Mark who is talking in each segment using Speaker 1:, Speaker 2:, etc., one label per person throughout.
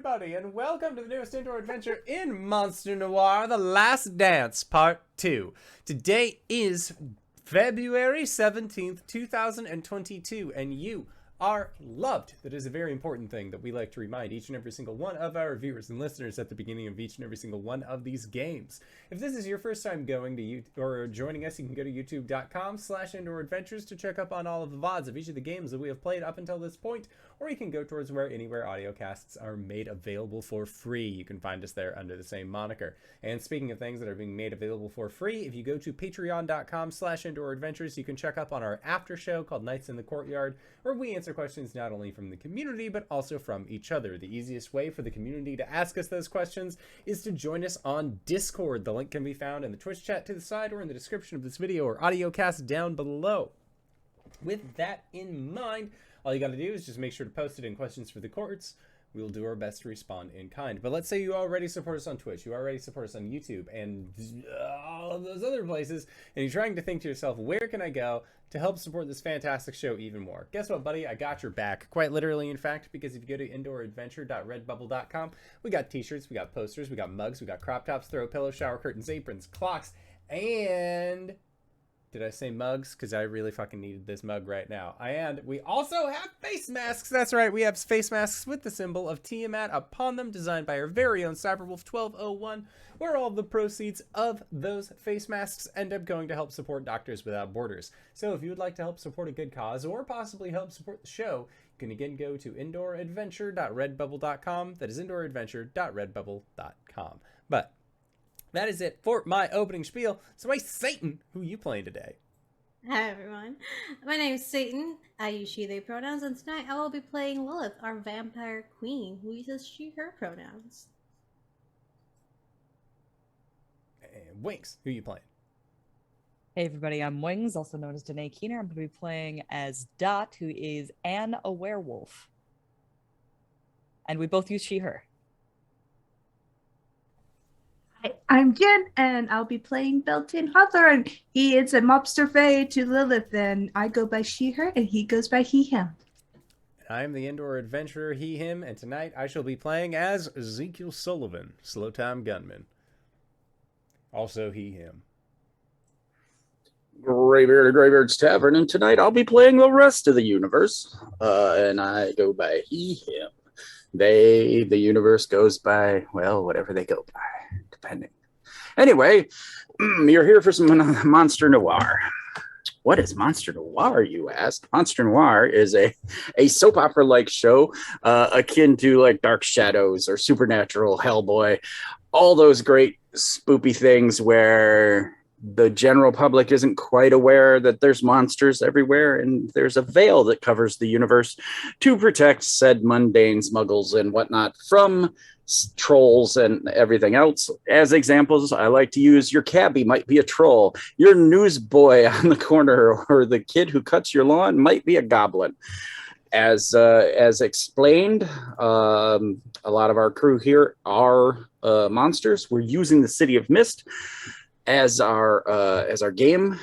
Speaker 1: everybody, and welcome to the newest indoor adventure in Monster Noire, The Last Dance, Part 2. Today is February 17th, 2022, and you are loved. That is a very important thing that we like to remind each and every single one of our viewers and listeners at the beginning of each and every single one of these games. If this is your first time going to YouTube or joining us, you can go to youtube.com/indooradventures to check up on all of the VODs of each of the games that we have played up until this point, or you can go towards anywhere audio casts are made available for free. You can find us there under the same moniker. And speaking of things that are being made available for free, if you go to patreon.com/indooradventures, you can check up on our after show called Nights in the Courtyard, where we answer questions not only from the community, but also from each other. The easiest way for the community to ask us those questions is to join us on Discord. The link can be found in the Twitch chat to the side or in the description of this video or audio cast down below. With that in mind, all you got to do is just make sure to post it in questions for the courts. We'll do our best to respond in kind. But let's say you already support us on Twitch, you already support us on YouTube, and all of those other places, and you're trying to think to yourself, where can I go to help support this fantastic show even more? Guess what, buddy? I got your back. Quite literally, in fact, because if you go to indooradventure.redbubble.com, we got t-shirts, we got posters, we got mugs, we got crop tops, throw pillows, shower curtains, aprons, clocks, and... did I say mugs? Because I really fucking needed this mug right now. And we also have face masks. That's right, we have face masks with the symbol of Tiamat upon them, designed by our very own Cyberwolf1201, where all the proceeds of those face masks end up going to help support Doctors Without Borders. So if you would like to help support a good cause, or possibly help support the show, you can again go to indooradventure.redbubble.com. That is indooradventure.redbubble.com. But that is it for my opening spiel. So, hey, Satan, who are you playing today?
Speaker 2: Hi, everyone. My name is Satan. I use she, they pronouns, and tonight I will be playing Lilith, our vampire queen, who uses she, her pronouns.
Speaker 1: And Wings, who are you playing?
Speaker 3: Hey, everybody, I'm Wings, also known as Danae Keener. I'm going to be playing as Dot, who is Anne, a werewolf. And we both use she, her.
Speaker 4: Hi, I'm Jen, and I'll be playing Beltane Hawthorne. He is a mobster fae to Lilith, and I go by she, her, and he goes by he, him.
Speaker 1: I'm the indoor adventurer, he, him, and tonight I shall be playing as Ezekiel Sullivan, slow time gunman. Also he, him.
Speaker 5: Greybeard of Greybeard's Tavern, and tonight I'll be playing the rest of the universe, and I go by he, him. They, the universe goes by, well, whatever they go by, depending. Anyway, you're here for some Monster Noire. What is Monster Noire, you ask? Monster Noire is a soap opera-like show akin to like Dark Shadows or Supernatural, Hellboy, all those great spoopy things where the general public isn't quite aware that there's monsters everywhere, and there's a veil that covers the universe to protect said mundane smuggles and whatnot from trolls and everything else. As examples, I like to use your cabbie might be a troll, your newsboy on the corner, or the kid who cuts your lawn might be a goblin. As explained, a lot of our crew here are monsters. We're using the City of Mist as our game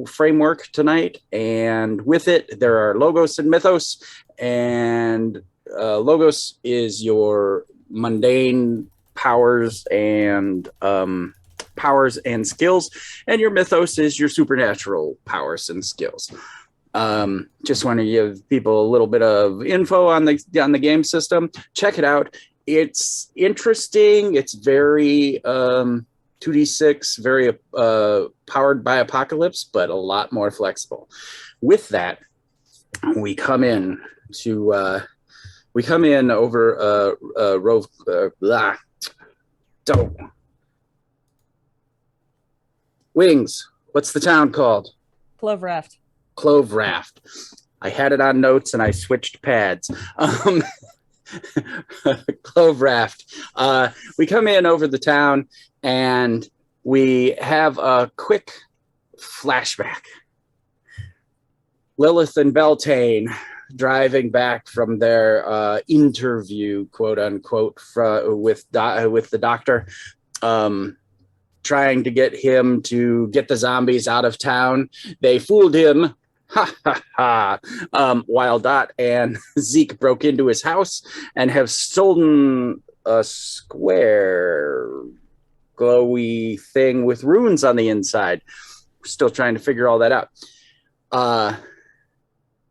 Speaker 5: framework tonight, and with it there are Logos and Mythos, and Logos is your mundane powers and skills, and your Mythos is your supernatural powers and skills. Just want to give people a little bit of info on the game system. Check it out. It's interesting. It's very 2d6, very powered by Apocalypse, but a lot more flexible. With that, we come in over Wings. What's the town called?
Speaker 3: Clove Raft.
Speaker 5: Clove Raft. I had it on notes and I switched pads. Clove Raft. We come in over the town and we have a quick flashback. Lilith and Beltane driving back from their interview, quote unquote, with the doctor, trying to get him to get the zombies out of town. They fooled him Ha ha ha. While Dot and Zeek broke into his house and have stolen a square glowy thing with runes on the inside. We're still trying to figure all that out.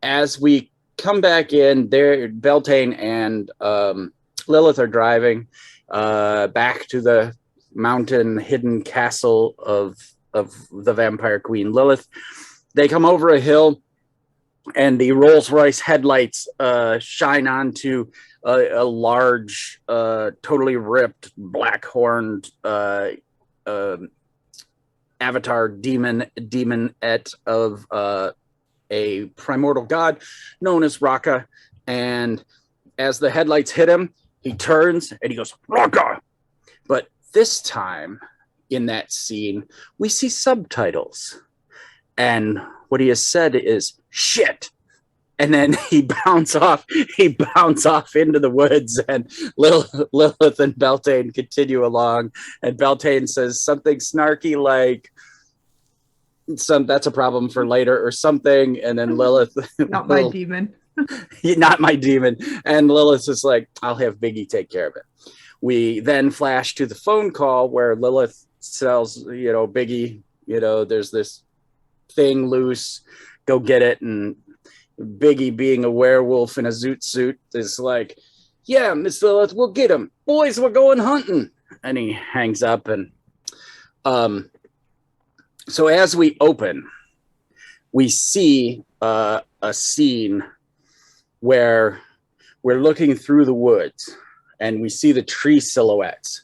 Speaker 5: As we come back in, there, Beltane and Lilith are driving back to the mountain hidden castle of the Vampire Queen Lilith. They come over a hill, and the Rolls Royce headlights shine onto a large, totally ripped, black horned avatar demonette of a primordial god known as Raka. And as the headlights hit him, he turns and he goes, Raka! But this time in that scene, we see subtitles. And what he has said is, shit. And then he bounds off into the woods, and Lilith and Beltane continue along. And Beltane says something snarky like, that's a problem for later or something. And then Lilith,
Speaker 4: Not my demon.
Speaker 5: not my demon. And Lilith is like, I'll have Biggy take care of it. We then flash to the phone call where Lilith tells, Biggy, there's this thing loose, go get it. And Biggy, being a werewolf in a zoot suit, is like, yeah, Miss Lilith, we'll get him. Boys, we're going hunting. And he hangs up. And so as we open, we see a scene where we're looking through the woods and we see the tree silhouettes.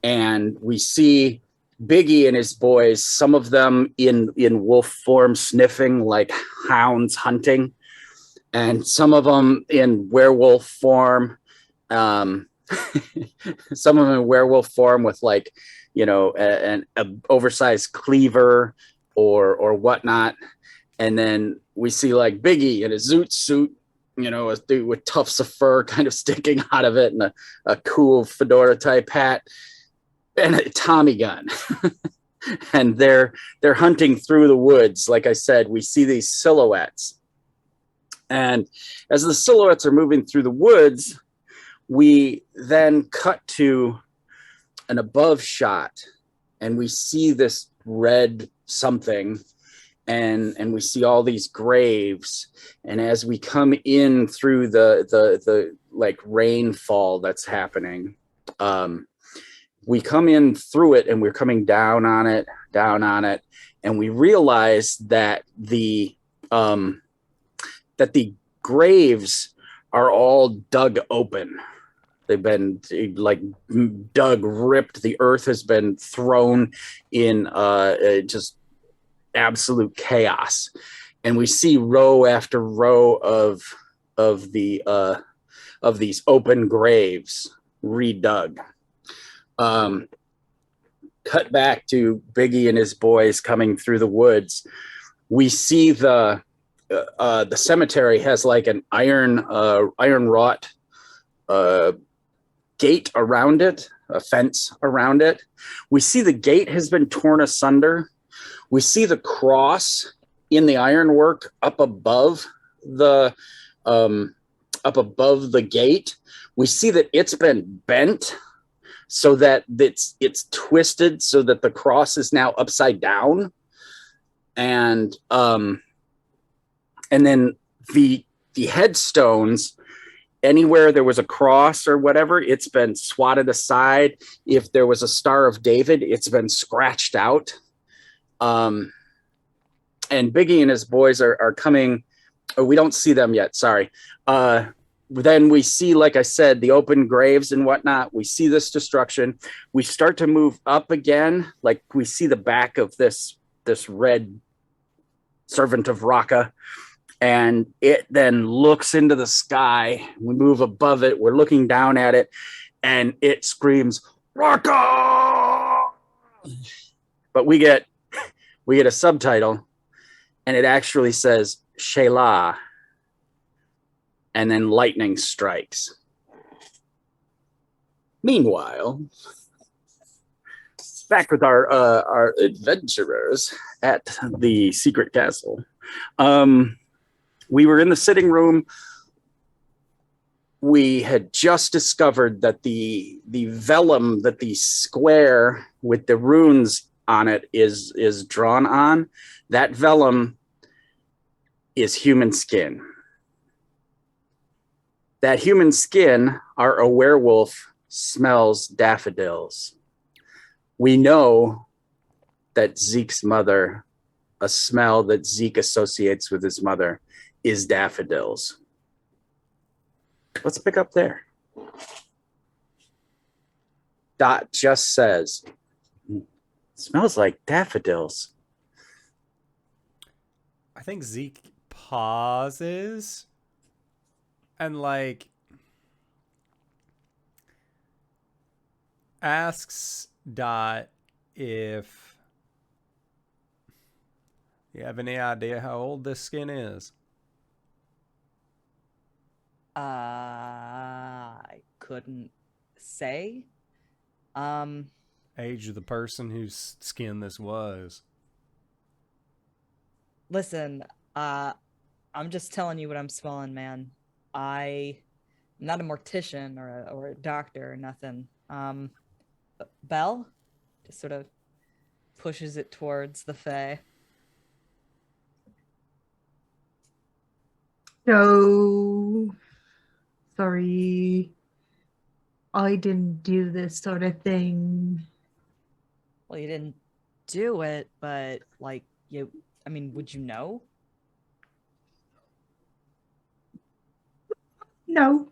Speaker 5: And we see Biggy and his boys, some of them in wolf form, sniffing like hounds hunting, and some of them in werewolf form. Some of them in werewolf form with like, an oversized cleaver or whatnot. And then we see like Biggy in a zoot suit, a dude with tufts of fur kind of sticking out of it, and a cool fedora type hat and a Tommy gun. And they're hunting through the woods. Like I said, we see these silhouettes. And as the silhouettes are moving through the woods, we then cut to an above shot, and we see this red something, and we see all these graves. And as we come in through the like rainfall that's happening, we come in through it, and we're coming down on it, and we realize that the graves are all dug open. They've been like dug, ripped. The earth has been thrown in just absolute chaos, and we see row after row of these open graves redug. Cut back to Biggy and his boys coming through the woods. We see the cemetery has like an iron wrought gate around it, a fence around it. We see the gate has been torn asunder. We see the cross in the ironwork up above the gate. We see that it's been bent so that it's twisted so that the cross is now upside down. And then the headstones, anywhere there was a cross or whatever, it's been swatted aside. If there was a Star of David, it's been scratched out. And Biggy and his boys are coming. Oh, we don't see them yet. Sorry. Then we see, like I said, the open graves and whatnot. We see this destruction. We start to move up again. Like we see the back of this red servant of Raka. And it then looks into the sky. We move above it. We're looking down at it, and it screams, Raka! But we get a subtitle, and it actually says, Sheila. And then lightning strikes. Meanwhile, back with our adventurers at the secret castle. We were in the sitting room. We had just discovered that the velum, that the square with the runes on it is drawn on. That velum is human skin. That human skin, a werewolf smells daffodils. We know that Zeek's mother, a smell that Zeek associates with his mother, is daffodils. Let's pick up there. Dot just says, smells like daffodils.
Speaker 1: I think Zeke pauses and like asks Dot if you have any idea how old this skin is.
Speaker 3: I couldn't say.
Speaker 1: Age of the person whose skin this was.
Speaker 3: Listen, I'm just telling you what I'm smelling, man. I'm not a mortician or a doctor or nothing. Belle just sort of pushes it towards the Fae.
Speaker 4: So sorry, I didn't do this sort of thing.
Speaker 3: Well, you didn't do it, but like I mean, would you know?
Speaker 4: No.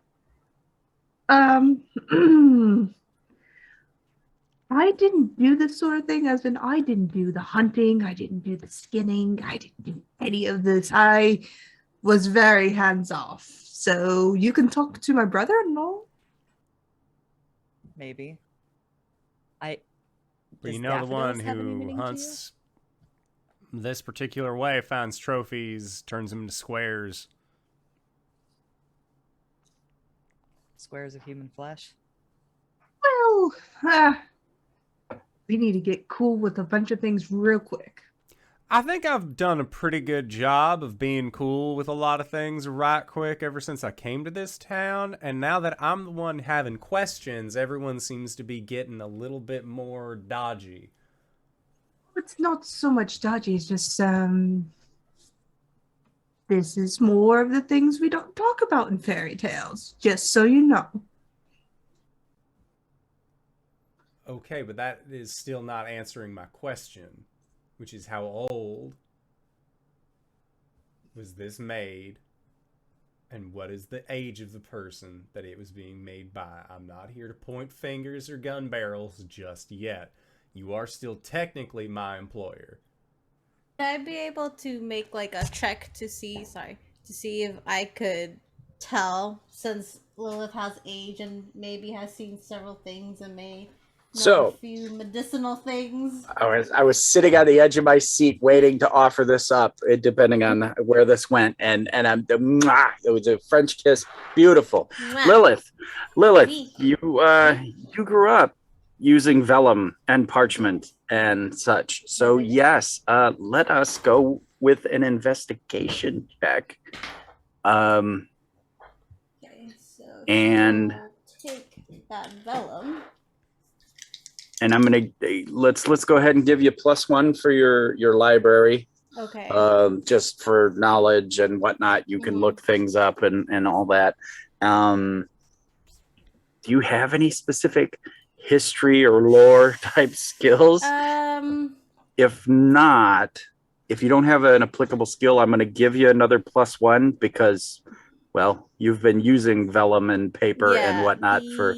Speaker 4: I didn't do this sort of thing, as in I didn't do the hunting, I didn't do the skinning, I didn't do any of this. I was very hands off. So you can talk to my brother-in-law.
Speaker 3: Maybe.
Speaker 1: But
Speaker 3: Does
Speaker 1: you know the one
Speaker 3: daffodils have any
Speaker 1: who
Speaker 3: meaning to you?
Speaker 1: hunts this particular way, finds trophies, turns them into squares.
Speaker 3: Squares of human flesh.
Speaker 4: Well, we need to get cool with a bunch of things real quick.
Speaker 1: I think I've done a pretty good job of being cool with a lot of things right quick ever since I came to this town. And now that I'm the one having questions, everyone seems to be getting a little bit more dodgy.
Speaker 4: It's not so much dodgy, it's just, this is more of the things we don't talk about in fairy tales, just so you know.
Speaker 1: Okay, but that is still not answering my question, which is how old was this made, and what is the age of the person that it was being made by? I'm not here to point fingers or gun barrels just yet. You are still technically my employer.
Speaker 2: Would I be able to make like a check to see if I could tell, since Lilith has age and maybe has seen several things and may know a few medicinal things?
Speaker 5: I was sitting on the edge of my seat waiting to offer this up, depending on where this went, and it was a French kiss, beautiful.
Speaker 2: Mwah.
Speaker 5: Lilith,
Speaker 2: Zeek.
Speaker 5: you grew up using vellum and parchment and such, so yes, let us go with an investigation check.
Speaker 2: Okay, so
Speaker 5: And
Speaker 2: take that vellum.
Speaker 5: And I'm gonna let's go ahead and give you +1 for your library.
Speaker 2: Okay.
Speaker 5: Just for knowledge and whatnot. You can look things up and all that. Do you have any specific history or lore type skills? If not, if you don't have an applicable skill, I'm gonna give you another +1 because, well, you've been using vellum and paper and whatnot for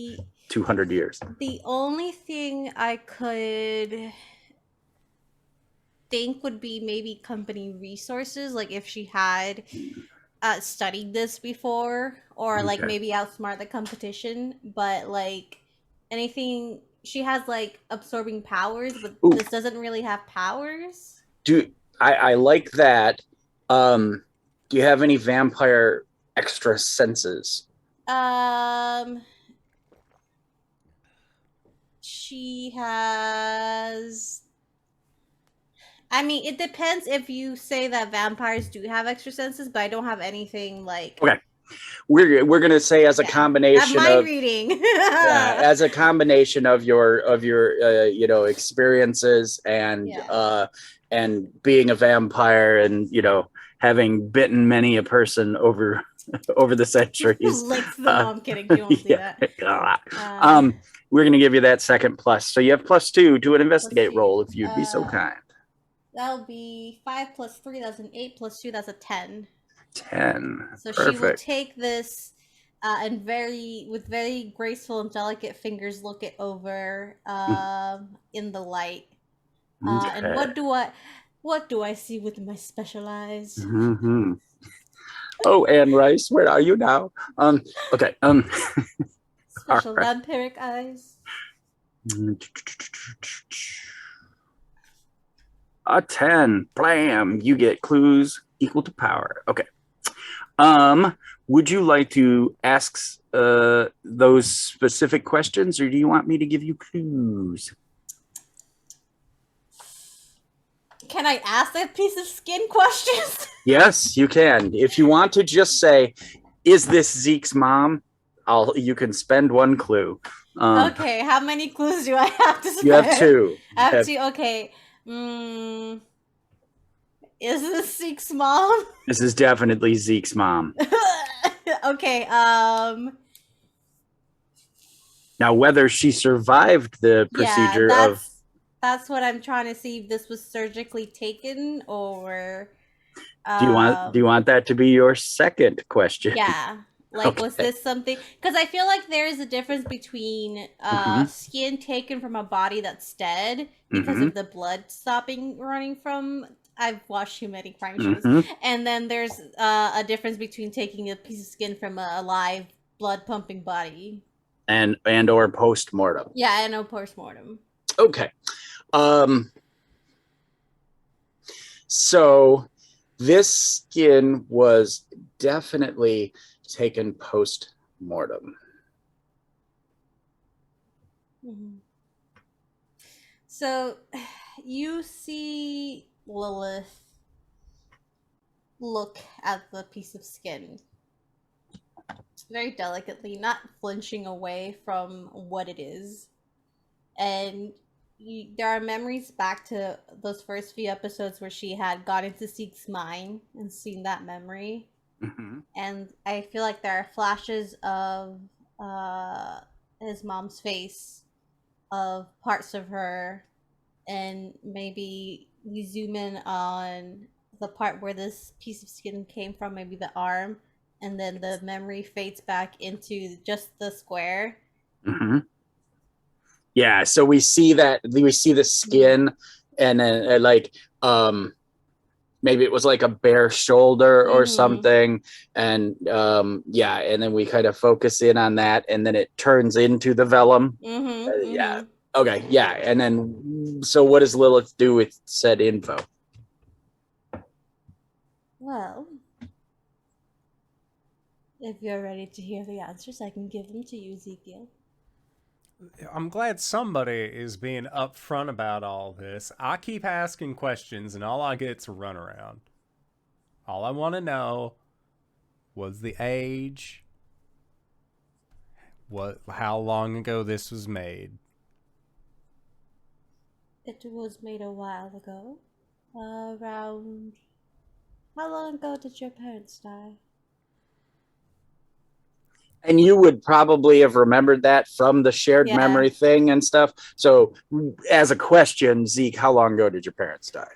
Speaker 5: 200 years.
Speaker 2: The only thing I could think would be maybe company resources, like if she had studied this before, or like maybe outsmart the competition. But like anything, she has like absorbing powers, but this doesn't really have powers.
Speaker 5: I like that. Do you have any vampire extra senses?
Speaker 2: she has. I mean, it depends if you say that vampires do have extra senses, but I don't have anything like.
Speaker 5: Okay. We're gonna say as a combination
Speaker 2: mind
Speaker 5: of
Speaker 2: reading.
Speaker 5: as a combination of your experiences and being a vampire and having bitten many a person over the centuries.
Speaker 2: Licked them. No, I'm kidding. You won't do that.
Speaker 5: We're gonna give you that second plus, so you have +2 to an investigate roll if you'd be so kind.
Speaker 2: That'll be 5 plus 3. That's an 8 plus 2. That's a 10.
Speaker 5: 10.
Speaker 2: So
Speaker 5: Perfect.
Speaker 2: she will take this and with very graceful and delicate fingers look it over in the light.
Speaker 5: Okay.
Speaker 2: And what do I see with my special eyes?
Speaker 5: Mm-hmm. Oh, Anne Rice, where are you now? Okay.
Speaker 2: Special vampiric eyes.
Speaker 5: A 10. Blam. You get clues equal to power. Okay. Would you like to ask those specific questions, or do you want me to give you clues?
Speaker 2: Can I ask a piece of skin questions?
Speaker 5: Yes, you can. If you want to just say, "Is this Zeke's mom?" You can spend 1 clue.
Speaker 2: Okay, how many clues do I have to spend?
Speaker 5: You have 2.
Speaker 2: I have 2. Okay. Is this Zeke's mom?
Speaker 5: This is definitely Zeke's mom.
Speaker 2: Okay.
Speaker 5: Now, whether she survived the procedure
Speaker 2: that's what I'm trying to see if this was surgically taken or.
Speaker 5: Do you want that to be your second question?
Speaker 2: Yeah. Like, was this something? Because I feel like there is a difference between skin taken from a body that's dead because of the blood stopping running from. I've watched too many crime shows, and then there's a difference between taking a piece of skin from a alive, blood pumping body,
Speaker 5: and or post mortem.
Speaker 2: Yeah, and post mortem.
Speaker 5: Okay, so this skin was definitely taken post mortem.
Speaker 2: So you see Lilith look at the piece of skin very delicately, not flinching away from what it is. And there are memories back to those first few episodes where she had got into Zeke's mind and seen that memory. And I feel like there are flashes of his mom's face, of parts of her, and maybe we zoom in on the part where this piece of skin came from, maybe the arm, and then the memory fades back into just the square.
Speaker 5: Yeah, so we see the skin, and then maybe it was like a bare shoulder or something, and and then we kind of focus in on that, and then it turns into the velum. Yeah. Okay. Yeah, and then so what does Lilith do with said info?
Speaker 2: Well, if you're ready to hear the answers, I can give them to you, Ezekiel.
Speaker 1: I'm glad somebody is being upfront about all this. I keep asking questions, and all I get's a runaround. All I want to know was the age, how long ago this was made.
Speaker 2: It was made a while ago. Around... How long ago did your parents die?
Speaker 5: And you would probably have remembered that from the shared memory thing and stuff. So as a question, Zeke, how long ago did your parents die?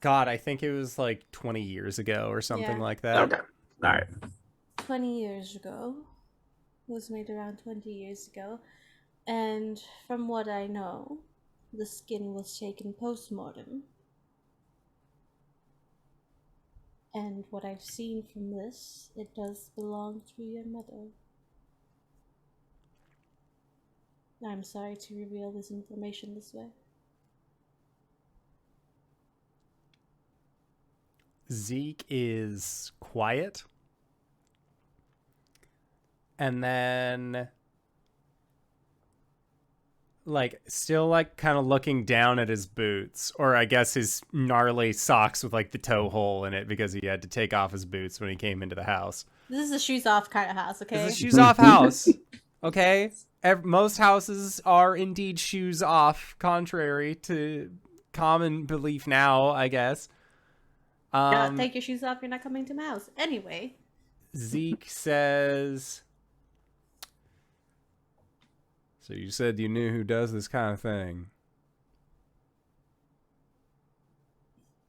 Speaker 1: God, I think it was like 20 years ago or something like that.
Speaker 5: Okay. All right.
Speaker 2: 20 years ago. It was made around 20 years ago. And from what I know, the skin was taken post-mortem. And what I've seen from this, it does belong to your mother. I'm sorry to reveal this information this way.
Speaker 1: Zeke is quiet. And then like still like kind of looking down at his boots, or I guess his gnarly socks with like the toe hole in it because he had to take off his boots when he came into the house.
Speaker 2: This is a shoes off kind of house, okay?
Speaker 1: It's a shoes off house. Okay, most houses are indeed shoes off, contrary to common belief now, I guess.
Speaker 2: Take your shoes off. You're not coming to my house. Anyway.
Speaker 1: Zeek says, so you said you knew who does this kind of thing.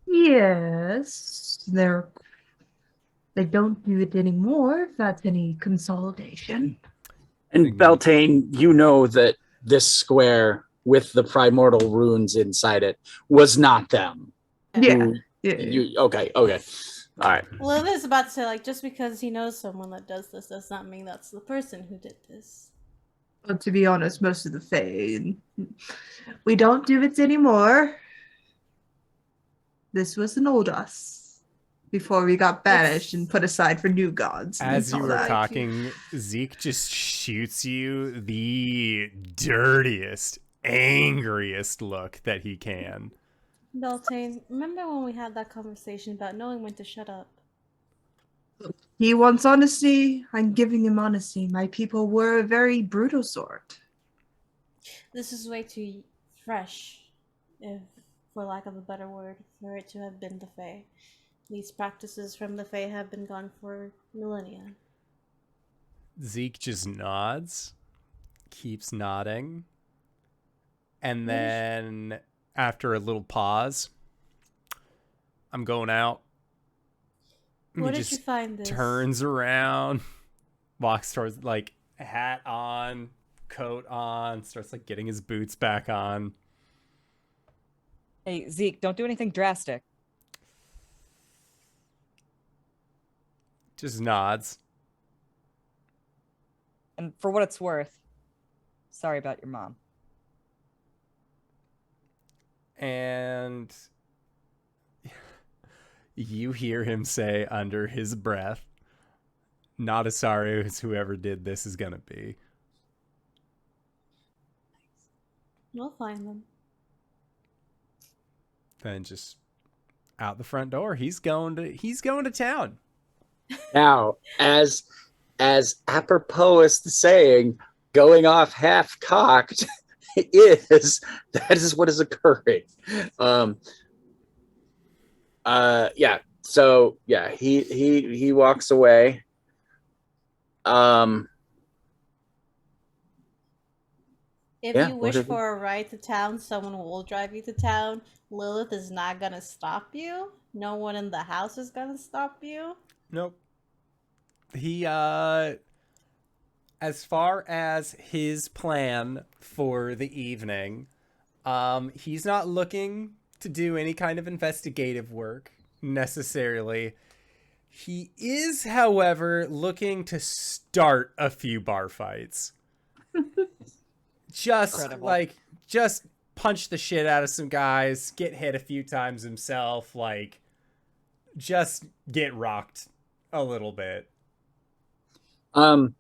Speaker 4: Yes, they don't do it anymore, if that's any consolidation.
Speaker 5: And Beltane, you know that this square with the primordial runes inside it was not them.
Speaker 4: Yeah.
Speaker 5: Okay. All right.
Speaker 2: Lilith is about to say, like, just because he knows someone that does this does not mean that's the person who did this.
Speaker 4: But to be honest, most of the Fae, we don't do it anymore. This was an old us before we got banished and put aside for new gods.
Speaker 1: As you were
Speaker 4: that.
Speaker 1: talking, Zeke just shoots you the dirtiest, angriest look that he can.
Speaker 2: Beltane, remember when we had that conversation about knowing when to shut up?
Speaker 4: He wants honesty. I'm giving him honesty. My people were a very brutal sort.
Speaker 2: This is way too fresh, if, for lack of a better word, for it to have been the Fae. These practices from the Fae have been gone for millennia.
Speaker 1: Zeke just nods, keeps nodding, and then after a little pause, I'm going out.
Speaker 2: Where
Speaker 1: He
Speaker 2: did you find this?
Speaker 1: Turns around, walks towards, like, hat on, coat on, starts like getting his boots back on.
Speaker 3: Hey, Zeke, don't do anything drastic.
Speaker 1: Just nods.
Speaker 3: And for what it's worth, sorry about your mom.
Speaker 1: And you hear him say under his breath, not as sorry as whoever did this is gonna be.
Speaker 2: We'll find them.
Speaker 1: Then just out the front door. He's going to town.
Speaker 5: Now, as apropos as the saying, going off half cocked that is what is occurring. So yeah, he walks away.
Speaker 2: If you wish for a ride to town, someone will drive you to town. Lilith is not gonna stop you. No one in the house is gonna stop you.
Speaker 1: Nope. He, as far as his plan for the evening, he's not looking to do any kind of investigative work, necessarily. He is, however, looking to start a few bar fights. Just punch the shit out of some guys, get hit a few times himself, like, just get rocked a little bit.
Speaker 5: What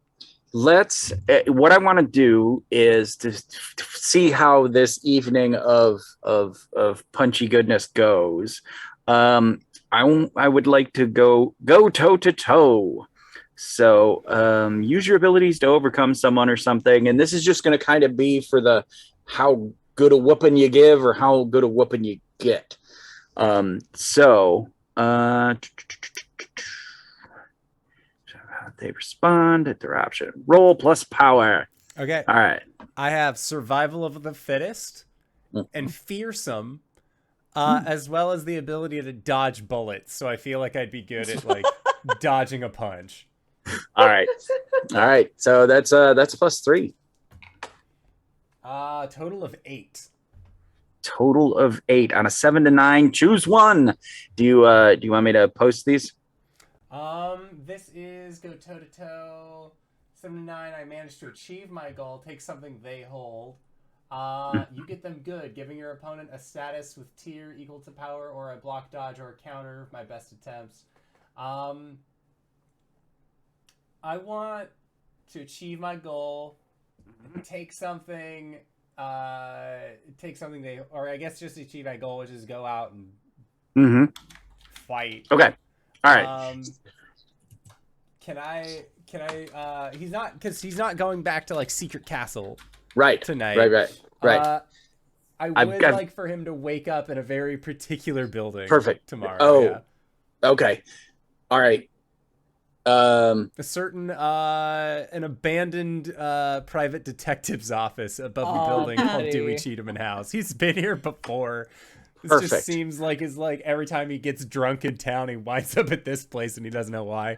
Speaker 5: I want to do is to see how this evening of punchy goodness goes. I would like to go toe to toe. So use your abilities to overcome someone or something, and this is just going to kind of be for the how good a whooping you give or how good a whooping you get. They respond at their option. Roll plus power.
Speaker 1: Okay.
Speaker 5: All right.
Speaker 1: I have survival of the fittest and fearsome, as well as the ability to dodge bullets. So I feel like I'd be good at like dodging a punch.
Speaker 5: All right. So that's +3.
Speaker 1: Total of 8.
Speaker 5: Total of 8 on a 7 to 9. Choose one. Do you want me to post these?
Speaker 1: This is go toe to toe. 7 to 9. I managed to achieve my goal. Take something they hold. You get them good, giving your opponent a status with tier equal to power or a block, dodge, or a counter. My best attempts. I want to achieve my goal. Take something take something or I guess just achieve a goal, which is go out and fight.
Speaker 5: Okay. All right.
Speaker 1: Can I? He's not going back to like Secret Castle
Speaker 5: Right.
Speaker 1: tonight.
Speaker 5: Right.
Speaker 1: I would like for him to wake up in a very particular building.
Speaker 5: Perfect.
Speaker 1: Tomorrow.
Speaker 5: Oh.
Speaker 1: Yeah.
Speaker 5: Okay. All right.
Speaker 1: A certain an abandoned private detective's office above the building called Dewey Cheatham House. He's been here before. This just seems like every time he gets drunk in town, he winds up at this place and he doesn't know why.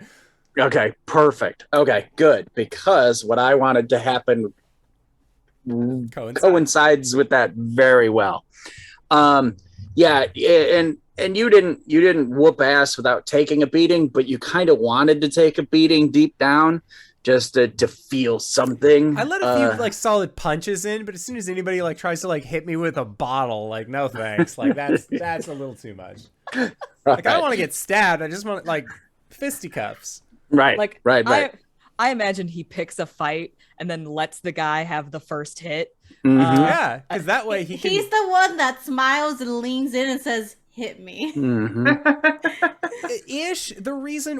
Speaker 5: Okay, perfect. Okay, good. Because what I wanted to happen coincides with that very well. Yeah, and you didn't whoop ass without taking a beating, but you kind of wanted to take a beating deep down just to feel something.
Speaker 1: I let a few like solid punches in, but as soon as anybody like tries to like hit me with a bottle, like no thanks. Like that's a little too much. Like I don't want to get stabbed. I just want like fisticuffs.
Speaker 5: Right.
Speaker 3: Like
Speaker 5: right.
Speaker 3: I imagine he picks a fight and then lets the guy have the first hit.
Speaker 1: Yeah, because that way he's
Speaker 2: the one that smiles and leans in and says, "Hit me."
Speaker 1: Ish. The reason,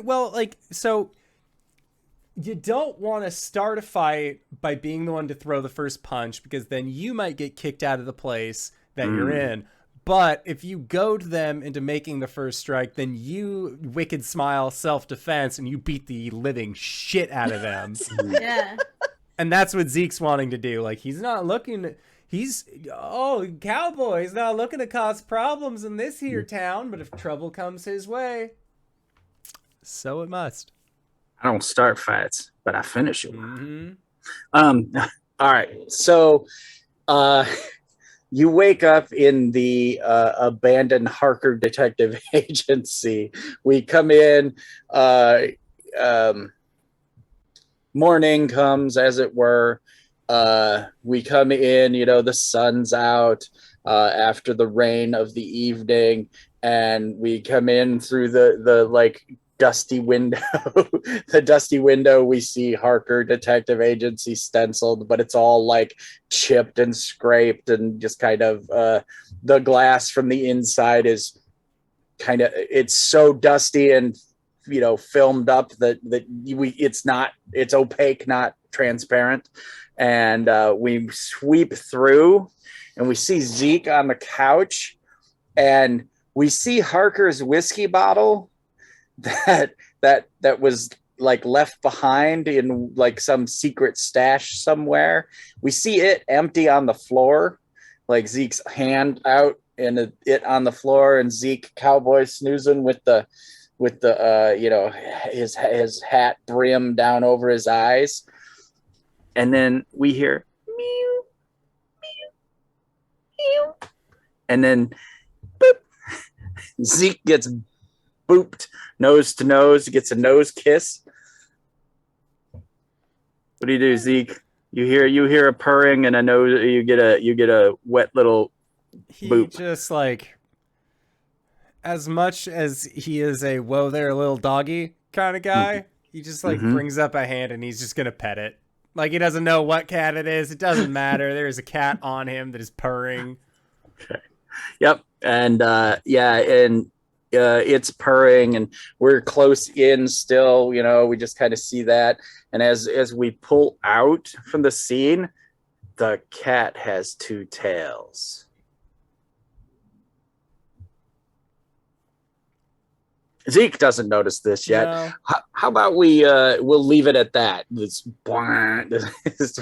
Speaker 1: so you don't want to start a fight by being the one to throw the first punch, because then you might get kicked out of the place that you're in. But if you goad them into making the first strike, then you wicked smile self-defense and you beat the living shit out of them.
Speaker 2: Yeah.
Speaker 1: And that's what Zeke's wanting to do. Like, he's not looking... cowboy, he's not looking to cause problems in this here town, but if trouble comes his way, so it must.
Speaker 5: I don't start fights, but I finish them. All right. So, you wake up in the abandoned Harker Detective Agency. We come in, morning comes, as it were. We come in, the sun's out after the rain of the evening, and we come in through the like dusty window. The dusty window, we see Harker Detective Agency stenciled, but it's all like chipped and scraped, and just kind of the glass from the inside is kind of, it's so dusty and filmed up that it's opaque, not transparent. And we sweep through and we see Zeek on the couch, and we see Harker's whiskey bottle that was like left behind in like some secret stash somewhere. We see it empty on the floor, like Zeke's hand out and it on the floor, and Zeke cowboy snoozing with the his hat brim down over his eyes. And then we hear meow, meow, meow. And then boop. Zeke gets booped nose to nose, gets a nose kiss. What do you do, Zeke? You hear a purring and a nose, you get a wet little boop.
Speaker 1: He just like, as much as he is a whoa there little doggy kind of guy, he just like brings up a hand and he's just gonna pet it. Like, he doesn't know what cat it is. It doesn't matter. There's a cat on him that is purring.
Speaker 5: Okay. Yep. And it's purring, and we're close in still. We just kind of see that. And as we pull out from the scene, the cat has two tails. Zeke doesn't notice this yet.
Speaker 1: No.
Speaker 5: How about we'll leave it at that? This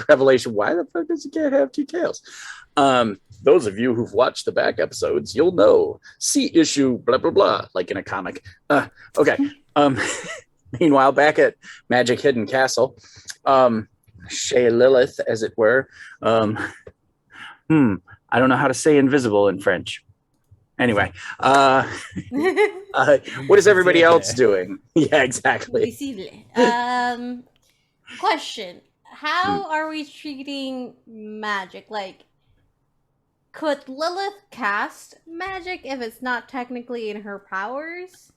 Speaker 5: revelation. Why the fuck does the cat have two tails? Those of you who've watched the back episodes, you'll know. See issue blah blah blah, like in a comic. Okay. Meanwhile, back at Magic Hidden Castle, Shay Lilith, as it were. I don't know how to say invisible in French. Anyway, what is everybody else doing? Yeah, exactly.
Speaker 2: Question: how are we treating magic? Like, could Lilith cast magic if it's not technically in her powers?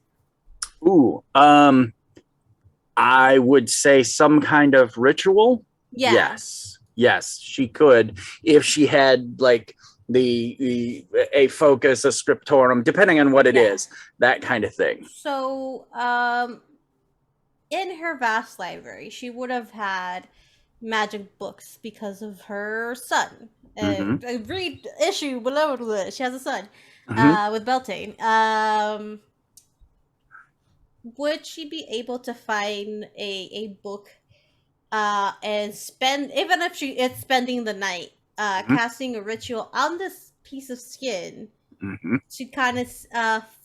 Speaker 5: Ooh, I would say some kind of ritual.
Speaker 2: Yeah.
Speaker 5: Yes. Yes, she could if she had like a focus, a scriptorum, depending on what it is, that kind of thing.
Speaker 2: So, in her vast library, she would have had magic books because of her son. Read issue below the she has a son with Beltane. Would she be able to find a book and spend, even if it's spending the night casting a ritual on this piece of skin to kind of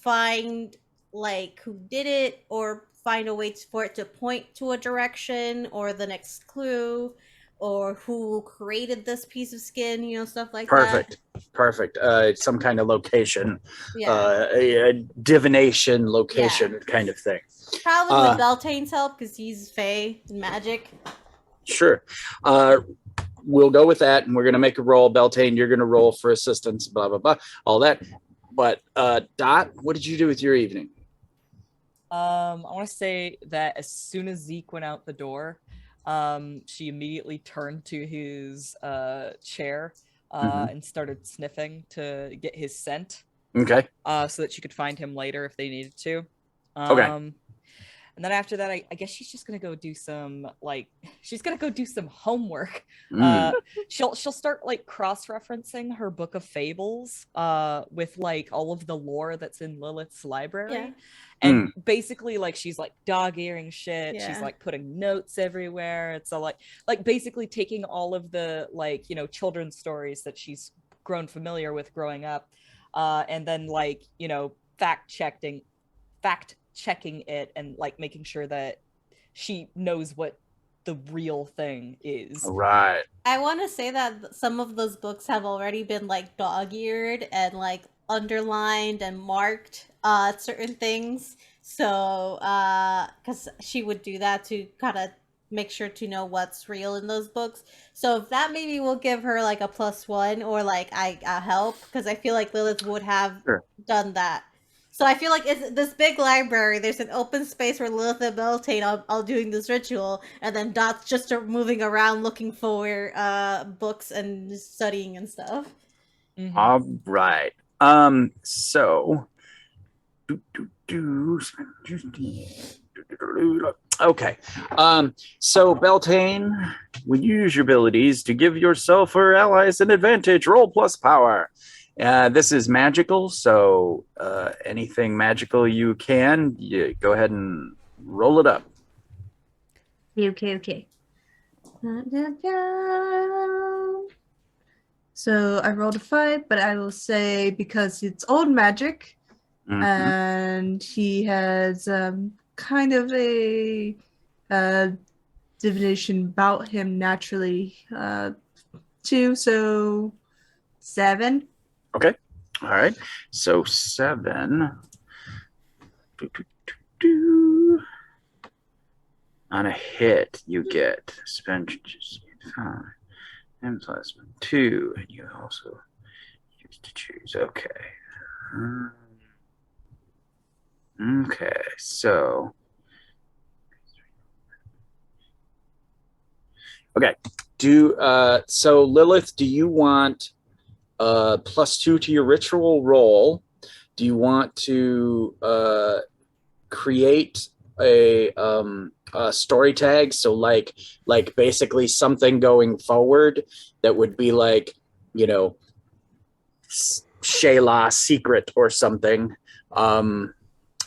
Speaker 2: find like who did it, or find a way for it to point to a direction or the next clue, or who created this piece of skin, stuff like that.
Speaker 5: Perfect. Some kind of location,
Speaker 2: Yeah.
Speaker 5: a divination location kind of thing.
Speaker 2: Probably with Beltane's help, because he's Fae and magic.
Speaker 5: Sure. We'll go with that, and we're going to make a roll. Beltane, you're going to roll for assistance, blah, blah, blah, all that. But Dot, what did you do with your evening?
Speaker 3: I want to say that as soon as Zeek went out the door, she immediately turned to his chair and started sniffing to get his scent.
Speaker 5: Okay.
Speaker 3: So that she could find him later if they needed to.
Speaker 5: Okay.
Speaker 3: And then after that, I guess she's just gonna go do some homework. She'll start like cross-referencing her book of fables with like all of the lore that's in Lilith's library.
Speaker 2: Yeah.
Speaker 3: And basically like she's like dog-earing shit.
Speaker 2: Yeah.
Speaker 3: She's like putting notes everywhere. It's all like basically taking all of the like, children's stories that she's grown familiar with growing up, and then like, fact checking it and like making sure that she knows what the real thing is.
Speaker 5: Right.
Speaker 2: I want to say that some of those books have already been like dog-eared and like underlined and marked certain things. So because she would do that to kind of make sure to know what's real in those books. So if that maybe will give her like a +1 or like a help, because I feel like Lilith would have done that. So I feel like it's this big library. There's an open space where Lilith and Beltane all doing this ritual, and then Dot's just moving around looking for books and studying and stuff.
Speaker 5: All right. So. Okay. So Beltane, when you use your abilities to give yourself or allies an advantage, roll plus power. This is magical, so anything magical you can, go ahead and roll it up.
Speaker 4: Okay. So I rolled a 5, but I will say because it's old magic, and he has kind of a divination about him naturally too, so 7.
Speaker 5: Okay. All right. So 7. On a hit, you get spend 5 and plus 2, and you also use to choose. Okay. Okay. So. Okay. So Lilith, do you want +2 to your ritual roll? Do you want to create a story tag? So like basically something going forward that would be like, Shayla secret or something.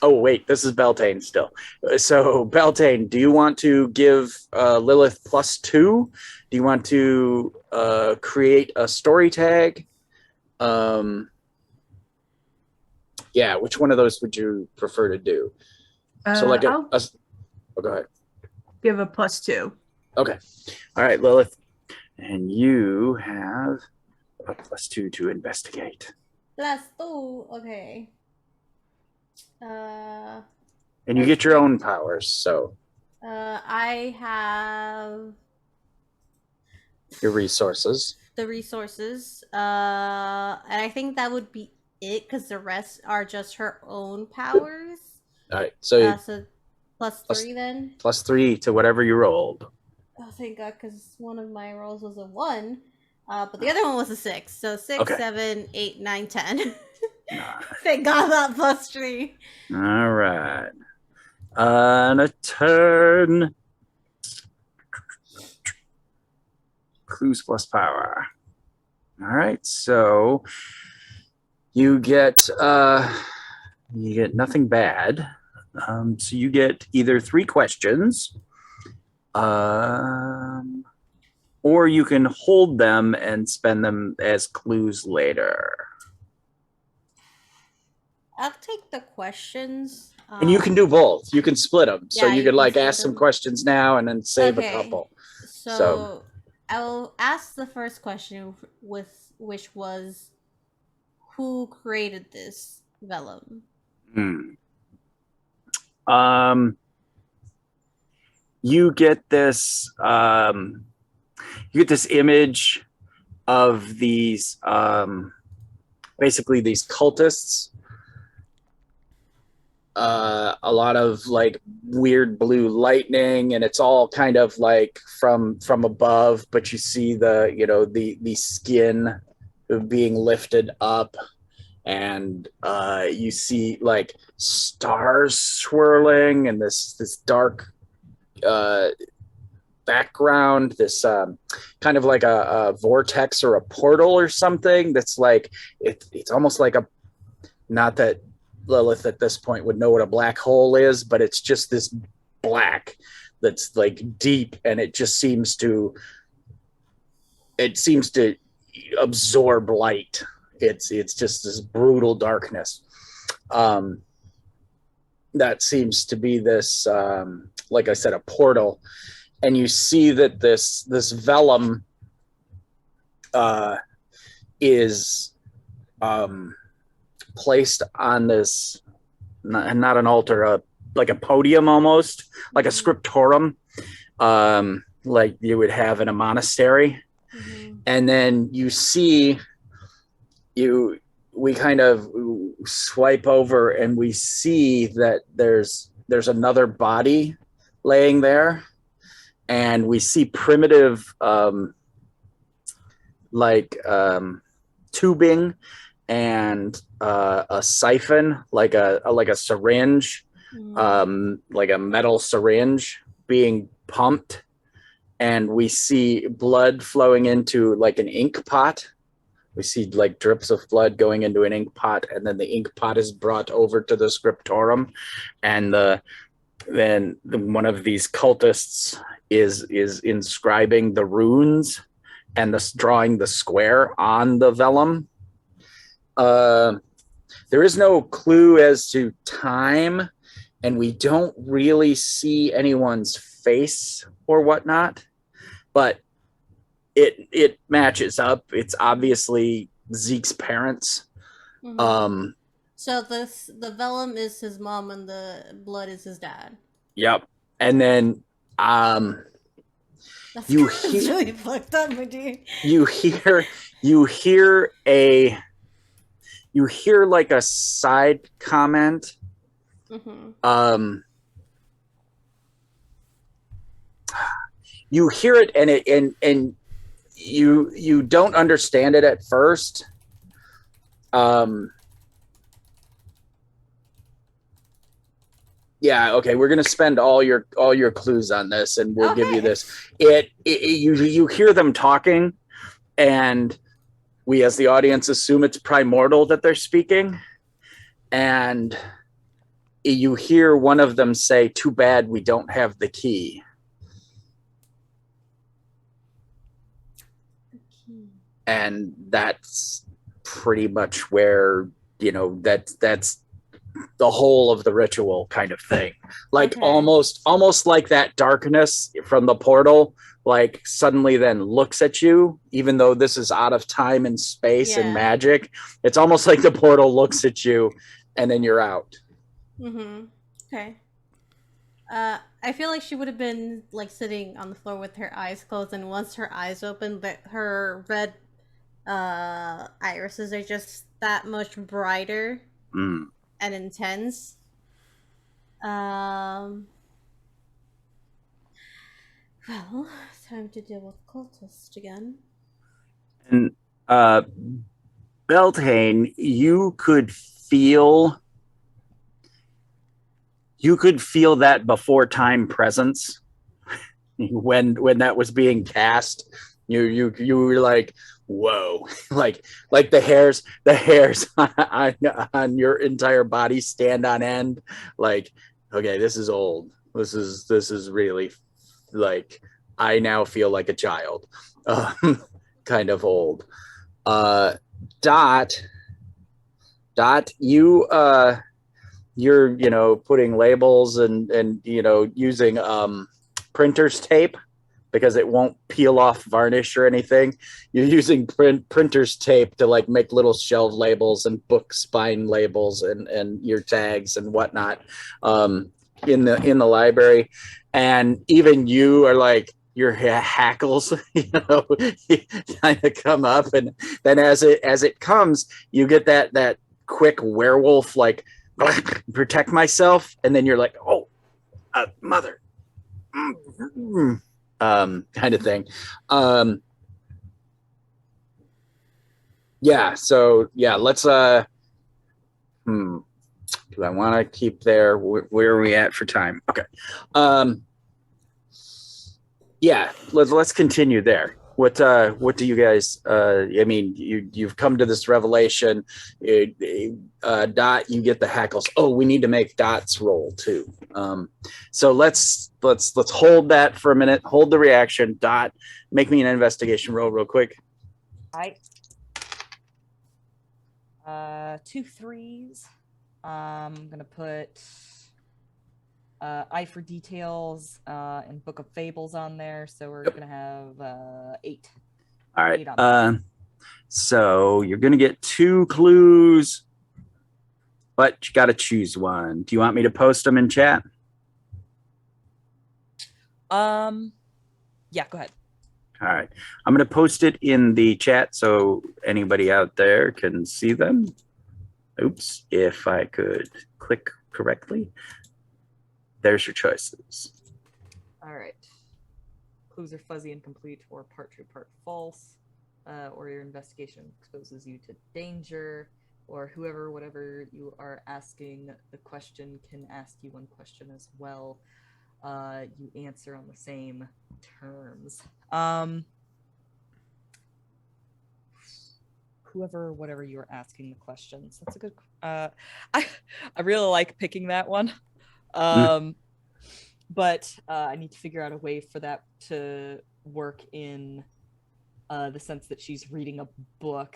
Speaker 5: Oh wait, this is Beltane still. So Beltane, do you want to give Lilith +2? Do you want to create a story tag? Yeah, which one of those would you prefer to do? So like
Speaker 4: I'll
Speaker 5: oh, go ahead.
Speaker 4: give a +2.
Speaker 5: Okay. All right, Lilith. And you have a +2 to investigate.
Speaker 2: +2, okay.
Speaker 5: And you get your own powers, so.
Speaker 2: I have
Speaker 5: your resources.
Speaker 2: The resources. And I think that would be it, because the rest are just her own powers.
Speaker 5: All right, so
Speaker 2: +3 then.
Speaker 5: +3 to whatever you rolled.
Speaker 2: Oh, thank God, because one of my rolls was a 1, but the other one was a 6. So 6,
Speaker 5: Okay.
Speaker 2: 7, 8, 9, 10.
Speaker 5: Nice.
Speaker 2: Thank God that +3.
Speaker 5: All right. On a turn. Clues plus power. All right. So you get nothing bad. So you get either 3 questions, or you can hold them and spend them as clues later.
Speaker 2: I'll take the questions.
Speaker 5: And you can do both. You can split them. So
Speaker 2: Yeah,
Speaker 5: you
Speaker 2: you
Speaker 5: could
Speaker 2: can
Speaker 5: like
Speaker 2: split
Speaker 5: ask some
Speaker 2: them.
Speaker 5: questions now and then save a
Speaker 2: Okay.
Speaker 5: couple.
Speaker 2: So I'll ask the first question, which was, who created this velum?
Speaker 5: You get this image of these basically these cultists. A lot of like weird blue lightning, and it's all kind of like from above, but you see the skin being lifted up, and you see like stars swirling and this dark background, this kind of like a vortex or a portal or something that's like it's almost like a, not that Lilith at this point would know what a black hole is, but it's just this black that's like deep, and it just seems to absorb light. It's just this brutal darkness. That seems to be this, like I said, a portal. And you see that this velum is placed on this, not an altar, like a podium almost, like a scriptorum, like you would have in a monastery.
Speaker 2: Mm-hmm.
Speaker 5: And then you see, we kind of swipe over and we see that there's another body laying there, and we see primitive tubing and a siphon, like a syringe, like a metal syringe being pumped, and we see blood flowing into like an ink pot. We see like drips of blood going into an ink pot, and then the ink pot is brought over to the scriptorum, and then one of these cultists is inscribing the runes and drawing the square on the velum. There is no clue as to time, and we don't really see anyone's face or whatnot, but it matches up. It's obviously Zeke's parents.
Speaker 2: Mm-hmm. So the velum is his mom and the blood is his dad.
Speaker 5: Yep. And then
Speaker 2: That's
Speaker 5: you
Speaker 2: really fucked up, my dude.
Speaker 5: You hear like a side comment.
Speaker 2: Mm-hmm.
Speaker 5: You hear it, and you don't understand it at first. Yeah, okay, we're gonna spend all your clues on this, and we'll give you this. You hear them talking, and we as the audience assume it's primordial that they're speaking, and you hear one of them say, "Too bad we don't have the key." And that's pretty much where, that's the whole of the ritual kind of thing. Like almost like that darkness from the portal, like suddenly then looks at you, even though this is out of time and space and magic. It's almost like the portal looks at you and then you're out.
Speaker 2: Mm-hmm. Okay. I feel like she would have been like sitting on the floor with her eyes closed, and once her eyes open, that her red irises are just that much brighter and intense. Well, time to deal with cultist again.
Speaker 5: And Beltane, you could feel that before time presence when that was being cast. You were like, whoa, like the hairs on your entire body stand on end. Like, okay, this is old. This is really like, I now feel like a child, kind of old. Dot, you're putting labels and using printer's tape because it won't peel off varnish or anything. You're using printer's tape to like make little shelf labels and book spine labels and your tags and whatnot in the library. And even you are like, your hackles kind of come up, and then as it comes, you get that quick werewolf like protect myself, and then you're like, oh, mother, kind of thing. Yeah, so yeah, let's do I want to keep there? Where are we at for time? Okay. Yeah, let's continue there. What do you guys? I mean, you've come to this revelation. Dot, you get the hackles. Oh, we need to make Dot's roll too. So let's hold that for a minute. Hold the reaction. Dot, make me an investigation roll real quick.
Speaker 3: All right. 2 3s. I'm gonna put Eye for Details and Book of Fables on there, so we're gonna have 8.
Speaker 5: All right. So you're gonna get 2 clues, but you got to choose one. Do you want me to post them in chat?
Speaker 3: Yeah, go ahead.
Speaker 5: All right. I'm gonna post it in the chat so anybody out there can see them. Oops, if I could click correctly. There's your choices.
Speaker 3: All right. Clues are fuzzy, incomplete, or part true, part false, or your investigation exposes you to danger, or whatever you are asking the question can ask you one question as well. You answer on the same terms. Whatever you're asking the questions. That's a good. I really like picking that one. But I need to figure out a way for that to work in the sense that she's reading a book.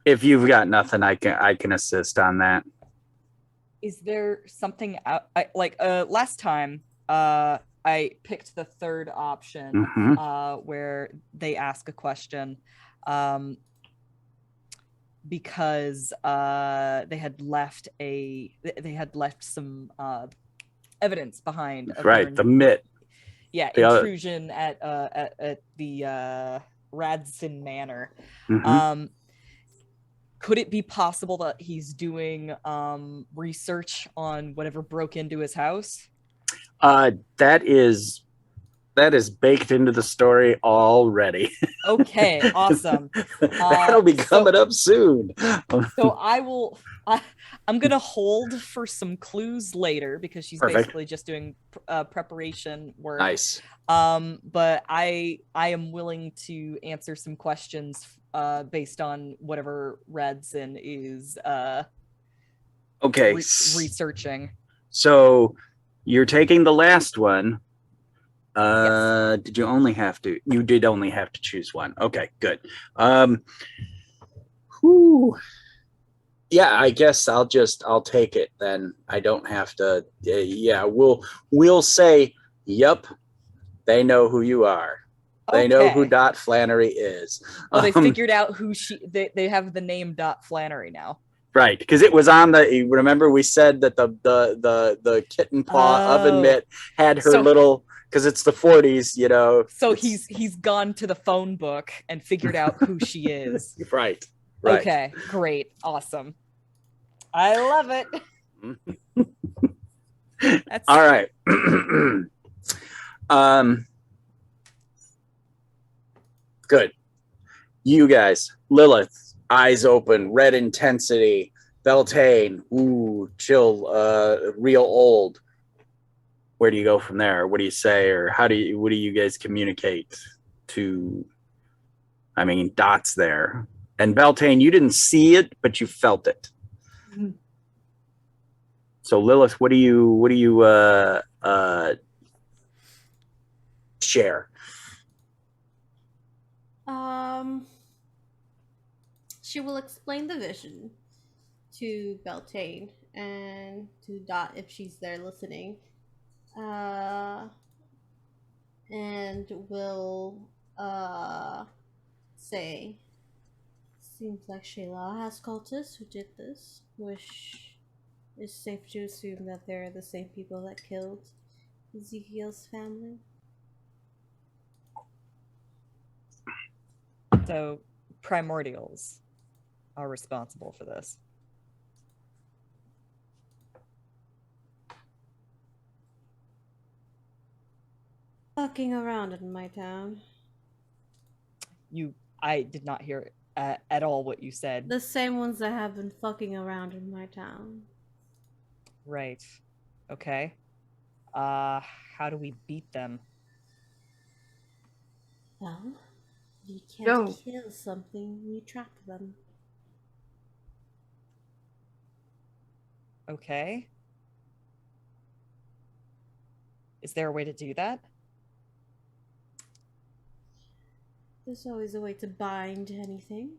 Speaker 5: If you've got nothing, I can assist on that.
Speaker 3: Is there something last time I picked the third option where they ask a question because they had left some evidence behind.
Speaker 5: Right, the mitt.
Speaker 3: Yeah, intrusion at the Radson Manor. Could it be possible that he's doing research on whatever broke into his house?
Speaker 5: That is baked into the story already.
Speaker 3: Okay, awesome.
Speaker 5: That'll be coming up soon.
Speaker 3: So I'm gonna hold for some clues later because she's basically just doing preparation work.
Speaker 5: Nice.
Speaker 3: But I am willing to answer some questions based on whatever Redson is researching. So
Speaker 5: you're taking the last one.
Speaker 3: Yes.
Speaker 5: Did you only have to? You did only have to choose one. Okay, good. Yeah, I guess I'll take it then. I don't have to. Yeah, we'll say, yep, they know who you are. They know who Dot Flannery is.
Speaker 3: Oh, they figured out who they have the name Dot Flannery now.
Speaker 5: Right, because it was on the. Remember, we said that the kitten paw oven mitt had her little. Because it's the 40s, you know.
Speaker 3: So he's gone to the phone book and figured out who she is.
Speaker 5: Right.
Speaker 3: Okay, great, awesome. I love it.
Speaker 5: All right. Good. You guys, Lilith, eyes open, red intensity, Beltane, ooh, chill, real old. Where do you go from there? What do you say, or what do you guys communicate to? I mean, Dot's there, and Beltane, you didn't see it, but you felt it.
Speaker 4: Mhm.
Speaker 5: So Lilith, what do you share?
Speaker 2: She will explain the vision to Beltane and to Dot if she's there listening. And will say, seems like Shayla has cultists who did this, which is safe to assume that they're the same people that killed Ezekiel's family.
Speaker 3: So primordials are responsible for this.
Speaker 2: Fucking around in my town.
Speaker 3: I did not hear at all what you said.
Speaker 2: The same ones that have been fucking around in my town.
Speaker 3: Right. Okay. How do we beat them?
Speaker 2: Well, you can't
Speaker 4: No.
Speaker 2: kill something, you trap them.
Speaker 3: Okay. Is there a way to do that?
Speaker 2: There's always a way to bind anything.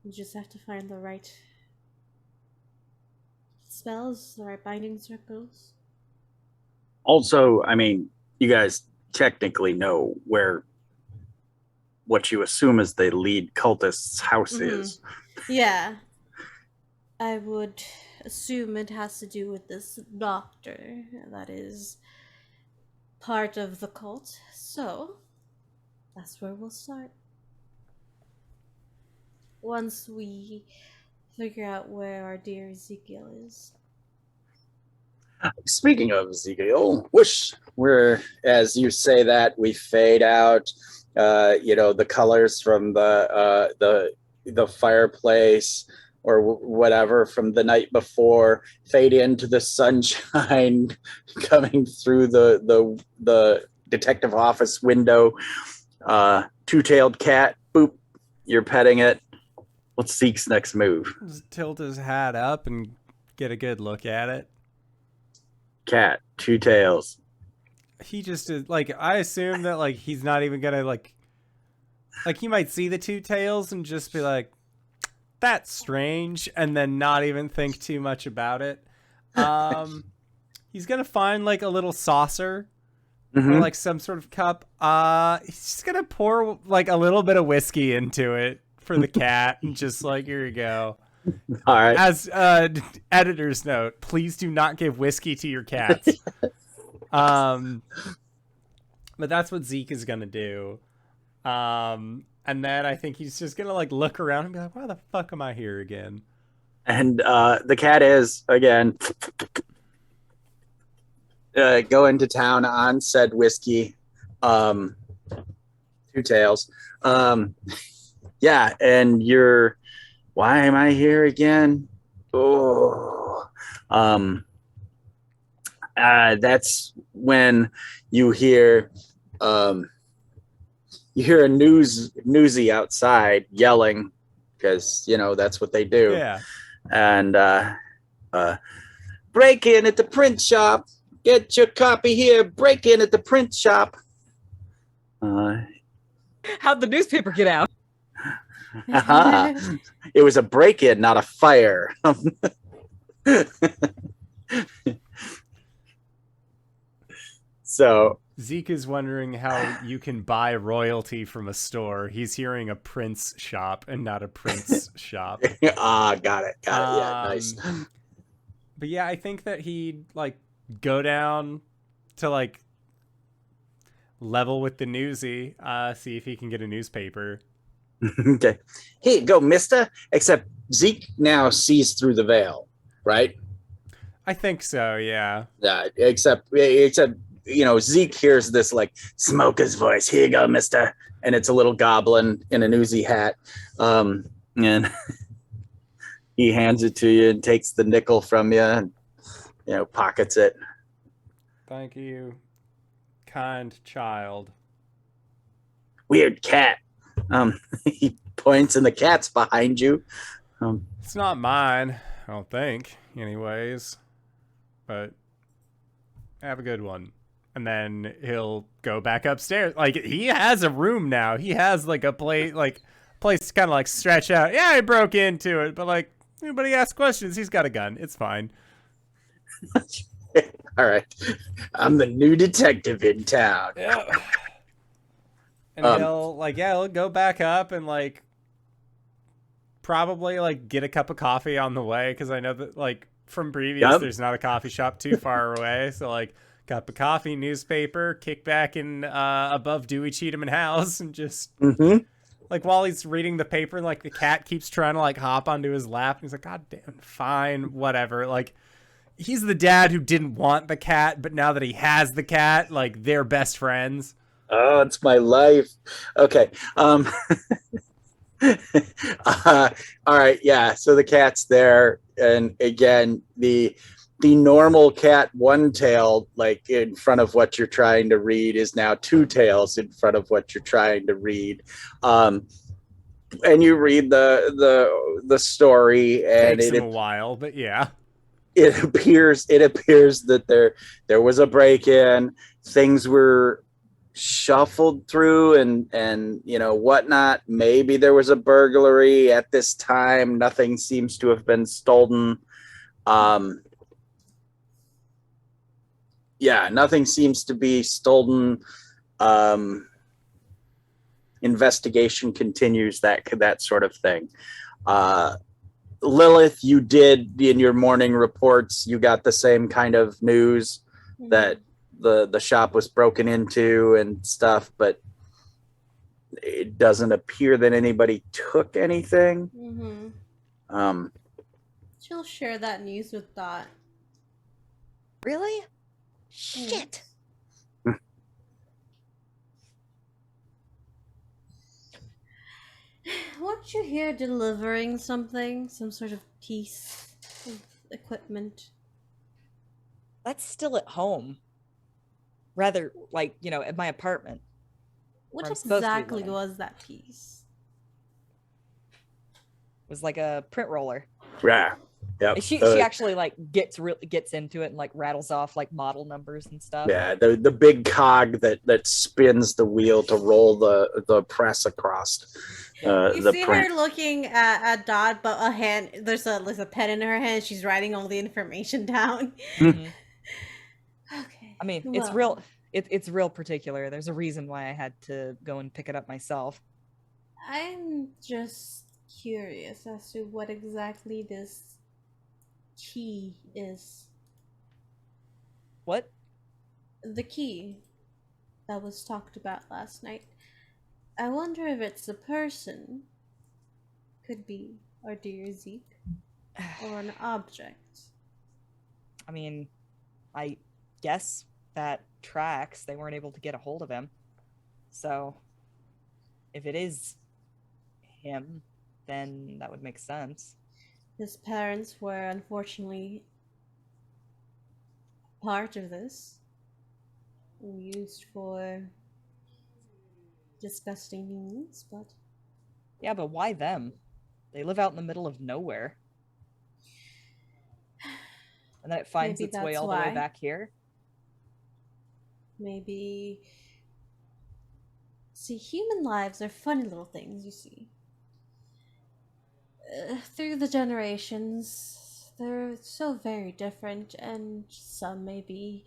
Speaker 2: You just have to find the right spells, the right binding circles.
Speaker 5: Also, I mean, you guys technically know what you assume is the lead cultist's house is.
Speaker 2: Yeah. I would assume it has to do with this doctor that is part of the cult. So, that's where we'll start. Once we figure out where our dear Ezekiel is.
Speaker 5: Speaking of Ezekiel, as you say that, we fade out, the colors from the fireplace or whatever from the night before, fade into the sunshine coming through the detective office window. Two-tailed cat, boop, you're petting it. What's Zeke's next move?
Speaker 1: Just tilt his hat up and get a good look at it.
Speaker 5: Cat, two tails.
Speaker 1: He just is like, I assume that like he's not even gonna like he might see the two tails and just be like, that's strange, and then not even think too much about it. He's gonna find like a little saucer or like some sort of cup. He's just gonna pour like a little bit of whiskey into it for the cat and just like, here you go.
Speaker 5: All right.
Speaker 1: As editor's note, please do not give whiskey to your cats. But that's what Zeek is gonna do. And then I think he's just gonna like look around and be like, why the fuck am I here again?
Speaker 5: And the cat is again going to town on said whiskey. Two tails. Yeah, and you're, why am I here again? Oh, that's when you hear a newsie outside yelling, because that's what they do.
Speaker 1: Yeah.
Speaker 5: And break in at the print shop. Get your copy here. Break in at the print shop.
Speaker 3: How'd the newspaper get out?
Speaker 5: It was a break-in, not a fire. So
Speaker 1: Zeke is wondering how you can buy royalty from a store. He's hearing a prince shop and not a prince shop.
Speaker 5: Got it. Yeah, nice.
Speaker 1: But yeah, I think that he'd like go down to like level with the newsie, see if he can get a newspaper.
Speaker 5: Okay. Here you go, mister. Except Zeke now sees through the veil, right?
Speaker 1: I think so, yeah.
Speaker 5: Except Zeek hears this like smoker's voice. Here you go, mister. And it's a little goblin in an Uzi hat. And he hands it to you and takes the nickel from you and, pockets it.
Speaker 1: Thank you, kind child.
Speaker 5: Weird cat. He points and the cat's behind you.
Speaker 1: It's not mine, I don't think, anyways. But have a good one. And then he'll go back upstairs. Like, he has a room now. He has like a place to kind of like stretch out. Yeah, I broke into it, but like, anybody asks questions, he's got a gun. It's fine.
Speaker 5: All right. I'm the new detective in town.
Speaker 1: Yeah. And he'll go back up and like probably like get a cup of coffee on the way, because I know that like from previous there's not a coffee shop too far away. So like cup of coffee, newspaper, kick back in above Dewey Cheatham house and just like while he's reading the paper, like the cat keeps trying to like hop onto his lap and he's like, God damn, fine, whatever. Like he's the dad who didn't want the cat, but now that he has the cat, like they're best friends.
Speaker 5: Oh, it's my life. Okay. All right. Yeah. So the cat's there. And again, the normal cat one tail, like in front of what you're trying to read, is now two tails in front of what you're trying to read. And you read the story, and
Speaker 1: Takes him a while, but yeah.
Speaker 5: It appears that there was a break-in. Things were shuffled through and whatnot. Maybe there was a burglary at this time. Nothing seems to have been stolen. Nothing seems to be stolen. Investigation continues, that sort of thing. Lilith, you did in your morning reports, you got the same kind of news that the shop was broken into and stuff, but it doesn't appear that anybody took anything.
Speaker 2: She'll share that news with Dot.
Speaker 3: Really? Shit.
Speaker 2: Weren't you here delivering something? Some sort of piece of equipment?
Speaker 3: That's still at home. Rather, like, at my apartment.
Speaker 2: What exactly was that piece?
Speaker 3: It was like a print roller.
Speaker 5: Yeah. Yep.
Speaker 3: She actually like gets into it and like rattles off like model numbers and stuff.
Speaker 5: Yeah, the big cog that spins the wheel to roll the press across.
Speaker 2: You see her looking at Dot, but there's a pen in her hand. She's writing all the information down.
Speaker 3: Mm-hmm.
Speaker 2: Okay.
Speaker 3: I mean, it's real. It's real particular. There's a reason why I had to go and pick it up myself.
Speaker 2: I'm just curious as to what exactly this key is.
Speaker 3: What?
Speaker 2: The key that was talked about last night. I wonder if it's a person, could be our dear Zeek, or an object.
Speaker 3: I mean, I guess that tracks. They weren't able to get a hold of him. So, if it is him, then that would make sense.
Speaker 2: His parents were unfortunately part of this. Used for disgusting means, but...
Speaker 3: Yeah, but why them? They live out in the middle of nowhere. And then it finds its way all the way back here?
Speaker 2: Maybe... See, human lives are funny little things, you see. Through the generations, they're so very different, and some may be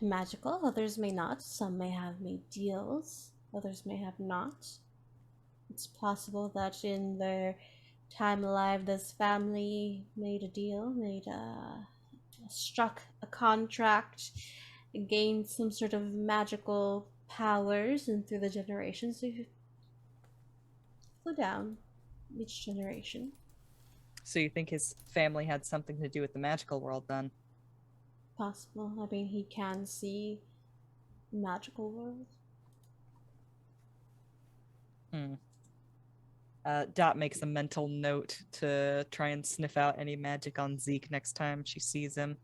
Speaker 2: magical, others may not. Some may have made deals, others may have not. It's possible that in their time alive, this family made a deal, struck a contract, gained some sort of magical powers, and through the generations, they flew down each generation.
Speaker 3: So you think his family had something to do with the magical world then?
Speaker 2: possible. I mean, he can see magical world.
Speaker 3: Dot makes a mental note to try and sniff out any magic on Zeek next time she sees him.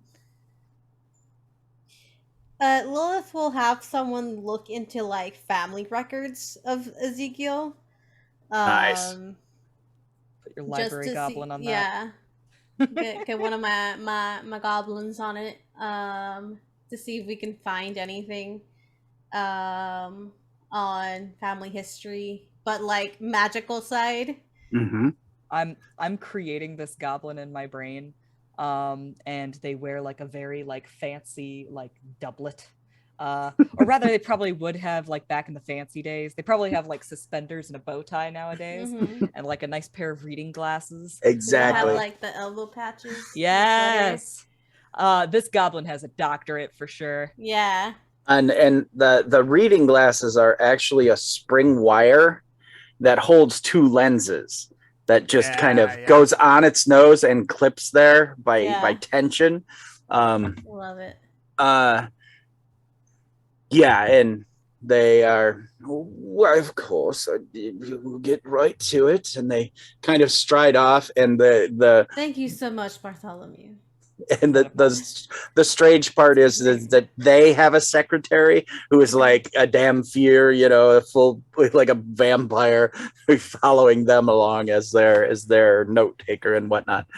Speaker 2: Lilith will have someone look into like family records of Ezekiel.
Speaker 5: Nice.
Speaker 3: Put your library goblin on that.
Speaker 2: Yeah. get one of my goblins on it. To see if we can find anything on family history, but like magical side.
Speaker 5: Mm-hmm.
Speaker 3: I'm creating this goblin in my brain, and they wear like a very like fancy like doublet, or rather they probably would have like back in the fancy days. They probably have like suspenders and a bow tie nowadays, and like a nice pair of reading glasses.
Speaker 5: Exactly.
Speaker 2: Have, like the elbow patches.
Speaker 3: Yes. This goblin has a doctorate for sure.
Speaker 2: Yeah.
Speaker 5: And the reading glasses are actually a spring wire that holds two lenses that just kind of goes on its nose and clips there by tension.
Speaker 2: Love it.
Speaker 5: Yeah, and they are, well, of course, we'll get right to it. And they kind of stride off, and the
Speaker 2: Thank you so much, Bartholomew.
Speaker 5: And the strange part is that they have a secretary who is like a damn fear, you know, like a vampire, following them along as their note taker and whatnot.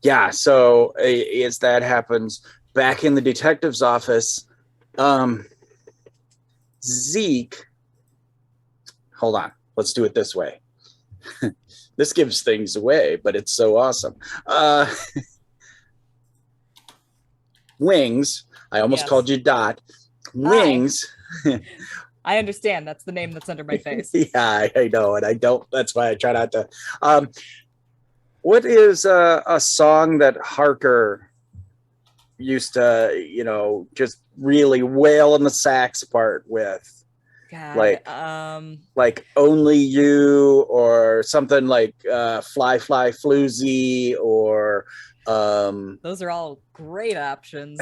Speaker 5: Yeah. So as that happens, back in the detective's office, Zeek. Hold on. Let's do it this way. This gives things away, but it's so awesome. Wings. I almost called you Dot. Wings.
Speaker 3: I understand. That's the name that's under my face.
Speaker 5: Yeah, I know, and I don't. That's why I try not to. What is a song that Harker used to, you know, just really wail in the sax part with?
Speaker 3: God,
Speaker 5: like Only You, or something like Fly Fly Floozy, or
Speaker 3: those are all great options.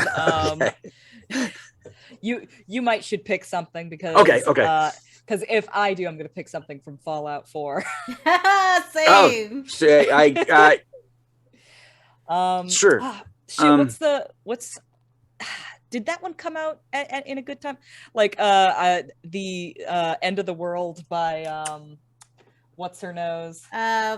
Speaker 3: You might should pick something because because if I do, I'm gonna pick something from Fallout 4.
Speaker 2: Same.
Speaker 5: Sure.
Speaker 3: What's did that one come out in a good time? Like the End of the World by what's her nose?
Speaker 5: Oh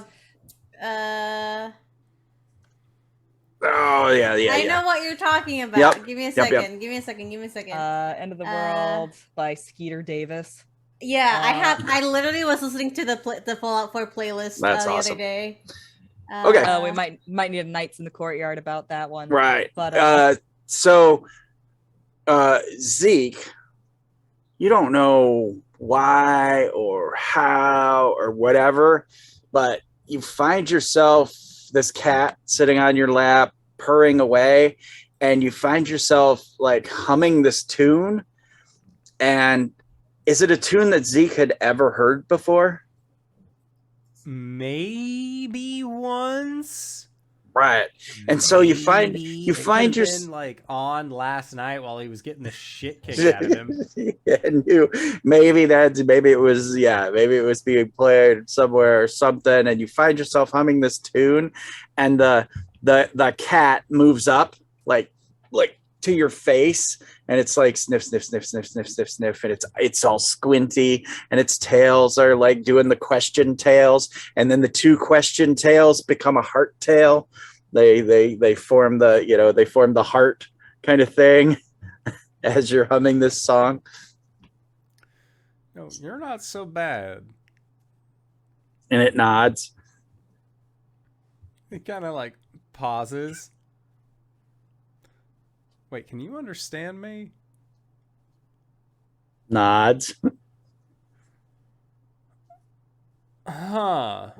Speaker 5: yeah.
Speaker 2: I know what you're talking about.
Speaker 5: Yep.
Speaker 2: Give me a second.
Speaker 5: Yep.
Speaker 2: Give me a second.
Speaker 3: End of the World by Skeeter Davis.
Speaker 2: Yeah, I literally was listening to the Fallout 4 playlist the other day.
Speaker 5: Okay.
Speaker 3: We might need a Nights in the Courtyard about that one.
Speaker 5: Right.
Speaker 3: But
Speaker 5: so Zeek, you don't know why or how or whatever, but you find yourself, this cat sitting on your lap purring away, and you find yourself like humming this tune. And is it a tune that Zeek had ever heard before?
Speaker 1: Maybe once.
Speaker 5: Right. And so you find
Speaker 1: yourself like on last night while he was getting the shit kicked out of him.
Speaker 5: And maybe it was being played somewhere or something, and you find yourself humming this tune, and the cat moves up like to your face, and it's like sniff, sniff, sniff, sniff, sniff, sniff, sniff, and it's all squinty, and its tails are like doing the question tails, and then the two question tails become a heart tail. They form the heart kind of thing as you're humming this song.
Speaker 1: No, you're not so bad.
Speaker 5: And it nods.
Speaker 1: It kind of like pauses. Wait, can you understand me?
Speaker 5: Nods.
Speaker 1: Huh.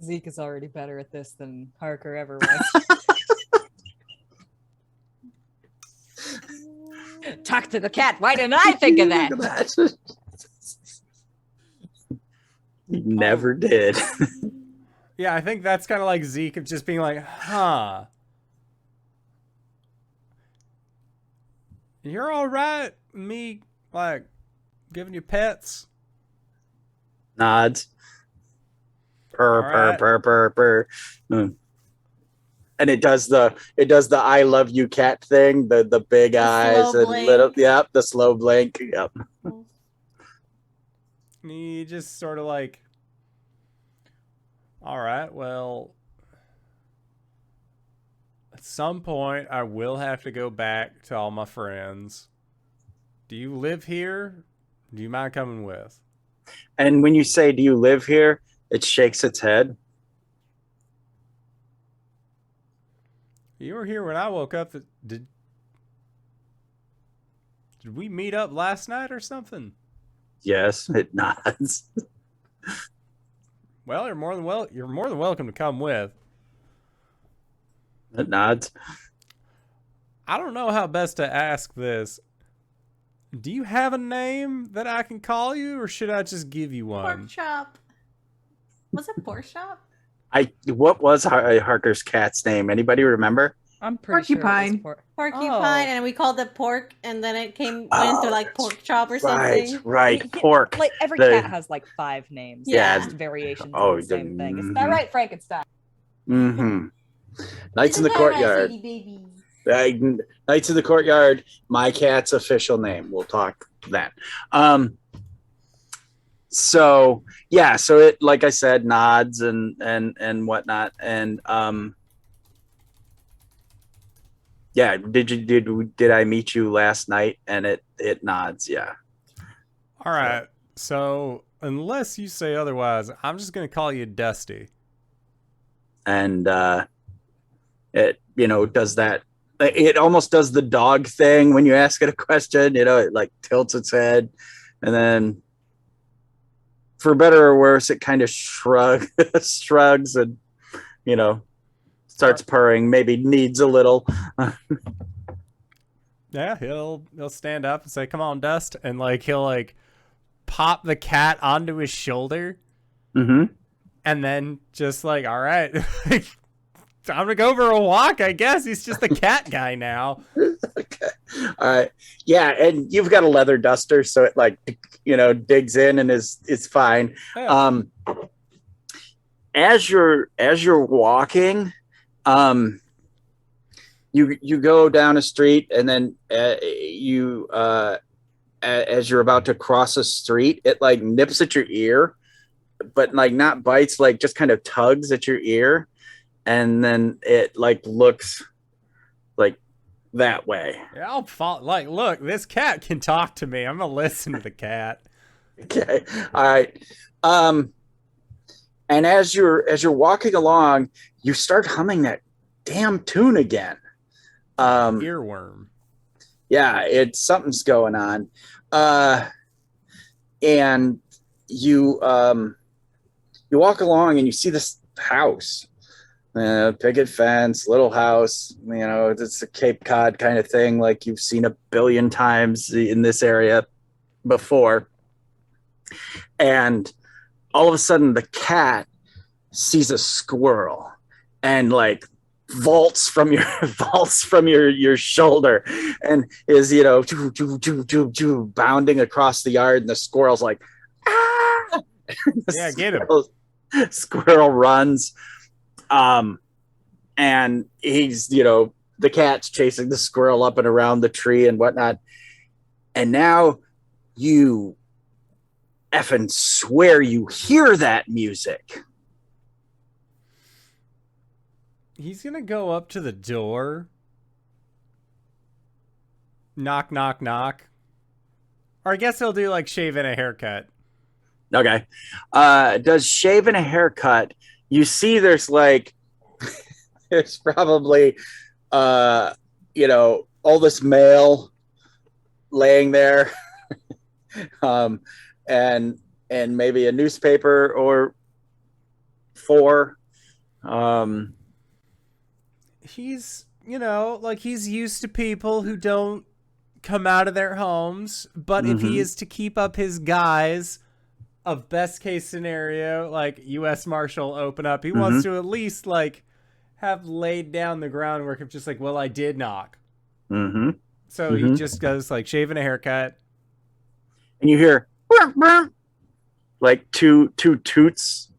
Speaker 3: Zeek is already better at this than Harker ever was. Talk to the cat. Why didn't I think of that?
Speaker 5: You never did.
Speaker 1: Yeah, I think that's kind of like Zeek of just being like, huh. You're all right, me, like, giving you pets?
Speaker 5: Nods. Purr,
Speaker 1: All
Speaker 5: purr,
Speaker 1: right.
Speaker 5: purr, purr, purr. And it does the I love you cat thing, the big eyes
Speaker 2: slow
Speaker 5: and little,
Speaker 2: blink.
Speaker 5: yep, the slow blink. Yep.
Speaker 1: And he just sort of like, all right, well, at some point I will have to go back to all my friends. Do you live here? Do you mind coming with?
Speaker 5: And when you say, do you live here? It shakes its head.
Speaker 1: You were here when I woke up. Did we meet up last night or something?
Speaker 5: Yes, it nods.
Speaker 1: Well, you're more than welcome to come with.
Speaker 5: It nods.
Speaker 1: I don't know how best to ask this. Do you have a name that I can call you, or should I just give you one?
Speaker 2: Pork chop. Was it pork chop?
Speaker 5: What was Harker's cat's name? Anybody remember?
Speaker 3: I'm pretty sure it
Speaker 4: Porcupine.
Speaker 3: was
Speaker 2: Porcupine, and we called it pork, and then it went into like pork chop or something.
Speaker 5: Right. Pork.
Speaker 3: Like every
Speaker 5: The-
Speaker 3: cat has like 5 names.
Speaker 2: Yeah.
Speaker 3: Just variations
Speaker 5: Oh,
Speaker 3: of the same thing. Isn't
Speaker 5: mhm.
Speaker 3: that right, Frankenstein?
Speaker 5: Mm-hmm. Nights in the
Speaker 2: Isn't that right,
Speaker 5: Courtyard.
Speaker 2: Sadie baby?
Speaker 5: Nights in the Courtyard. My cat's official name. We'll talk then. So yeah, so it, like I said, nods and whatnot, and yeah. Did I meet you last night? And it nods. Yeah.
Speaker 1: All right. So, unless you say otherwise, I'm just going to call you Dusty.
Speaker 5: And it does that. It almost does the dog thing when you ask it a question. It like tilts its head, and then, for better or worse, it kind of shrugs and starts purring. Maybe needs a little.
Speaker 1: Yeah, he'll stand up and say, "Come on, Dust," and like he'll like pop the cat onto his shoulder,
Speaker 5: Mm-hmm.
Speaker 1: and then just like, all right, time to go for a walk. I guess he's just the cat guy now.
Speaker 5: Okay. All right. Yeah, and you've got a leather duster, so it like digs in and is fine.
Speaker 1: Yeah.
Speaker 5: As you're walking, you go down a street, and then as you're about to cross a street, it like nips at your ear, but like not bites, like just kind of tugs at your ear, and then it like looks like that way.
Speaker 1: Yeah, I'll fall. Like, look, this cat can talk to me. I'm gonna listen to the cat.
Speaker 5: Okay. All right. And as you're walking along, you start humming that damn tune again.
Speaker 1: Earworm.
Speaker 5: Yeah, something's going on. And you walk along and you see this house. Picket fence, little house. It's a Cape Cod kind of thing, like you've seen a billion times in this area before. And all of a sudden, the cat sees a squirrel and like vaults from your shoulder, and is bounding across the yard. And the squirrel's like, ah!
Speaker 1: Yeah, get him.
Speaker 5: Squirrel runs. And he's, the cat's chasing the squirrel up and around the tree and whatnot. And now you effing swear you hear that music.
Speaker 1: He's gonna go up to the door. Knock, knock, knock. Or I guess he'll do like shave and a haircut.
Speaker 5: Okay. Does shave and a haircut. You see there's like, there's probably, all this mail laying there. And maybe a newspaper or 4.
Speaker 1: He's, like he's used to people who don't come out of their homes, but if he is to keep up his guise, of best case scenario, like U.S. Marshal open up. He wants to at least like have laid down the groundwork of just like, well, I did knock.
Speaker 5: Mm-hmm.
Speaker 1: So he just goes like shaving a haircut.
Speaker 5: And you hear like two toots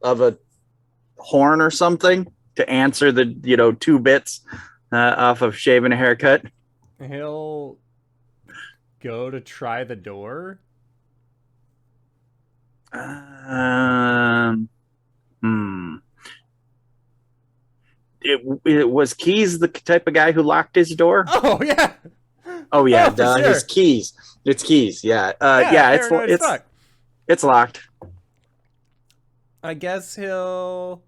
Speaker 5: of a horn or something to answer the 2 bits off of shaving a haircut.
Speaker 1: He'll go to try the door.
Speaker 5: It was Keys the type of guy who locked his door?
Speaker 1: Oh yeah.
Speaker 5: Oh yeah,
Speaker 1: for sure.
Speaker 5: his keys. It's Keys. Yeah. It's locked.
Speaker 1: I guess he'll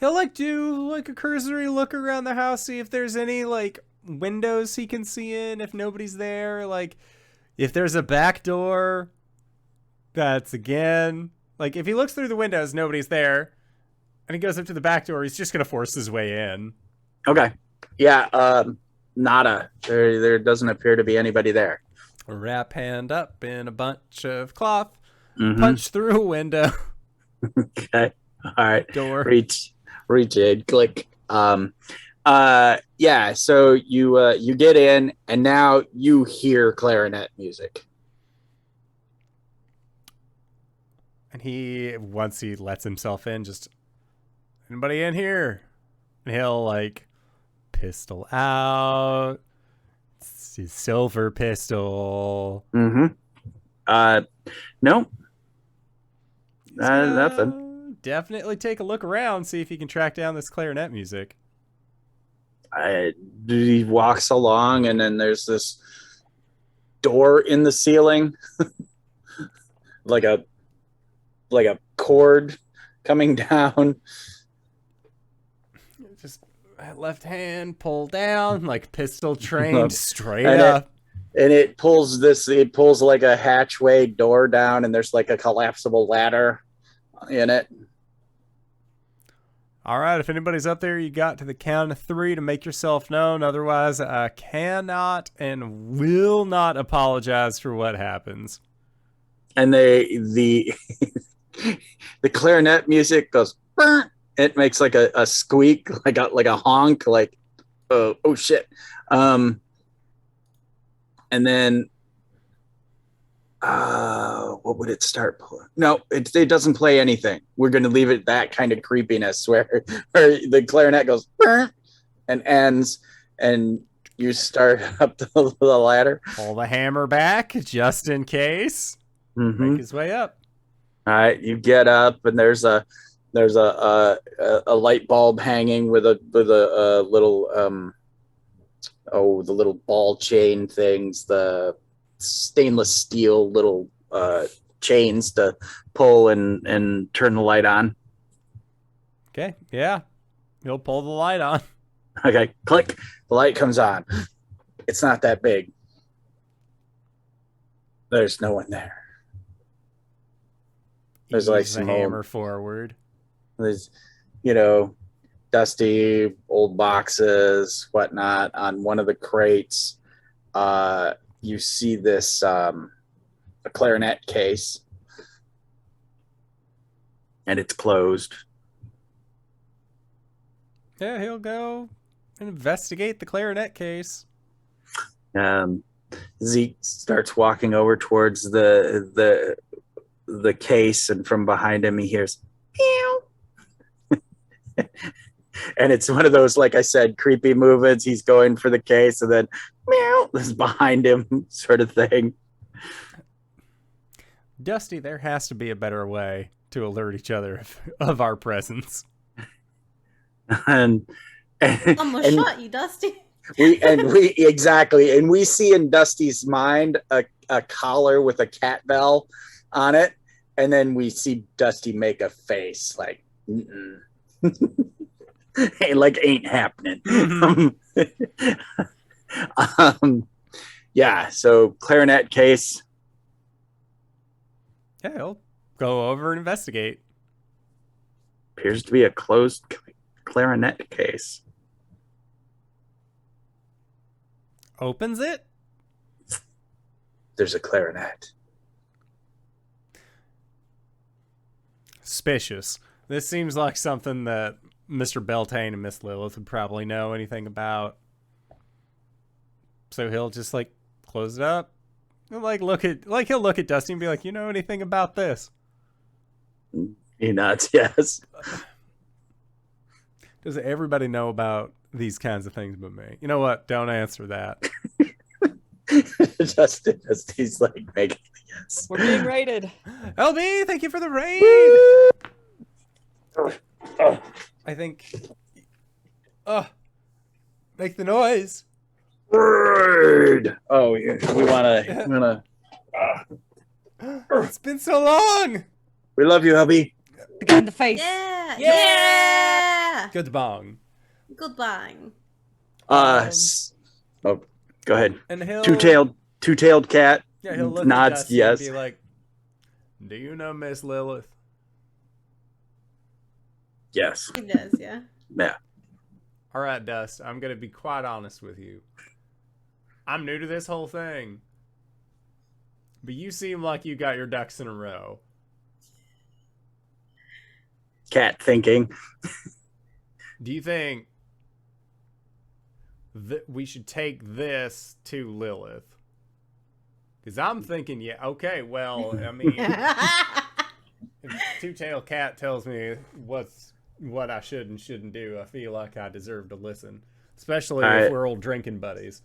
Speaker 1: like do like a cursory look around the house, see if there's any like windows he can see in if nobody's there, like if there's a back door. That's again, like if he looks through the windows, nobody's there, and he goes up to the back door, he's just gonna force his way in.
Speaker 5: Okay. Yeah, nada. There doesn't appear to be anybody there.
Speaker 1: Wrap hand up in a bunch of cloth, punch through a window.
Speaker 5: Okay. All right.
Speaker 1: Door.
Speaker 5: Reach in, click. Yeah, so you get in, and now you hear clarinet music.
Speaker 1: And once he lets himself in, just, anybody in here? And he'll like pistol out. It's his silver pistol.
Speaker 5: No. Nothing.
Speaker 1: Definitely take a look around, see if you can track down this clarinet music.
Speaker 5: He walks along, and then there's this door in the ceiling, like a cord coming down.
Speaker 1: Just left hand pull down, like pistol trained straight up.
Speaker 5: It pulls like a hatchway door down, and there's like a collapsible ladder in it.
Speaker 1: All right, if anybody's up there, you got to the count of 3 to make yourself known. Otherwise, I cannot and will not apologize for what happens.
Speaker 5: And the clarinet music goes. Burr! It makes like a squeak, like a honk, like oh shit. And then what would it start pulling? No, it doesn't play anything. We're going to leave it that kind of creepiness where the clarinet goes and ends, and you start up the ladder.
Speaker 1: Pull the hammer back just in case. Make his way up.
Speaker 5: All right, you get up, and there's a light bulb hanging with a little the little ball chain things, the stainless steel little chains to pull and turn the light on.
Speaker 1: Okay, yeah. He'll pull the light on.
Speaker 5: Okay, click. The light comes on. It's not that big. There's no one there. There's like some
Speaker 1: hammer forward.
Speaker 5: There's, dusty old boxes, whatnot. On one of the crates, you see this a clarinet case, and it's closed.
Speaker 1: Yeah, he'll go investigate the clarinet case.
Speaker 5: Zeek starts walking over towards the case, and from behind him he hears meow. And it's one of those, like I said, creepy movements. He's going for the case, and then meow is behind him, sort of thing.
Speaker 1: Dusty, there has to be a better way to alert each other of our presence.
Speaker 2: I'm gonna shot you, Dusty.
Speaker 5: Exactly, and we see in Dusty's mind a collar with a cat bell on it, and then we see Dusty make a face like, hey, like ain't happening. Yeah. So clarinet case.
Speaker 1: Yeah, he'll go over and investigate.
Speaker 5: Appears to be a closed clarinet case.
Speaker 1: Opens it.
Speaker 5: There's a clarinet.
Speaker 1: suspicious. This seems like something that Mr. Beltane and Miss Lilith would probably know anything about. So he'll just like close it up. And, he'll look at Dusty and be like, "You know anything about this?"
Speaker 5: He nods, yes.
Speaker 1: Does everybody know about these kinds of things but me? You know what? Don't answer that.
Speaker 5: Dusty's like making the yes.
Speaker 3: We're being raided.
Speaker 1: LB, thank you for the raid. I think. Make the noise.
Speaker 5: Word. Oh, yeah. We wanna.
Speaker 1: It's been so long.
Speaker 5: We love you, hubby.
Speaker 3: The guy in the face.
Speaker 2: Yeah.
Speaker 1: Good bong.
Speaker 2: Goodbye.
Speaker 5: Oh, go ahead.
Speaker 1: And he'll
Speaker 5: Two-tailed cat.
Speaker 1: Yeah, he'll look
Speaker 5: nods.
Speaker 1: at Dusty
Speaker 5: Yes.
Speaker 1: and be like, "Do you know Miss Lilith?"
Speaker 5: Yes.
Speaker 2: He does, yeah.
Speaker 5: Yeah.
Speaker 1: All right, Dust. I'm gonna be quite honest with you. I'm new to this whole thing, but you seem like you got your ducks in a row.
Speaker 5: Cat thinking.
Speaker 1: Do you think that we should take this to Lilith? Because I'm thinking, yeah, okay, well, I mean, if Two-Tailed Cat tells me what I should and shouldn't do, I feel like I deserve to listen, especially if we're old drinking buddies.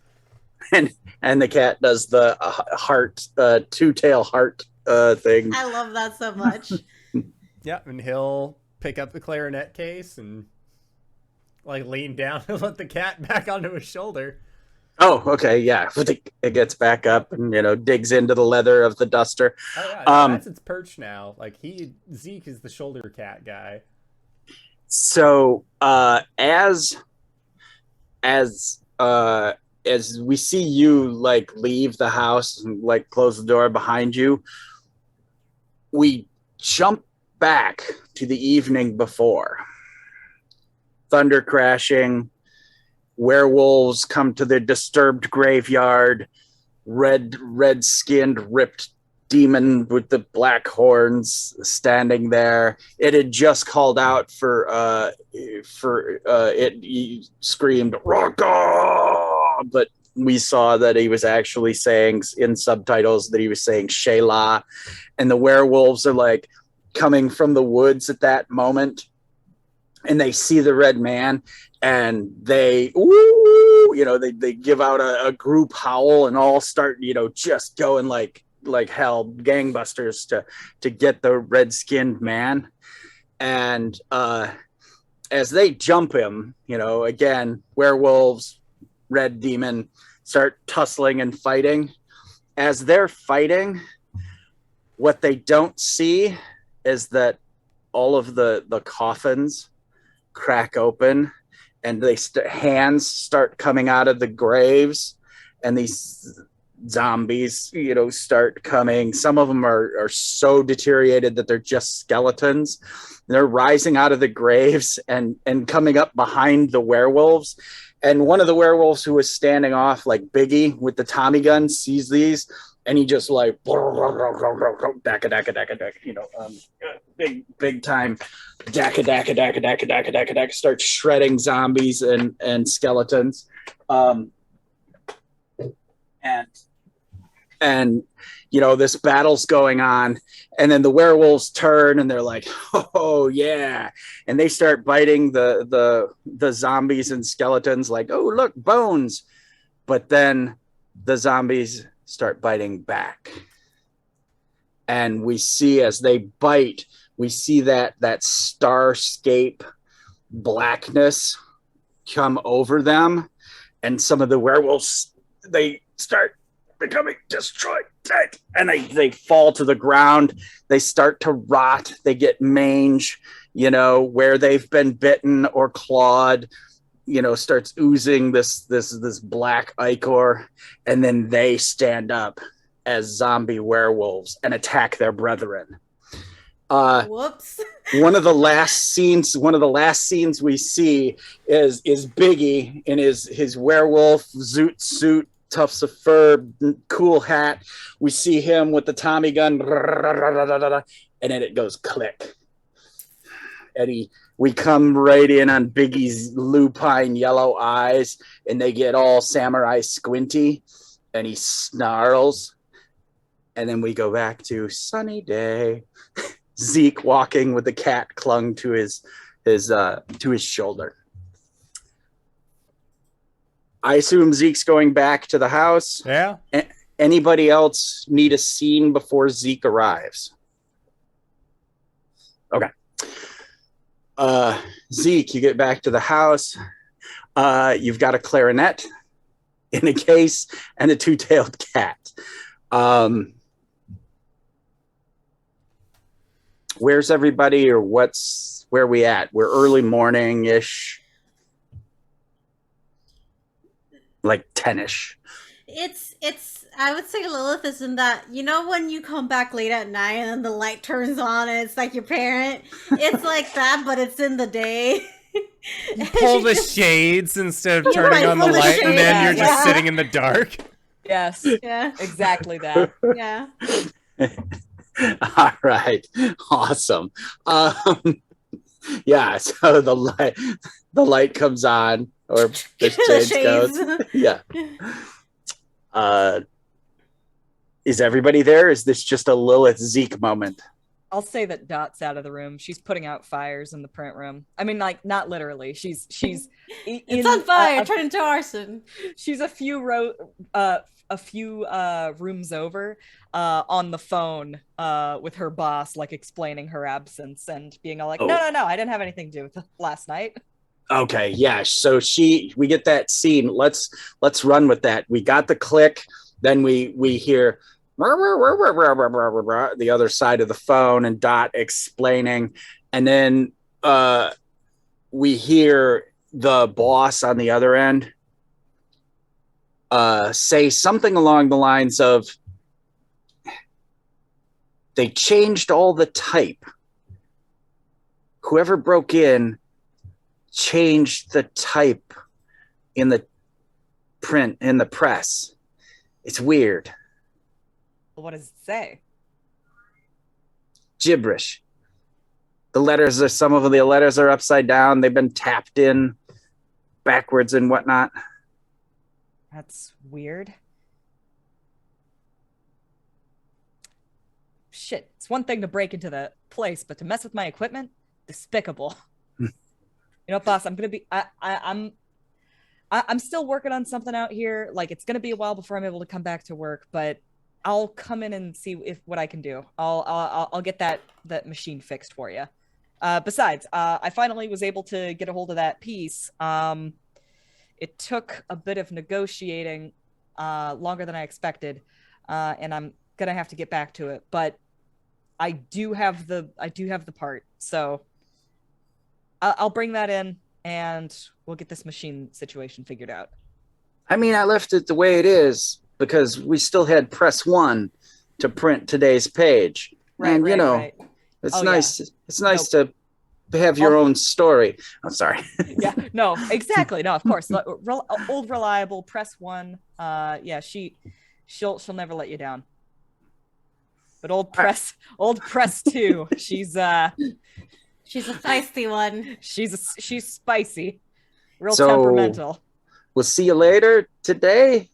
Speaker 5: And the cat does the heart, two-tail heart thing.
Speaker 2: I love that so much.
Speaker 1: Yeah, and he'll pick up the clarinet case and like lean down and let the cat back onto his shoulder.
Speaker 5: Oh, okay, yeah. It gets back up and digs into the leather of the duster.
Speaker 1: Oh yeah, no, that's its perch now. Like Zeek is the shoulder cat guy.
Speaker 5: So as we see you like leave the house and like close the door behind you, we jump back to the evening before. Thunder crashing, werewolves come to the disturbed graveyard, red-skinned, ripped demon with the black horns standing there. It had just called out for it. He screamed Raka, but we saw that he was actually saying in subtitles that he was saying Shayla, and the werewolves are like coming from the woods at that moment, and they see the red man, and they they give out a group howl and all start just going like hell, gangbusters to get the red-skinned man. And as they jump him, again, werewolves, red demon start tussling and fighting. As they're fighting, what they don't see is that all of the coffins crack open, and hands start coming out of the graves, and these zombies start coming. Some of them are so deteriorated that they're just skeletons. They're rising out of the graves and coming up behind the werewolves. And one of the werewolves who was standing off like Biggy with the Tommy gun sees these, and he just like big time daka starts shredding zombies and skeletons. And this battle's going on, and then the werewolves turn and they're like, oh yeah, and they start biting the zombies and skeletons like, oh look, bones. But then the zombies start biting back, and we see as they bite, we see that starscape blackness come over them, and some of the werewolves, they start becoming destroyed, and they fall to the ground. They start to rot. They get mange, where they've been bitten or clawed, starts oozing this black ichor, and then they stand up as zombie werewolves and attack their brethren.
Speaker 2: Whoops.
Speaker 5: One of the last scenes we see is Biggy in his werewolf zoot suit, tufts of fur, cool hat. We see him with the Tommy gun, and then it goes click. And we come right in on Biggie's lupine yellow eyes, and they get all samurai squinty, and he snarls. And then we go back to sunny day. Zeek walking with the cat clung to his shoulder. I assume Zeke's going back to the house.
Speaker 1: Yeah.
Speaker 5: Anybody else need a scene before Zeek arrives? Okay. Zeek, you get back to the house. You've got a clarinet in a case and a two-tailed cat. Where's everybody, or where we at? We're early morning-ish, like 10-ish.
Speaker 2: It's I would say Lilith is in that, you know, when you come back late at night and then the light turns on and it's like your parent. It's like that, but it's in the day.
Speaker 1: You pull the shades instead of turning on the
Speaker 2: pull the
Speaker 1: light, and then you're
Speaker 2: shades,
Speaker 1: just
Speaker 2: yeah.
Speaker 1: sitting in the dark.
Speaker 3: Yes,
Speaker 2: Yeah.
Speaker 3: exactly that.
Speaker 2: Yeah.
Speaker 5: All right, awesome. Yeah, so the light comes on, or the shades goes. Yeah. Is everybody there? Is this just a Lilith Zeek moment?
Speaker 3: I'll say that Dot's out of the room. She's putting out fires in the print room. I mean, like, not literally. She's
Speaker 2: It's on fire. Turn into arson.
Speaker 3: She's a few rooms over, on the phone, with her boss, like explaining her absence and being all like, no, I didn't have anything to do with it last night.
Speaker 5: Okay, yeah. So we get that scene. Let's run with that. We got the click, then we hear the other side of the phone and Dot explaining, and then we hear the boss on the other end say something along the lines of, they changed all the type. Whoever broke in changed the type in the print, in the press. It's weird.
Speaker 3: What does it say?
Speaker 5: Gibberish. Some of the letters are upside down. They've been tapped in backwards and whatnot.
Speaker 3: That's weird. Shit, it's one thing to break into the place, but to mess with my equipment? Despicable. You know, boss, I'm still working on something out here. Like, it's gonna be a while before I'm able to come back to work, but I'll come in and see what I can do. I'll get that machine fixed for you. Besides, I finally was able to get a hold of that piece. It took a bit of negotiating, longer than I expected, and I'm gonna have to get back to it. But I do have the part, so I'll bring that in, and we'll get this machine situation figured out.
Speaker 5: I mean, I left it the way it is because we still had press 1 to print today's page.
Speaker 3: Right,
Speaker 5: and,
Speaker 3: right.
Speaker 5: it's
Speaker 3: Oh,
Speaker 5: nice.
Speaker 3: yeah.
Speaker 5: It's nice to have your own story. I'm sorry.
Speaker 3: Yeah, no, exactly. No, of course. Old reliable press 1. Yeah, she'll never let you down. But old press 2, she's a
Speaker 2: feisty one.
Speaker 3: She's spicy. Real
Speaker 5: So,
Speaker 3: temperamental.
Speaker 5: We'll see you later today.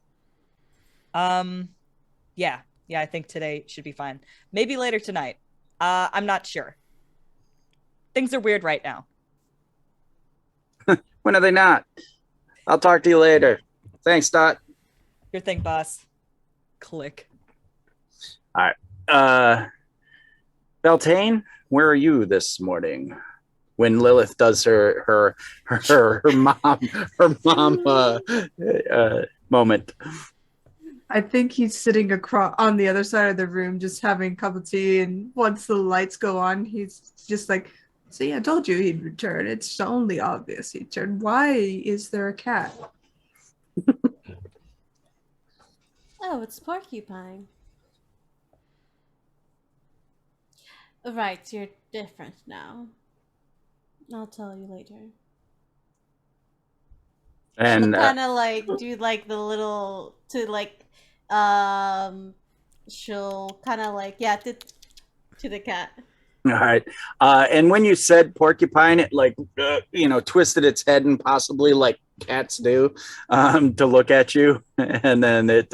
Speaker 3: Yeah, I think today should be fine. Maybe later tonight. I'm not sure. Things are weird right now.
Speaker 5: When are they not? I'll talk to you later. Thanks, Dot.
Speaker 3: Your thing, boss. Click.
Speaker 5: All right. Beltane, where are you this morning? When Lilith does her mom moment.
Speaker 4: I think he's sitting across on the other side of the room, just having a cup of tea. And once the lights go on, he's just like, "See, I told you he'd return. It's only obvious he'd return. Why is there a cat?"
Speaker 2: Oh, it's porcupine. Right, you're different now. I'll tell you later.
Speaker 5: And
Speaker 2: She'll kind of like do like the little to like she'll kind of like to the cat.
Speaker 5: All right. And when you said porcupine, it like twisted its head and possibly like cats do to look at you, and then it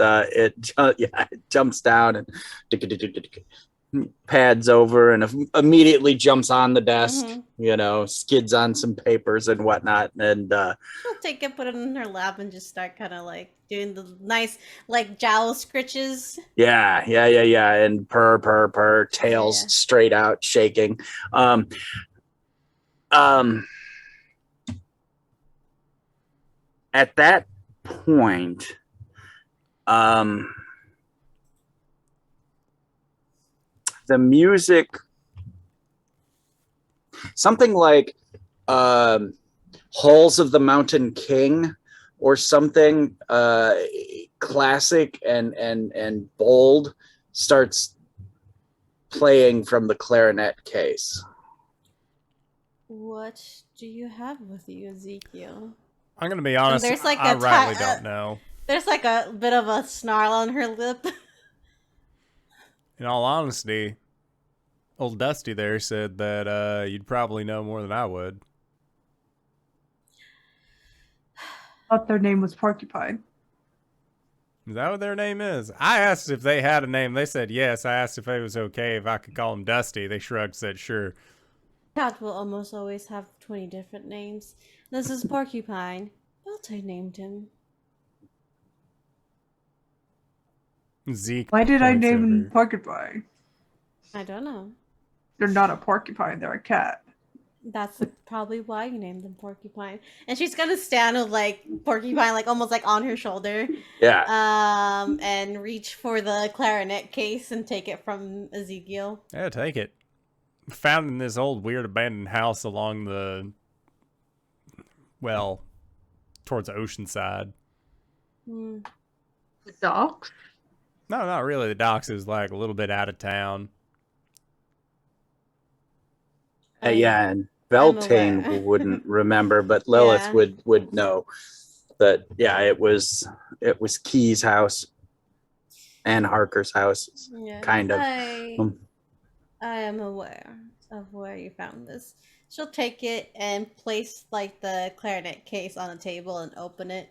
Speaker 5: jumps down and pads over and immediately jumps on the desk. Skids on some papers and whatnot, and
Speaker 2: She'll take it, put it in her lap, and just start kind of like doing the nice like jowl scritches.
Speaker 5: yeah, and purr, tails
Speaker 2: Yeah.
Speaker 5: straight out, shaking. At that point, the music, something like Halls of the Mountain King or something classic and bold, starts playing from the clarinet case.
Speaker 2: What do you have with you, Ezekiel?
Speaker 1: I'm gonna be honest.
Speaker 2: There's like
Speaker 1: I
Speaker 2: a
Speaker 1: rightly don't know.
Speaker 2: There's like a bit of a snarl on her lip.
Speaker 1: In all honesty, old Dusty there said that you'd probably know more than I would.
Speaker 4: Thought their name was Porcupine.
Speaker 1: Is that what their name is? I asked if they had a name. They said yes. I asked if it was okay if I could call him Dusty. They shrugged, said sure.
Speaker 2: Cat will almost always have 20 different names. This is Porcupine. Beltane named him.
Speaker 1: Zeke.
Speaker 4: Why did I
Speaker 1: points
Speaker 4: name
Speaker 1: over.
Speaker 4: him Porcupine?
Speaker 2: I don't know.
Speaker 4: They're not a porcupine, they're a cat.
Speaker 2: That's probably why you named him Porcupine. And she's gonna stand with like Porcupine, like almost like on her shoulder.
Speaker 5: Yeah.
Speaker 2: And reach for the clarinet case and take it from Ezekiel.
Speaker 1: Yeah, take it. Found in this old weird abandoned house along the, well, towards Oceanside.
Speaker 2: Hmm.
Speaker 4: The dogs?
Speaker 1: No, not really. The docks is like a little bit out of town.
Speaker 5: Yeah, and Beltane
Speaker 2: aware.
Speaker 5: wouldn't remember, but Lilith
Speaker 2: Yeah.
Speaker 5: would know that. Yeah, it was Key's house and Harker's house,
Speaker 2: Yeah.
Speaker 5: kind of.
Speaker 2: I am aware of where you found this. She'll take it and place like the clarinet case on the table and open it.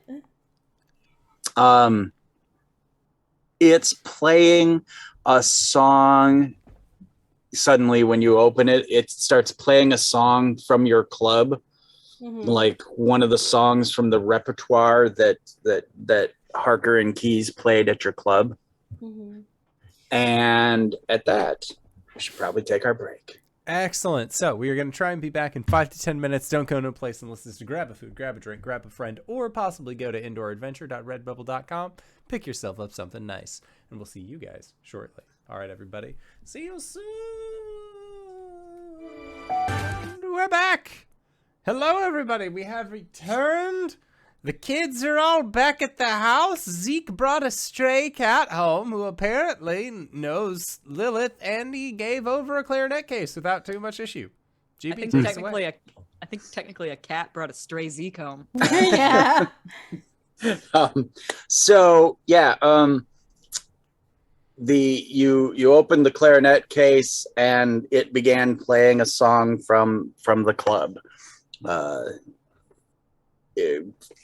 Speaker 5: It's playing a song. Suddenly, when you open it, it starts playing a song from your club, like one of the songs from the repertoire that Harker and Keys played at your club. And at that, we should probably take our break.
Speaker 1: Excellent. So we are going to try and be back in 5 to 10 minutes. Don't go no place unless it's to grab a food, grab a drink, grab a friend, or possibly go to indooradventure.redbubble.com. Pick yourself up something nice. And we'll see you guys shortly. All right, everybody. See you soon. We're back. Hello, everybody. We have returned. The kids are all back at the house. Zeke brought a stray cat home who apparently knows Lilith, and he gave over a clarinet case without too much issue. GB,
Speaker 3: I think
Speaker 1: take us away.
Speaker 3: technically a cat brought a stray Zeek home.
Speaker 2: Yeah.
Speaker 5: You opened the clarinet case and it began playing a song from the club.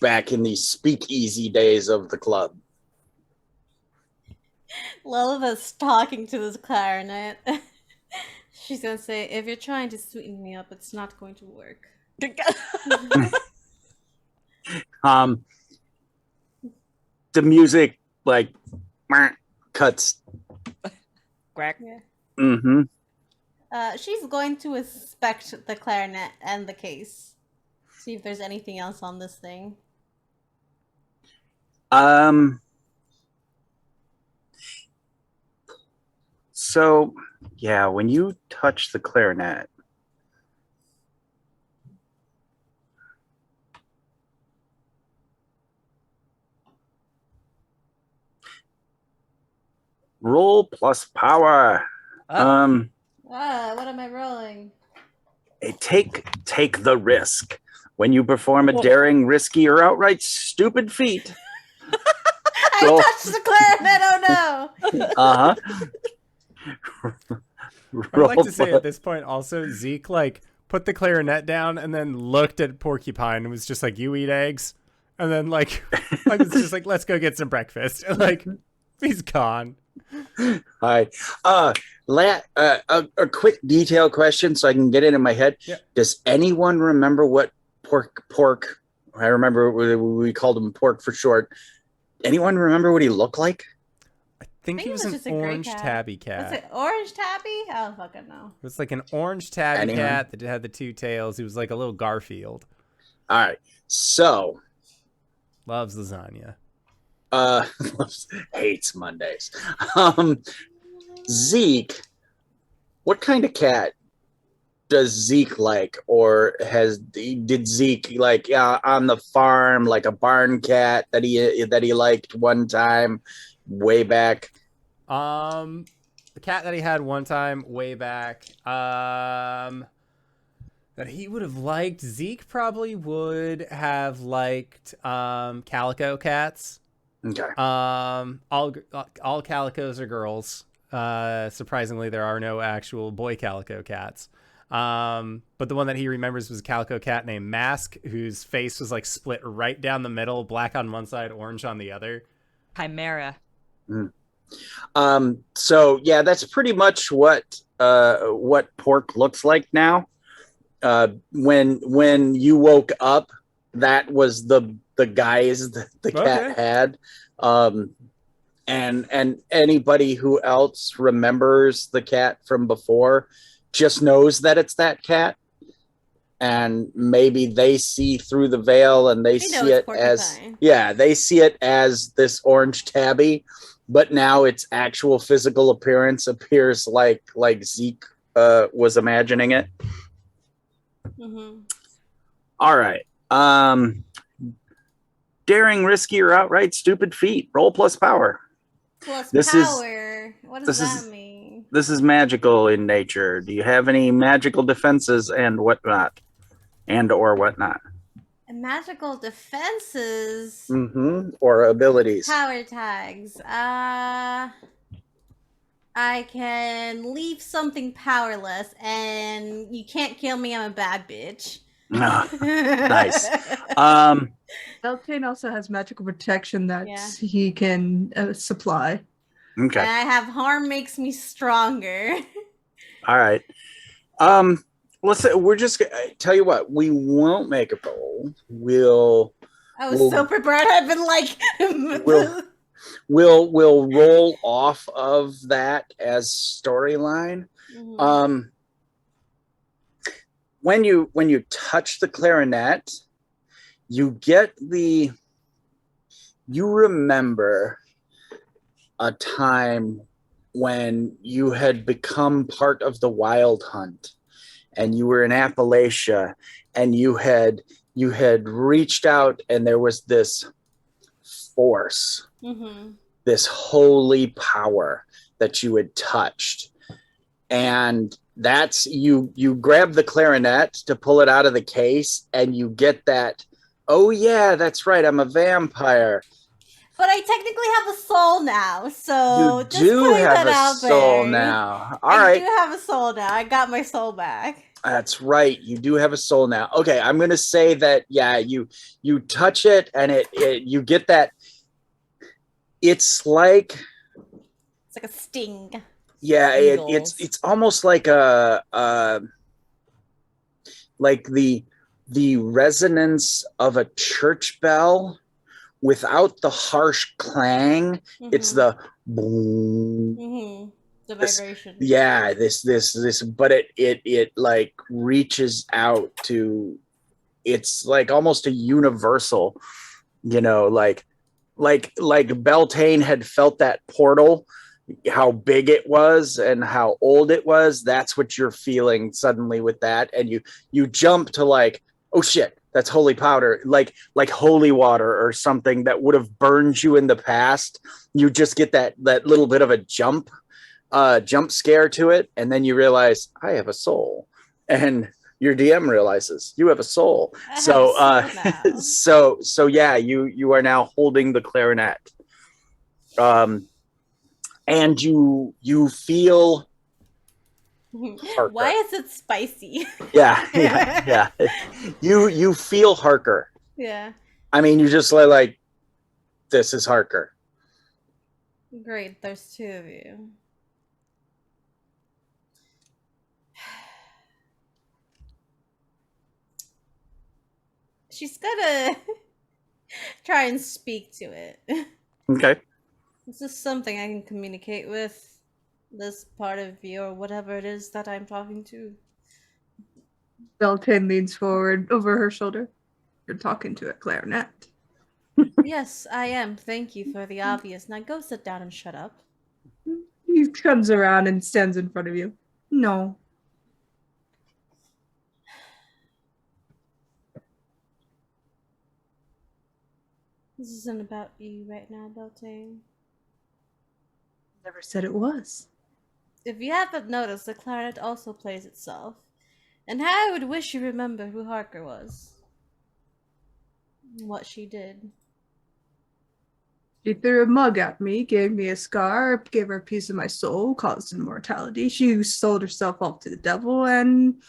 Speaker 5: Back in the speakeasy days of the club.
Speaker 2: Lilith is talking to this clarinet. She's gonna say, if you're trying to sweeten me up, it's not going to work.
Speaker 5: The music like cuts.
Speaker 3: Quack.
Speaker 2: Yeah. She's going to inspect the clarinet and the case. See if there's anything else on this thing.
Speaker 5: So yeah, when you touch the clarinet, roll plus power.
Speaker 2: What am I rolling?
Speaker 5: Take the risk. When you perform a daring, risky, or outright stupid feat.
Speaker 2: I touched the clarinet, oh no!
Speaker 1: I would like to say at this point also, Zeke like put the clarinet down and then looked at Porcupine and was just like, "You eat eggs," and then like was just like, "Let's go get some breakfast." And like he's gone.
Speaker 5: Hi. A quick detail question so I can get it in my head.
Speaker 1: Yeah.
Speaker 5: Does anyone remember what pork? I remember we called him Pork for short. Anyone remember what he looked like?
Speaker 1: I think he was an
Speaker 2: just a gray
Speaker 1: orange
Speaker 2: cat.
Speaker 1: tabby cat.
Speaker 2: Was it orange tabby? I don't fucking know.
Speaker 1: It was like an orange tabby
Speaker 5: Anyone?
Speaker 1: cat that had the two tails. He was like a little Garfield.
Speaker 5: All right. So,
Speaker 1: Loves lasagna.
Speaker 5: hates Mondays. Zeke, what kind of cat does Zeke like, or did Zeke like on the farm like a barn cat that he liked one time way back?
Speaker 1: The cat that he had one time way back, that he would have liked. Zeke probably would have liked calico cats.
Speaker 5: Okay.
Speaker 1: All calicos are girls. Surprisingly, there are no actual boy calico cats. But the one that he remembers was a calico cat named Mask, whose face was like split right down the middle, black on one side, orange on the other.
Speaker 3: Chimera.
Speaker 5: So yeah, that's pretty much what Pork looks like now. When you woke up, that was the guise that the cat had. And anybody who else remembers the cat from before just knows that it's that cat. And maybe they see through the veil and they see it as, they see it as this orange tabby, but now its actual physical appearance appears like Zeke was imagining it.
Speaker 2: Mm-hmm.
Speaker 5: All right. Daring, risky, or outright stupid feat. Roll plus power.
Speaker 2: Plus
Speaker 5: This
Speaker 2: power. What does that mean?
Speaker 5: This is magical in nature. Do you have any magical defenses and whatnot? Or whatnot?
Speaker 2: Magical defenses.
Speaker 5: Mm-hmm. Or abilities.
Speaker 2: Power tags. I can leave something powerless, and you can't kill me. I'm a bad bitch.
Speaker 5: Nice.
Speaker 4: Beltane also has magical protection that he can supply.
Speaker 5: Okay.
Speaker 2: And I have harm makes me stronger.
Speaker 5: All right. Let's say we're just tell you what, we won't make a roll.
Speaker 2: I was so prepared. I've been like
Speaker 5: we'll roll off of that as storyline. Mm-hmm. When you touch the clarinet, you remember a time when you had become part of the wild hunt and you were in Appalachia and you had reached out and there was this force, this holy power that you had touched. And that's you grab the clarinet to pull it out of the case and you get that, oh yeah, that's right, I'm a vampire.
Speaker 2: But I technically have a soul now, so
Speaker 5: you do have a soul now. All right.
Speaker 2: I do have a soul now. I got my soul back.
Speaker 5: That's right. You do have a soul now. Okay, I'm gonna say that. Yeah, you touch it and it you get that. It's like
Speaker 2: a sting.
Speaker 5: Yeah, it's almost like like the resonance of a church bell. Without the harsh clang, it's the boom.
Speaker 2: The vibration.
Speaker 5: This, but it like reaches out to, it's like almost a universal, like Beltane had felt that portal, how big it was and how old it was. That's what you're feeling suddenly with that, and you jump to like, oh shit. That's holy powder, like holy water or something that would have burned you in the past. You just get that little bit of a jump scare to it, and then you realize I have a soul, and your DM realizes you have a soul. So yeah, you are now holding the clarinet, and you feel
Speaker 2: Why is it spicy?
Speaker 5: Yeah. You feel Harker.
Speaker 2: Yeah.
Speaker 5: I mean, you just like this is Harker.
Speaker 2: Great, there's two of you. She's gonna try and speak to it.
Speaker 5: Okay.
Speaker 2: Is this something I can communicate with this part of you or whatever it is that I'm talking to?
Speaker 4: Beltane leans forward over her shoulder. You're talking to a clarinet.
Speaker 2: Yes, I am. Thank you for the obvious. Now go sit down and shut up.
Speaker 4: He comes around and stands in front of you. No.
Speaker 2: This isn't about you right now, Beltane.
Speaker 4: Never said it was.
Speaker 2: If you haven't noticed, the clarinet also plays itself. And how I would wish you remember who Harker was. What she did.
Speaker 4: She threw a mug at me, gave me a scar, gave her a piece of my soul, caused immortality. She sold herself off to the devil and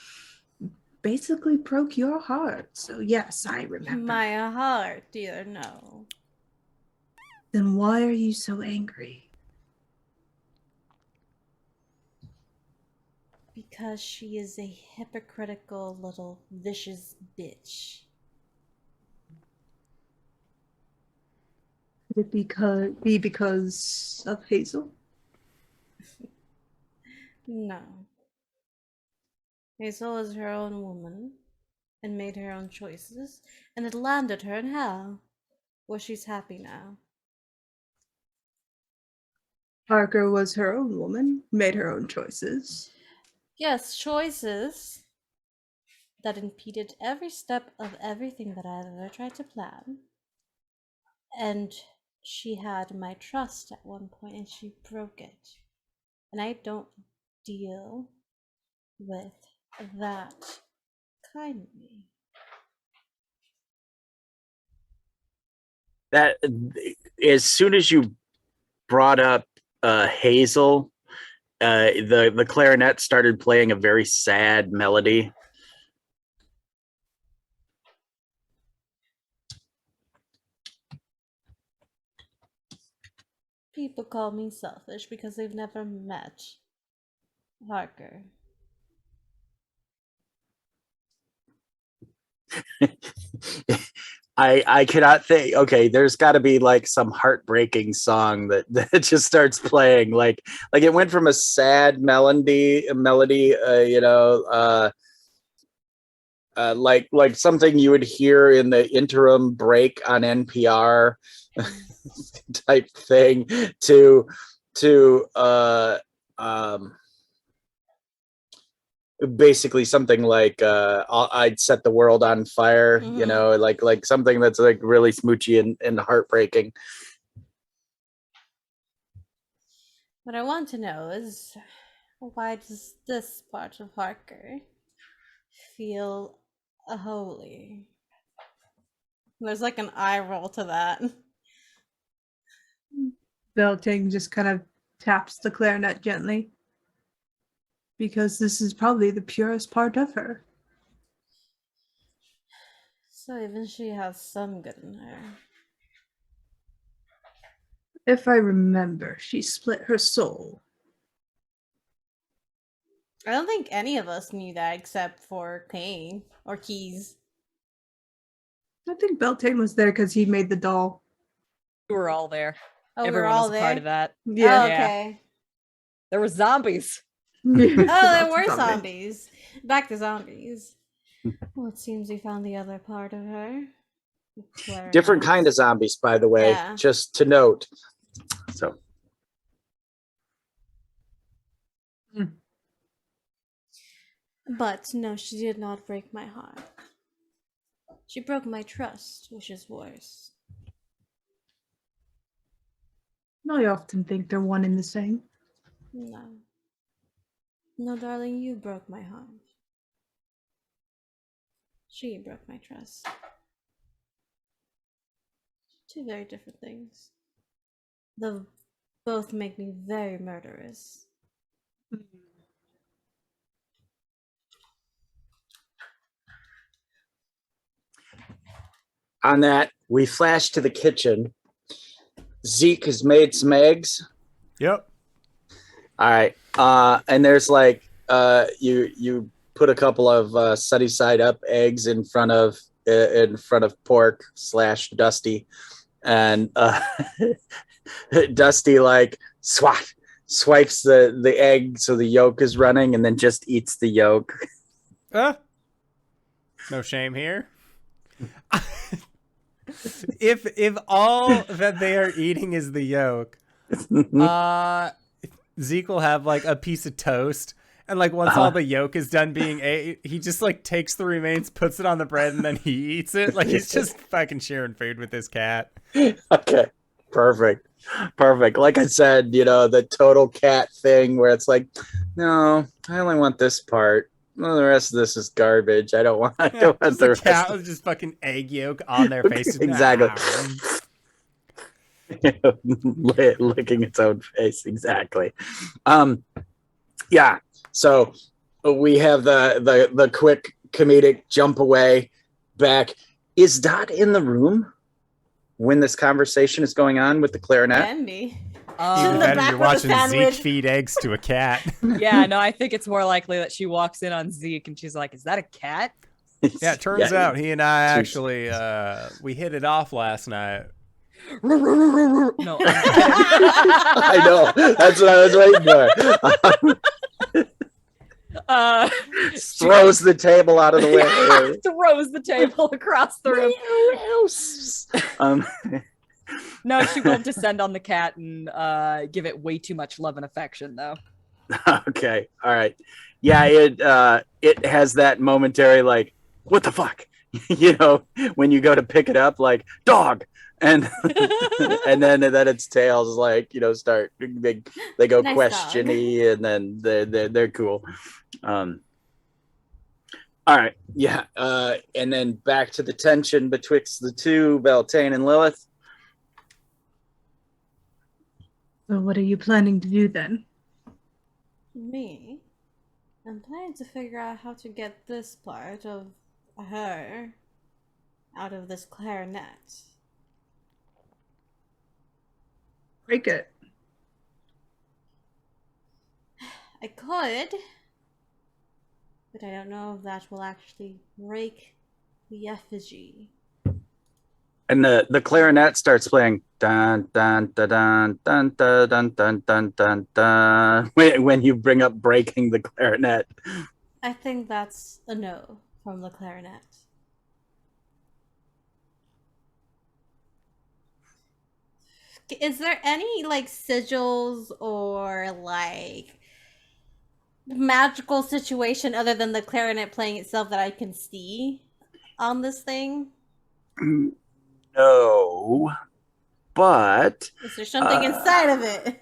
Speaker 4: basically broke your heart. So yes, I remember.
Speaker 2: My heart, dear, no.
Speaker 4: Then why are you so angry?
Speaker 2: Because she is a hypocritical little vicious bitch.
Speaker 4: Could it be because of Hazel?
Speaker 2: No. Hazel is her own woman and made her own choices, and it landed her in hell, where she's happy now.
Speaker 4: Parker was her own woman, made her own choices.
Speaker 2: Yes, choices that impeded every step of everything that I've ever tried to plan. And she had my trust at one point and she broke it. And I don't deal with that kindly.
Speaker 5: That as soon as you brought up Hazel, the clarinet started playing a very sad melody.
Speaker 2: People call me selfish because they've never met Harker.
Speaker 5: I cannot think. Okay, there's got to be like some heartbreaking song that just starts playing. Like it went from a sad melody, like something you would hear in the interim break on NPR type thing to basically something like I'd set the world on fire, like something that's like really smoochy and heartbreaking.
Speaker 2: What I want to know is, why does this part of Harker feel holy? There's like an eye roll to that.
Speaker 4: Beltane just kind of taps the clarinet gently. Because this is probably the purest part of her.
Speaker 2: So even she has some good in her.
Speaker 4: If I remember, she split her soul.
Speaker 2: I don't think any of us knew that except for Kane or Keys.
Speaker 4: I think Beltane was there because he made the doll.
Speaker 3: We were all there.
Speaker 2: Oh,
Speaker 3: Everyone
Speaker 2: we were all
Speaker 3: was a
Speaker 2: there?
Speaker 3: part of that.
Speaker 4: Yeah.
Speaker 2: Oh, okay.
Speaker 3: There were zombies.
Speaker 2: Oh, there
Speaker 4: Lots
Speaker 2: were
Speaker 4: of
Speaker 2: zombies. Back to zombies. Well, it seems we found the other part of her.
Speaker 5: Different kind of zombies, by the way,
Speaker 2: Yeah.
Speaker 5: just to note. So
Speaker 2: But no, she did not break my heart. She broke my trust, which is worse.
Speaker 4: I often think they're one and the same.
Speaker 2: No. No, darling, you broke my heart. She broke my trust. Two very different things. Though both make me very murderous.
Speaker 5: on that, we flash to the kitchen. Zeek has made some eggs.
Speaker 1: Yep.
Speaker 5: All right. And there's like you put a couple of sunny side up eggs in front of pork / Dusty, and Dusty like swipes the egg so the yolk is running, and then just eats the yolk.
Speaker 1: No shame here. If all that they are eating is the yolk, Zeke will have like a piece of toast, and like once all the yolk is done being ate, he just like takes the remains, puts it on the bread, and then he eats it. Like he's just fucking sharing food with his cat.
Speaker 5: Okay, perfect. Like I said, the total cat thing where it's like, no, I only want this part. Well, the rest of this is garbage. I don't want the rest.
Speaker 1: Cat with just fucking egg yolk on their face.
Speaker 5: Exactly. Licking its own face. Exactly. Yeah. So we have the quick comedic jump away back. Is Dot in the room when this conversation is going on with the clarinet?
Speaker 2: Can be.
Speaker 1: Even
Speaker 2: in the
Speaker 1: better,
Speaker 2: back
Speaker 1: you're
Speaker 2: with a
Speaker 1: watching Zeke
Speaker 2: sandwich.
Speaker 1: feed eggs to a cat.
Speaker 3: Yeah, no, I think it's more likely that she walks in on Zeke and she's like, "Is that a cat?"
Speaker 1: Yeah, it turns out he and I actually we hit it off last night.
Speaker 3: No, I'm kidding.
Speaker 5: I know. That's what I was waiting for. Throws the table out of the way.
Speaker 3: Throws the table across the room. No, she won't descend on the cat and give it way too much love and affection, though.
Speaker 5: Okay, all right. Yeah, it has that momentary like, what the fuck, when you go to pick it up, like dog, and and then its tails like start they go
Speaker 2: Nice
Speaker 5: questiony, and then they're cool. All right, yeah, and then back to the tension betwixt the two, Beltane and Lilith.
Speaker 4: So what are you planning to do then?
Speaker 2: Me? I'm planning to figure out how to get this part of her out of this clarinet.
Speaker 4: Break it.
Speaker 2: I could, but I don't know if that will actually break the effigy.
Speaker 5: And the clarinet starts playing dun dun dun dun dun dun dun dun dun dun dun when you bring up breaking the clarinet.
Speaker 2: I think that's a no from the clarinet. Is there any like sigils or like magical situation other than the clarinet playing itself that I can see on this thing?
Speaker 5: No, but
Speaker 2: Is there something inside of it?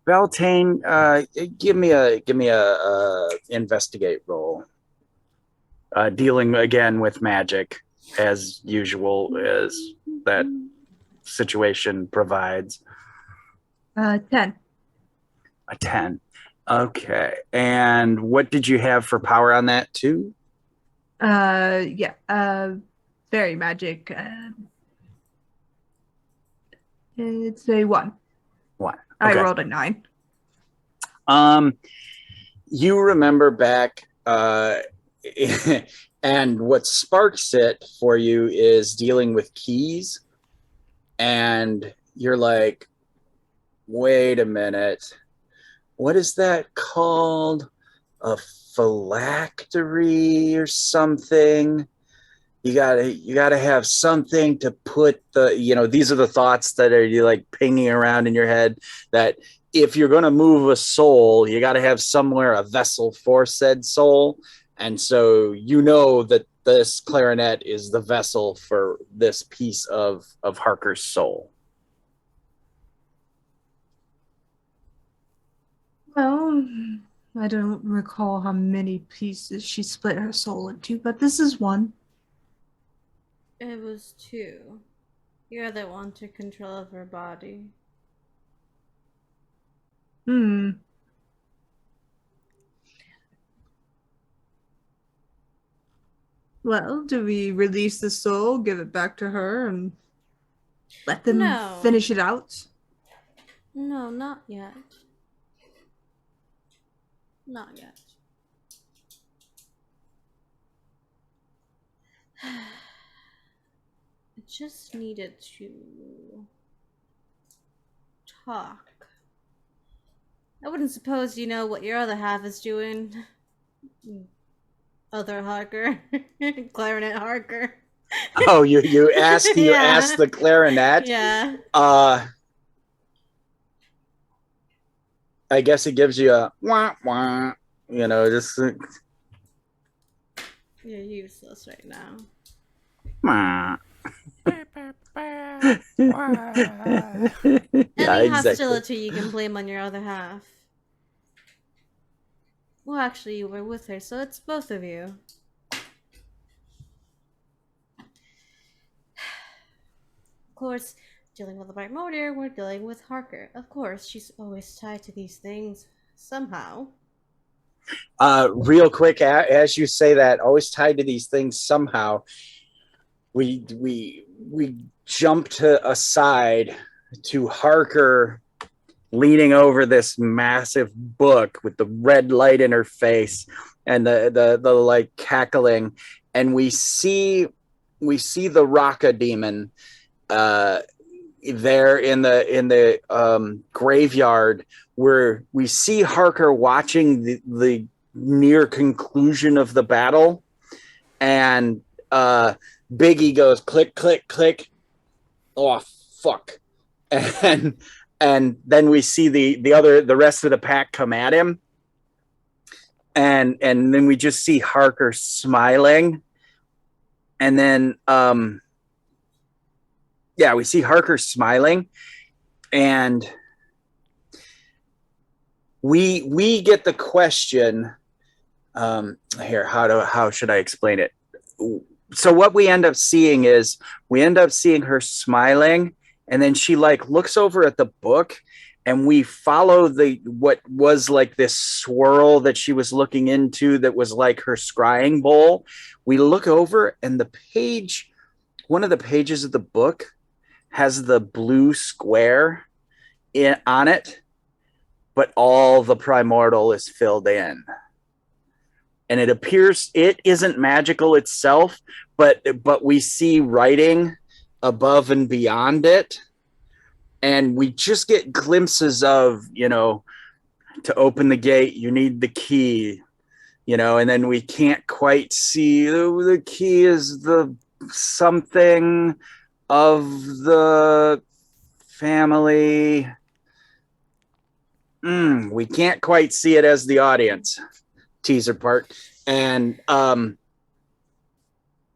Speaker 5: Beltane, give me a investigate roll. Dealing again with magic as usual, as that situation provides.
Speaker 4: 10.
Speaker 5: A 10. Okay. And what did you have for power on that too?
Speaker 4: Yeah. Fairy magic. It's a 1.
Speaker 5: 1.
Speaker 4: I
Speaker 5: Okay.
Speaker 4: rolled a 9.
Speaker 5: You remember back, and what sparks it for you is dealing with keys, and you're like, wait a minute, what is that called? A phylactery or something? You gotta have something to put these are the thoughts that are like pinging around in your head, that if you're going to move a soul, you got to have somewhere a vessel for said soul. And so that this clarinet is the vessel for this piece of Harker's soul.
Speaker 4: Well, I don't recall how many pieces she split her soul into, but this is one.
Speaker 2: It was 2. You're the one to control of her body.
Speaker 4: Well, do we release the soul, give it back to her, and let them
Speaker 2: No.
Speaker 4: finish it out?
Speaker 2: No, not yet. Not yet. I just needed to talk. I wouldn't suppose you know what your other half is doing. Other Harker. Clarinet Harker.
Speaker 5: Oh, you asked
Speaker 2: Yeah.
Speaker 5: the clarinet.
Speaker 2: Yeah.
Speaker 5: I guess it gives you a wah wah. You know, just
Speaker 2: You're useless right now.
Speaker 5: wah. Yeah,
Speaker 2: Any
Speaker 5: exactly.
Speaker 2: hostility you can blame on your other half. Well, actually, you were with her, so it's both of you. Of course, dealing with the Bright Motor, we're dealing with Harker. Of course, she's always tied to these things, somehow.
Speaker 5: Real quick, as you say that, always tied to these things somehow. We jump to aside to Harker leaning over this massive book with the red light in her face and the like cackling, and we see the Raka demon there in the graveyard, where we see Harker watching the near conclusion of the battle, and Biggy goes click click click. Oh fuck. And then we see the rest of the pack come at him, and then we just see Harker smiling, and then we see Harker smiling, and we get the question here. How should I explain it? So what we end up seeing is her smiling, and then she like looks over at the book, and we follow what was like this swirl that she was looking into that was like her scrying bowl. We look over, and one of the pages of the book has the blue square on it, but all the primordial is filled in. And it appears it isn't magical itself, but we see writing above and beyond it. And we just get glimpses of, to open the gate, you need the key, and then we can't quite see the key is the something of the family. We can't quite see it as the audience. Teaser part, and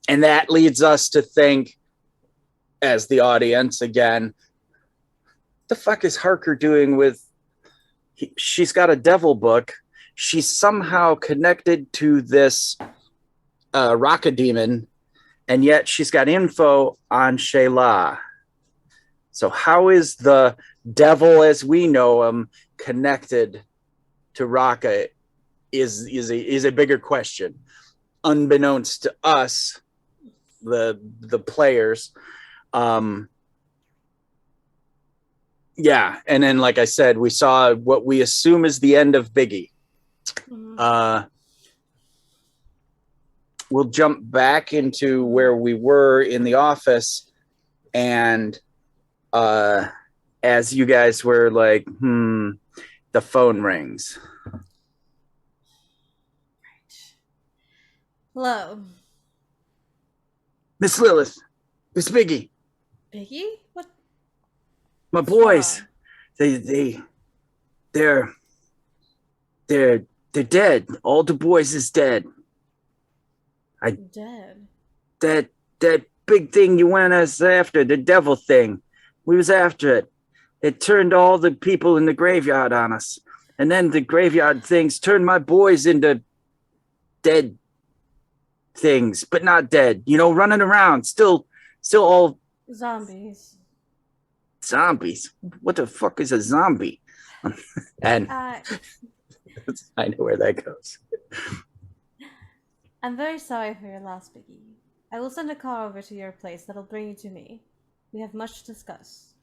Speaker 5: that leads us to think, as the audience again, the fuck is Harker doing with? She's got a devil book. She's somehow connected to this Raka demon, and yet she's got info on Shayla. So how is the devil, as we know him, connected to Raka? Is a bigger question, unbeknownst to us, the players. And then, like I said, we saw what we assume is the end of Biggy. Mm-hmm. We'll jump back into where we were in the office, and as you guys were like, the phone rings.
Speaker 2: Hello.
Speaker 5: Miss Lilith. Miss Biggy.
Speaker 2: Biggy? What?
Speaker 5: My boys. They're dead. All the boys is dead.
Speaker 2: Dead?
Speaker 5: That big thing you went us after, the devil thing. We was after it. It turned all the people in the graveyard on us. And then the graveyard things turned my boys into dead things, but not dead, running around, still all
Speaker 2: zombies.
Speaker 5: What the fuck is a zombie? And I know where that goes.
Speaker 2: I'm very sorry for your loss, Biggie. I will send a car over to your place that'll bring you to me. We have much to discuss.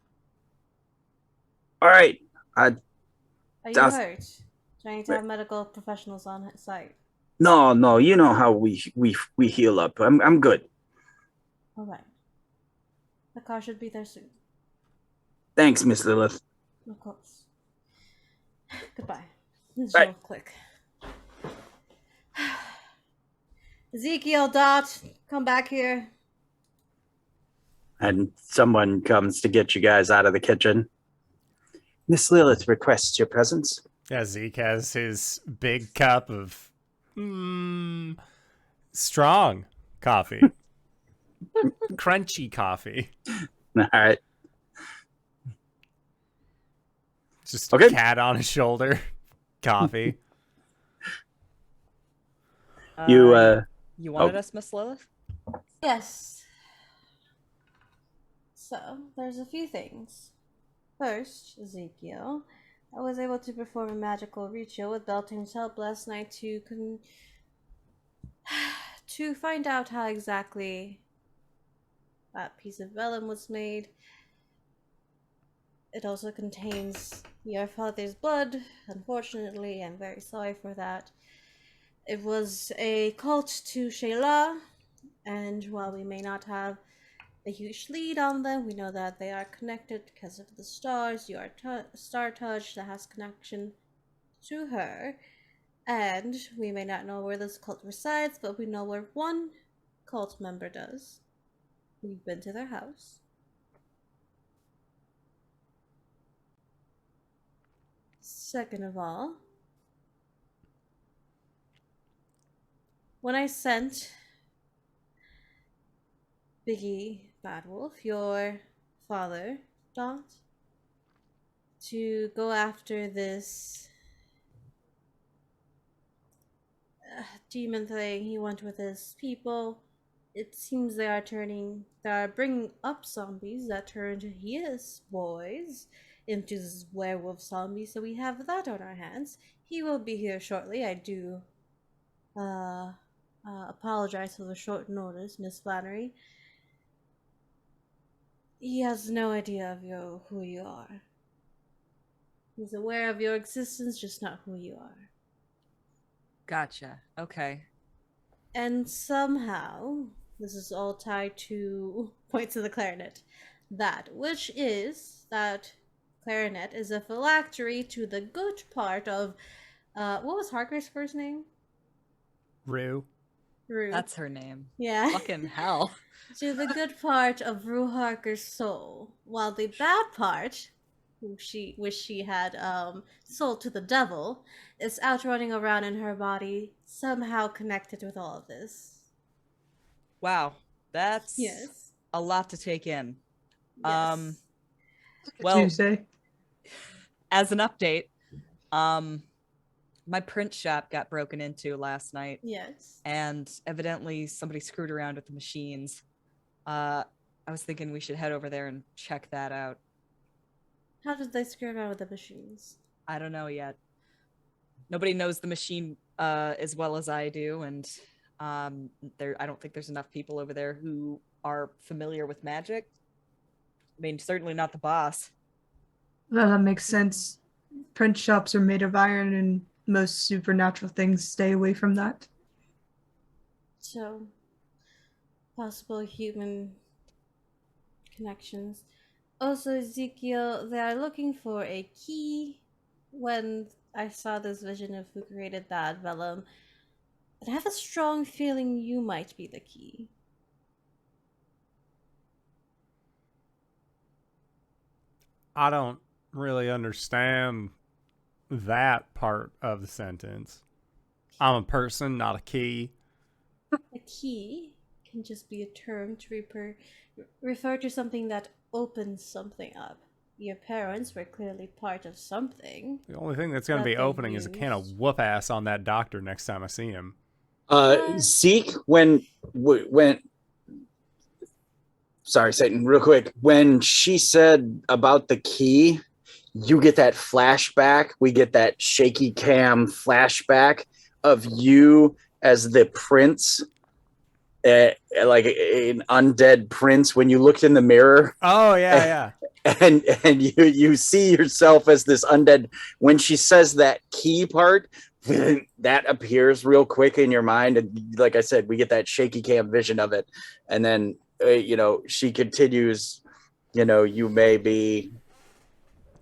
Speaker 5: All right.
Speaker 2: Are you
Speaker 5: Does-
Speaker 2: hurt? Do I need to have medical professionals on site?
Speaker 5: No. You know how we heal up. I'm good.
Speaker 2: All right. The car should be there soon.
Speaker 5: Thanks, Miss Lilith.
Speaker 2: Of course. Goodbye. Let's
Speaker 5: Bye.
Speaker 2: real quick. Ezekiel, Dot, come back here.
Speaker 5: And someone comes to get you guys out of the kitchen. Miss Lilith requests your presence.
Speaker 1: Yeah, Zeke has his big cup of strong coffee. Crunchy coffee.
Speaker 5: All right.
Speaker 1: Just
Speaker 5: Okay.
Speaker 1: a cat on his shoulder. Coffee.
Speaker 5: You
Speaker 3: You wanted us, Miss Lilith?
Speaker 2: Yes. So, there's a few things. First, Ezekiel, I was able to perform a magical ritual with Beltane's help last night to find out how exactly that piece of velum was made. It also contains your father's blood. Unfortunately, I'm very sorry for that. It was a cult to Shayla, and while we may not have a huge lead on them, we know that they are connected because of the stars. You are star touch that has connection to her, and we may not know where this cult resides, but we know where one cult member does. We've been to their house. Second of all, when I sent Biggy Bad Wolf, your father, Dot, to go after this demon thing, he went with his people. It seems they are bringing up zombies that turned his boys into werewolf zombies, so we have that on our hands. He will be here shortly. I do apologize for the short notice, Miss Flannery. He has no idea of who you are. He's aware of your existence, just not who you are.
Speaker 3: Gotcha. Okay.
Speaker 2: And somehow, this is all tied to, point to the clarinet, that clarinet is a phylactery to the good part of, what was Harker's first name?
Speaker 1: Rue.
Speaker 2: Rue.
Speaker 3: That's her name.
Speaker 2: Yeah.
Speaker 3: Fucking hell.
Speaker 2: To the good part of Rue Harker's soul, while the bad part, which she had sold to the devil, is out running around in her body, somehow connected with all of this.
Speaker 3: Wow. That's
Speaker 2: Yes.
Speaker 3: a lot to take in.
Speaker 2: Yes.
Speaker 3: Well,
Speaker 4: Tuesday.
Speaker 3: as an update, my print shop got broken into last night,
Speaker 2: Yes.
Speaker 3: and evidently somebody screwed around with the machines. I was thinking we should head over there and check that out.
Speaker 2: How did they screw around with the machines?
Speaker 3: I don't know yet. Nobody knows the machine as well as I do, and I don't think there's enough people over there who are familiar with magic. I mean, certainly not the boss.
Speaker 4: Well, that makes sense. Print shops are made of iron, and most supernatural things stay away from that.
Speaker 2: So, possible human connections. Also, Ezekiel, they are looking for a key. When I saw this vision of who created that velum, but I have a strong feeling you might be the key.
Speaker 1: I don't really understand that part of the sentence. I'm a person, not a key.
Speaker 2: A key can just be a term to refer to something that opens something up. Your parents were clearly part of something.
Speaker 1: The only thing that's going to
Speaker 2: That
Speaker 1: be
Speaker 2: they
Speaker 1: opening is a can of
Speaker 2: used.
Speaker 1: whoop ass on that doctor next time I see him.
Speaker 5: Zeke, when sorry, Satan, real quick. When she said about the key, you get that flashback. We get that shaky cam flashback of you as the prince, like an undead prince, when you looked in the mirror.
Speaker 1: Oh yeah,
Speaker 5: And you see yourself as this undead. When she says that key part, that appears real quick in your mind, and like I said, we get that shaky cam vision of it, and then she continues, you may be,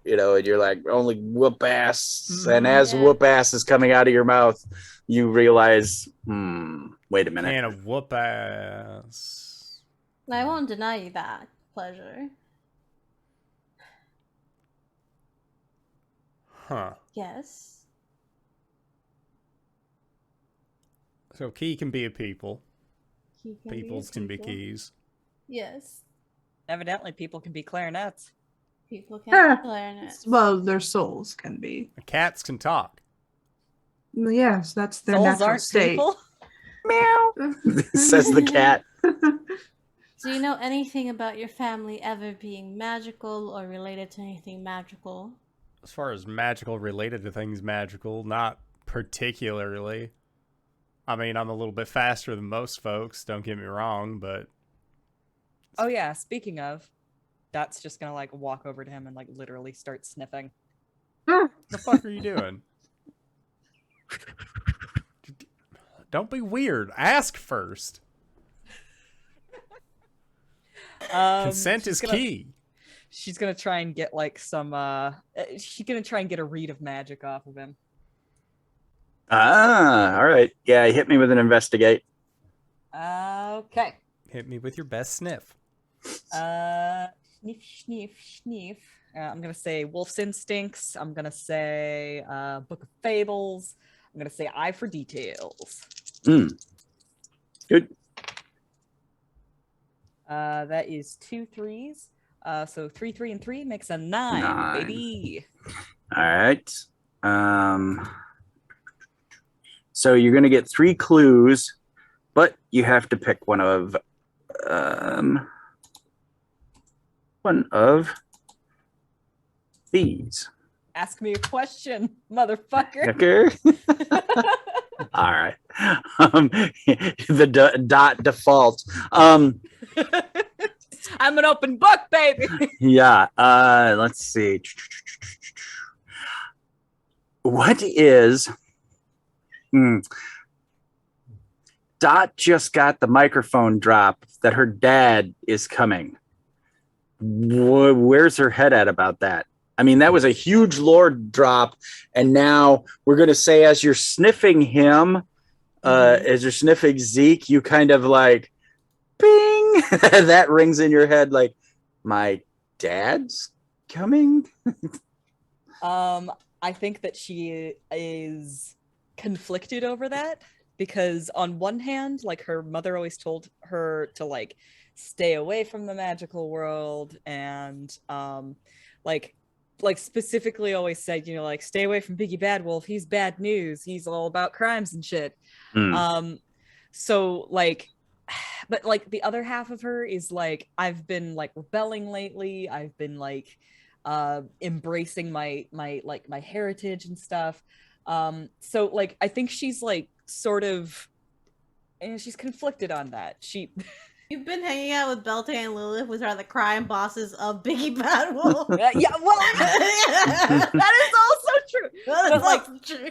Speaker 5: and you're like, only whoop ass, and as
Speaker 2: Yeah.
Speaker 5: whoop ass is coming out of your mouth, you realize, wait a minute.
Speaker 1: can of whoop ass.
Speaker 2: I won't deny you that pleasure.
Speaker 1: Huh.
Speaker 2: Yes.
Speaker 1: So key can be a people.
Speaker 2: He can
Speaker 1: Peoples
Speaker 2: a
Speaker 1: can be
Speaker 2: people.
Speaker 1: keys.
Speaker 2: Yes.
Speaker 3: Evidently, people can be clarinets.
Speaker 2: People can
Speaker 4: Yeah.
Speaker 2: be clarinets.
Speaker 4: Well, their souls can be.
Speaker 1: Cats can talk.
Speaker 4: Well, yes, that's their
Speaker 3: Souls
Speaker 4: natural
Speaker 3: aren't
Speaker 4: state.
Speaker 3: people.
Speaker 5: Meow, says the cat.
Speaker 2: Do you know anything about your family ever being magical or related to anything magical?
Speaker 1: As far as magical related to things magical, not particularly. I mean, I'm a little bit faster than most folks, don't get me wrong, but
Speaker 3: Oh yeah, speaking of, Dot's just gonna like walk over to him and like literally start sniffing.
Speaker 1: what the fuck are you doing? Don't be weird. Ask first. Consent is key.
Speaker 3: She's gonna try and get like some she's gonna try and get a read of magic off of him.
Speaker 5: All right. Yeah, hit me with an investigate.
Speaker 3: Okay.
Speaker 1: Hit me with your best sniff.
Speaker 3: Sniff, sniff, sniff. I'm gonna say Wolf's Instincts. I'm gonna say Book of Fables. I'm gonna say Eye for Details.
Speaker 5: Good.
Speaker 3: That is 2 3s. So 3, 3, and 3 makes a 9, baby.
Speaker 5: All right. So you're gonna get 3 clues, but you have to pick one of these.
Speaker 3: Ask me a question, motherfucker.
Speaker 5: Okay. All right. The dot default.
Speaker 3: I'm an open book, baby.
Speaker 5: Yeah. Let's see. What is? Dot just got the microphone drop that her dad is coming. Where's her head at about that? I mean, that was a huge lore drop, and now we're going to say, as you're sniffing him, as you're sniffing Zeek, you kind of like, bing, that rings in your head like, my dad's coming?
Speaker 3: I think that she is conflicted over that, because on one hand, like, her mother always told her to like stay away from the magical world, and like specifically always said, like, stay away from Biggy Bad Wolf, he's bad news, he's all about crimes and shit. So like, but like the other half of her is like, I've been like rebelling lately, I've been like embracing my heritage and stuff. So like, I think she's like sort of, and she's conflicted on that.
Speaker 2: You've been hanging out with Beltane and Lilith, which are the crime bosses of Biggy Bad Wolf.
Speaker 3: Yeah, well, that is also true. But like,
Speaker 2: true.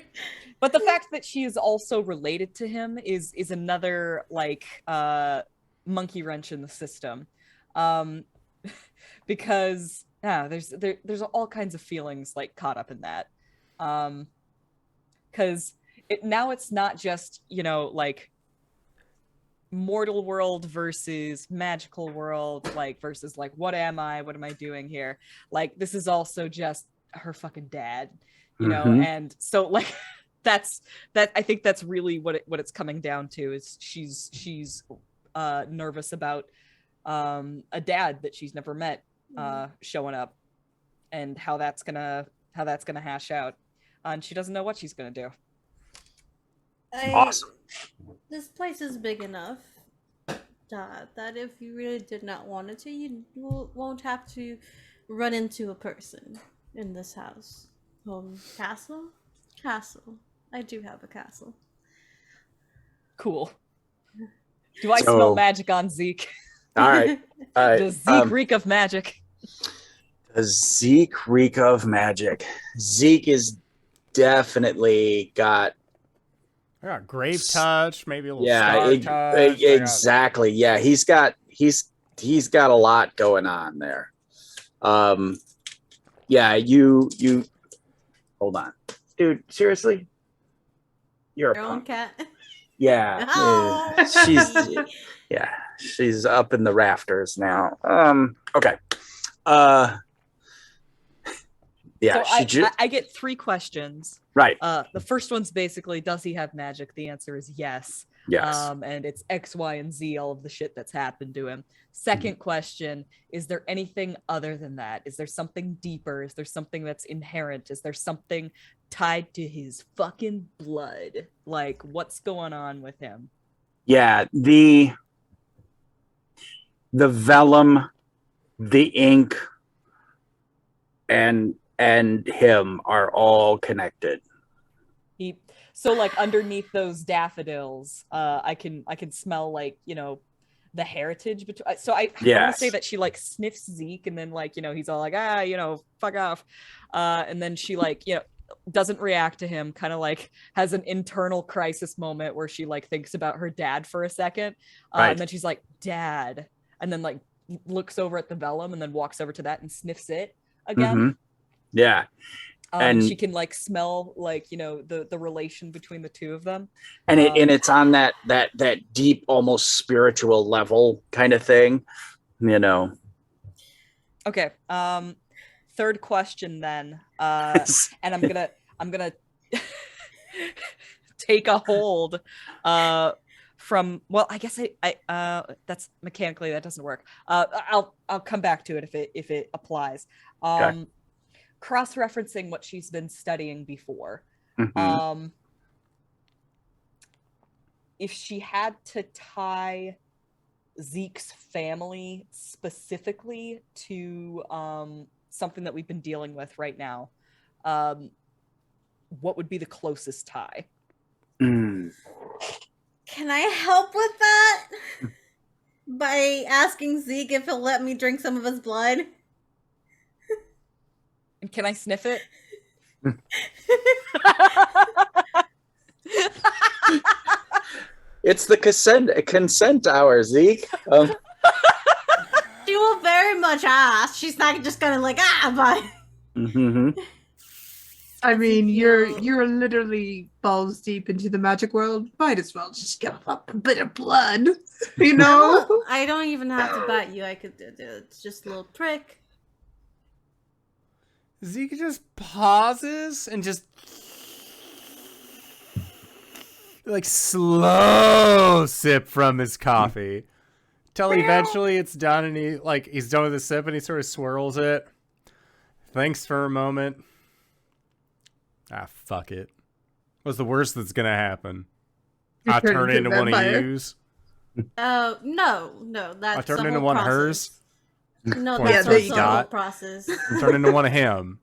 Speaker 3: but the fact that she is also related to him is another like monkey wrench in the system, because there's all kinds of feelings like caught up in that, because now it's not just like mortal world versus magical world, like versus like what am I doing here, like this is also just her fucking dad, and so like that's I think that's really what it's coming down to, is she's nervous about a dad that she's never met showing up, and how that's gonna hash out, and she doesn't know what she's gonna do.
Speaker 5: Awesome.
Speaker 2: This place is big enough that if you really did not want it to, you won't have to run into a person in this house. Castle? Castle. I do have a castle.
Speaker 3: Cool. Do I
Speaker 5: So-
Speaker 3: smell magic on Zeek?
Speaker 5: All right.
Speaker 3: Does Zeek reek of magic?
Speaker 5: Does Zeek reek of magic? Zeek is definitely got.
Speaker 1: I got grave touch, maybe a little
Speaker 5: Yeah,
Speaker 1: star touch.
Speaker 5: exactly. Yeah, he's got a lot going on there. Yeah, you hold on, dude. Seriously, you're a
Speaker 2: Your own
Speaker 5: punk.
Speaker 2: cat.
Speaker 5: Yeah,
Speaker 2: Oh.
Speaker 5: she's up in the rafters now. Okay. Yeah,
Speaker 3: So I get 3 questions.
Speaker 5: right.
Speaker 3: The first one's basically, does he have magic? The answer is yes.
Speaker 5: Yes.
Speaker 3: And it's X, Y, and Z, all of the shit that's happened to him. Second question, is there anything other than that? Is there something deeper? Is there something that's inherent? Is there something tied to his fucking blood? Like, what's going on with him?
Speaker 5: Yeah, the velum, the ink, and him are all connected.
Speaker 3: So like underneath those daffodils, I can smell, like, you know, the heritage between. So I want to say that she like sniffs Zeek, and then, like, you know, he's all like, you know, fuck off, and then she, like, you know, doesn't react to him, kind of like has an internal crisis moment where she like thinks about her dad for a second,
Speaker 5: Right.
Speaker 3: and then she's like, Dad, and then like looks over at the velum and then walks over to that and sniffs it again.
Speaker 5: Mhm. Yeah. And
Speaker 3: she can like smell, like, you know, the relation between the two of them,
Speaker 5: and it's on that deep, almost spiritual level kind of thing, you know.
Speaker 3: Okay. Third question then, and I'm gonna take a hold from, well, I guess I that's mechanically that doesn't work. I'll come back to it if it applies.
Speaker 5: Okay.
Speaker 3: Cross-referencing what she's been studying before.
Speaker 5: Mhm.
Speaker 3: If she had to tie Zeke's family specifically to something that we've been dealing with right now, what would be the closest tie?
Speaker 5: Mm.
Speaker 2: Can I help with that? By asking Zeke if he'll let me drink some of his blood?
Speaker 3: And can I sniff it?
Speaker 5: It's the consent hour, Zeke.
Speaker 2: She will very much ask. She's not just gonna like, but
Speaker 5: Mhm.
Speaker 4: I mean, you're literally balls deep into the magic world. Might as well just give up a bit of blood, you know?
Speaker 2: I don't even have to bat you. I could do it. It's just a little prick.
Speaker 1: Zeke just pauses and just like slow sip from his coffee till eventually it's done, and he's done with the sip and he sort of swirls it, thinks for a moment. Fuck it. What's the worst that's gonna happen? I turn into one of yous.
Speaker 2: No, that's
Speaker 1: I turn
Speaker 2: the
Speaker 1: into
Speaker 2: whole
Speaker 1: one of
Speaker 2: process.
Speaker 1: hers.
Speaker 2: No,
Speaker 1: Points
Speaker 2: that's
Speaker 4: there
Speaker 2: also
Speaker 4: you
Speaker 2: the
Speaker 4: go.
Speaker 2: whole process.
Speaker 1: I turn into one of him.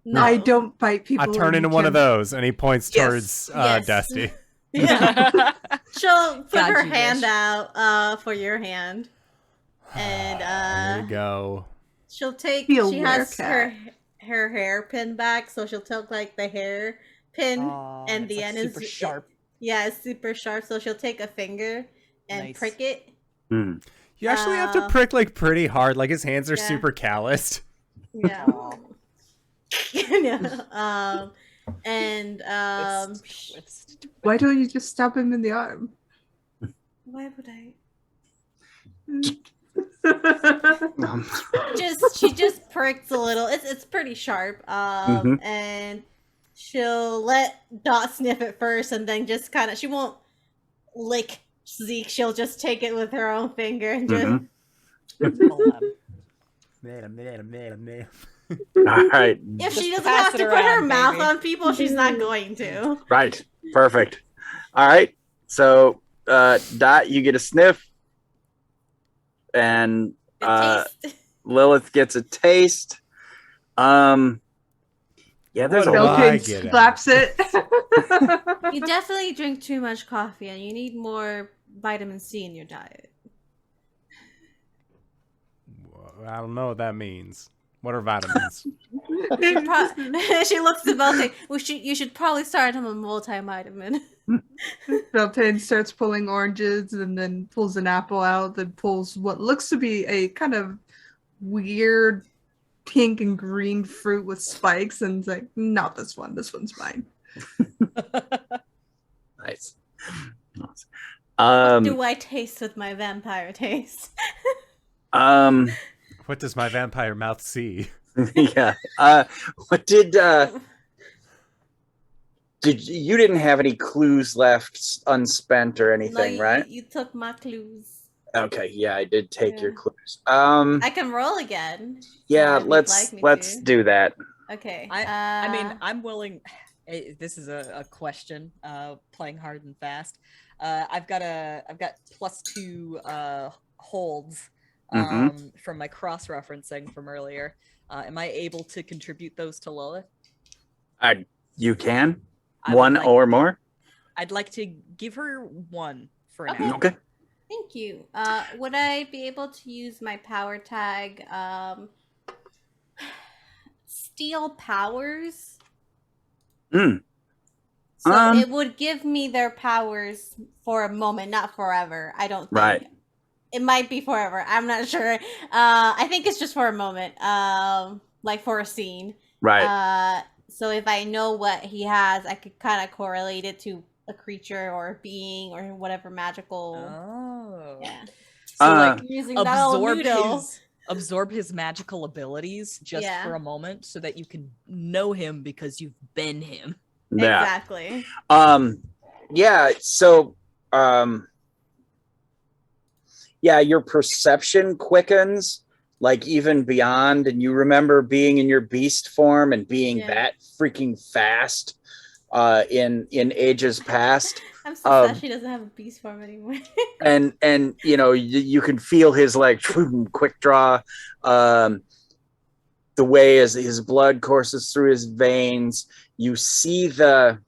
Speaker 2: No.
Speaker 4: I don't bite people.
Speaker 1: I turn into one of those, and he points
Speaker 4: Yes.
Speaker 1: towards
Speaker 2: Yes.
Speaker 1: Dusty.
Speaker 2: Yeah. She'll put
Speaker 3: God,
Speaker 2: her
Speaker 3: you
Speaker 2: hand
Speaker 3: wish.
Speaker 2: out for your hand, and
Speaker 1: There you go.
Speaker 2: she'll take.
Speaker 4: Be a
Speaker 2: She has
Speaker 4: werecat.
Speaker 2: her hair pin back, so she'll take like the hair pin, and
Speaker 3: It's,
Speaker 2: the
Speaker 3: like,
Speaker 2: end
Speaker 3: super
Speaker 2: is
Speaker 3: sharp.
Speaker 2: Yeah, it's super sharp. So she'll take a finger and
Speaker 3: Nice.
Speaker 2: prick it.
Speaker 5: Mm.
Speaker 1: You actually have to prick like pretty hard. Like his hands are
Speaker 2: Yeah.
Speaker 1: super calloused.
Speaker 2: Yeah.
Speaker 3: Aw.
Speaker 2: Yeah. And
Speaker 3: Twist.
Speaker 4: Why don't you just stab him in the arm?
Speaker 2: why would I?
Speaker 5: Um,
Speaker 2: She just pricks a little. It's pretty sharp.
Speaker 5: Mhm.
Speaker 2: And she'll let Dot sniff it first, and then just kind of, she won't lick Zeke. She'll just take it with her own finger and just.
Speaker 5: Mhm.
Speaker 3: Hold on.
Speaker 1: Man.
Speaker 5: All right.
Speaker 2: If she
Speaker 3: Just
Speaker 2: doesn't have
Speaker 3: pass
Speaker 2: to
Speaker 3: it
Speaker 2: put her
Speaker 3: around,
Speaker 2: mouth
Speaker 3: baby.
Speaker 2: on people, she's not going to.
Speaker 5: Right. Perfect. All right. So, Dot, you get a sniff, and
Speaker 2: Good taste.
Speaker 5: Lilith gets a taste. Yeah, there's a
Speaker 1: What do
Speaker 5: lot.
Speaker 1: I
Speaker 4: Beltane
Speaker 1: get at?
Speaker 4: slaps it.
Speaker 2: You definitely drink too much coffee, and you need more vitamin C in your diet.
Speaker 1: I don't know what that means. What are vitamins?
Speaker 2: She looks at Beltane. You should probably start him a multivitamin.
Speaker 4: Beltane starts pulling oranges and then pulls an apple out, then pulls what looks to be a kind of weird pink and green fruit with spikes, and it's like, not this one. This one's mine.
Speaker 5: Nice. Nice.
Speaker 2: What do I taste with my vampire taste?
Speaker 1: What does my vampire mouth see?
Speaker 5: Yeah. What did you didn't have any clues left unspent or anything, right?
Speaker 2: You took my clues.
Speaker 5: Okay, yeah, I did take your
Speaker 2: Yeah.
Speaker 5: clues.
Speaker 2: I can roll again.
Speaker 5: Yeah,
Speaker 2: if you'd
Speaker 5: let's
Speaker 2: like me
Speaker 5: let's
Speaker 2: to.
Speaker 5: do that.
Speaker 2: Okay.
Speaker 3: I mean, I'm willing. This is a question. Playing hard and fast. I've got +2 holds from my cross-referencing from earlier. Am I able to contribute those to Lilith?
Speaker 5: You can
Speaker 3: I
Speaker 5: one
Speaker 3: would like-
Speaker 5: or more.
Speaker 3: I'd like to give her 1 for
Speaker 2: Okay.
Speaker 3: now.
Speaker 5: Okay.
Speaker 2: Thank you. Would I be able to use my power tag? Steal powers.
Speaker 5: Mm.
Speaker 2: So it would give me their powers for a moment, not forever. I don't think.
Speaker 5: Right.
Speaker 2: It might be forever. I'm not sure. I think it's just for a moment. Like for a scene.
Speaker 5: Right.
Speaker 2: So if I know what he has, I could kind of correlate it to a creature or a being or whatever magical.
Speaker 3: Oh.
Speaker 2: Yeah.
Speaker 3: So like
Speaker 2: Using that old noodle.
Speaker 3: absorb his magical abilities just for a moment so that you can know him because you've been him.
Speaker 5: Yeah.
Speaker 2: Exactly.
Speaker 5: Yeah, so yeah, your perception quickens like even beyond, and you remember being in your beast form and being that freaking fast in ages past.
Speaker 2: I'm so sad she doesn't have a beast form anymore.
Speaker 5: and you know, you can feel his like quick draw, the way as his blood courses through his veins. You see the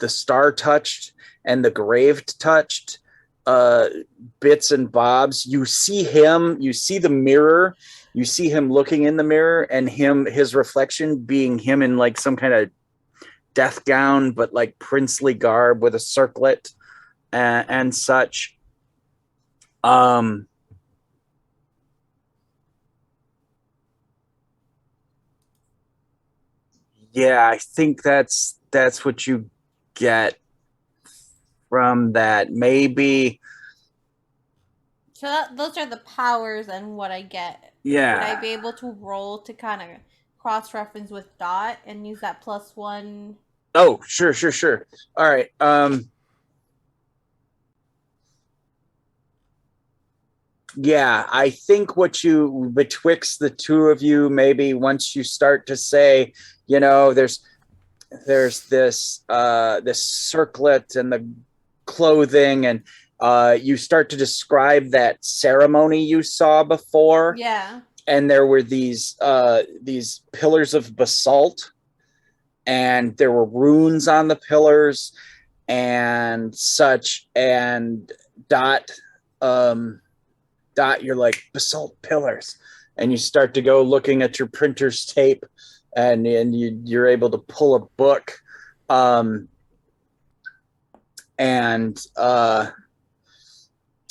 Speaker 5: star touched and the graved touched bits and bobs. You see him, you see the mirror, you see him looking in the mirror, and his reflection being him in like some kind of death gown, but like princely garb with a circlet and such. Yeah, I think that's what you get from that. Maybe.
Speaker 2: So those are the powers and what I get.
Speaker 5: Yeah.
Speaker 2: Would I be able to roll to kind of cross-reference with Dot and use that +1?
Speaker 5: Oh, sure. All right. Yeah, I think what you, betwixt the two of you, maybe once you start to say, you know, there's this circlet and the clothing, and you start to describe that ceremony you saw before.
Speaker 2: Yeah.
Speaker 5: And there were these pillars of basalt, and there were runes on the pillars and such, and Dot, you're like, basalt pillars, and you start to go looking at your printer's tape, and you're able to pull a book, and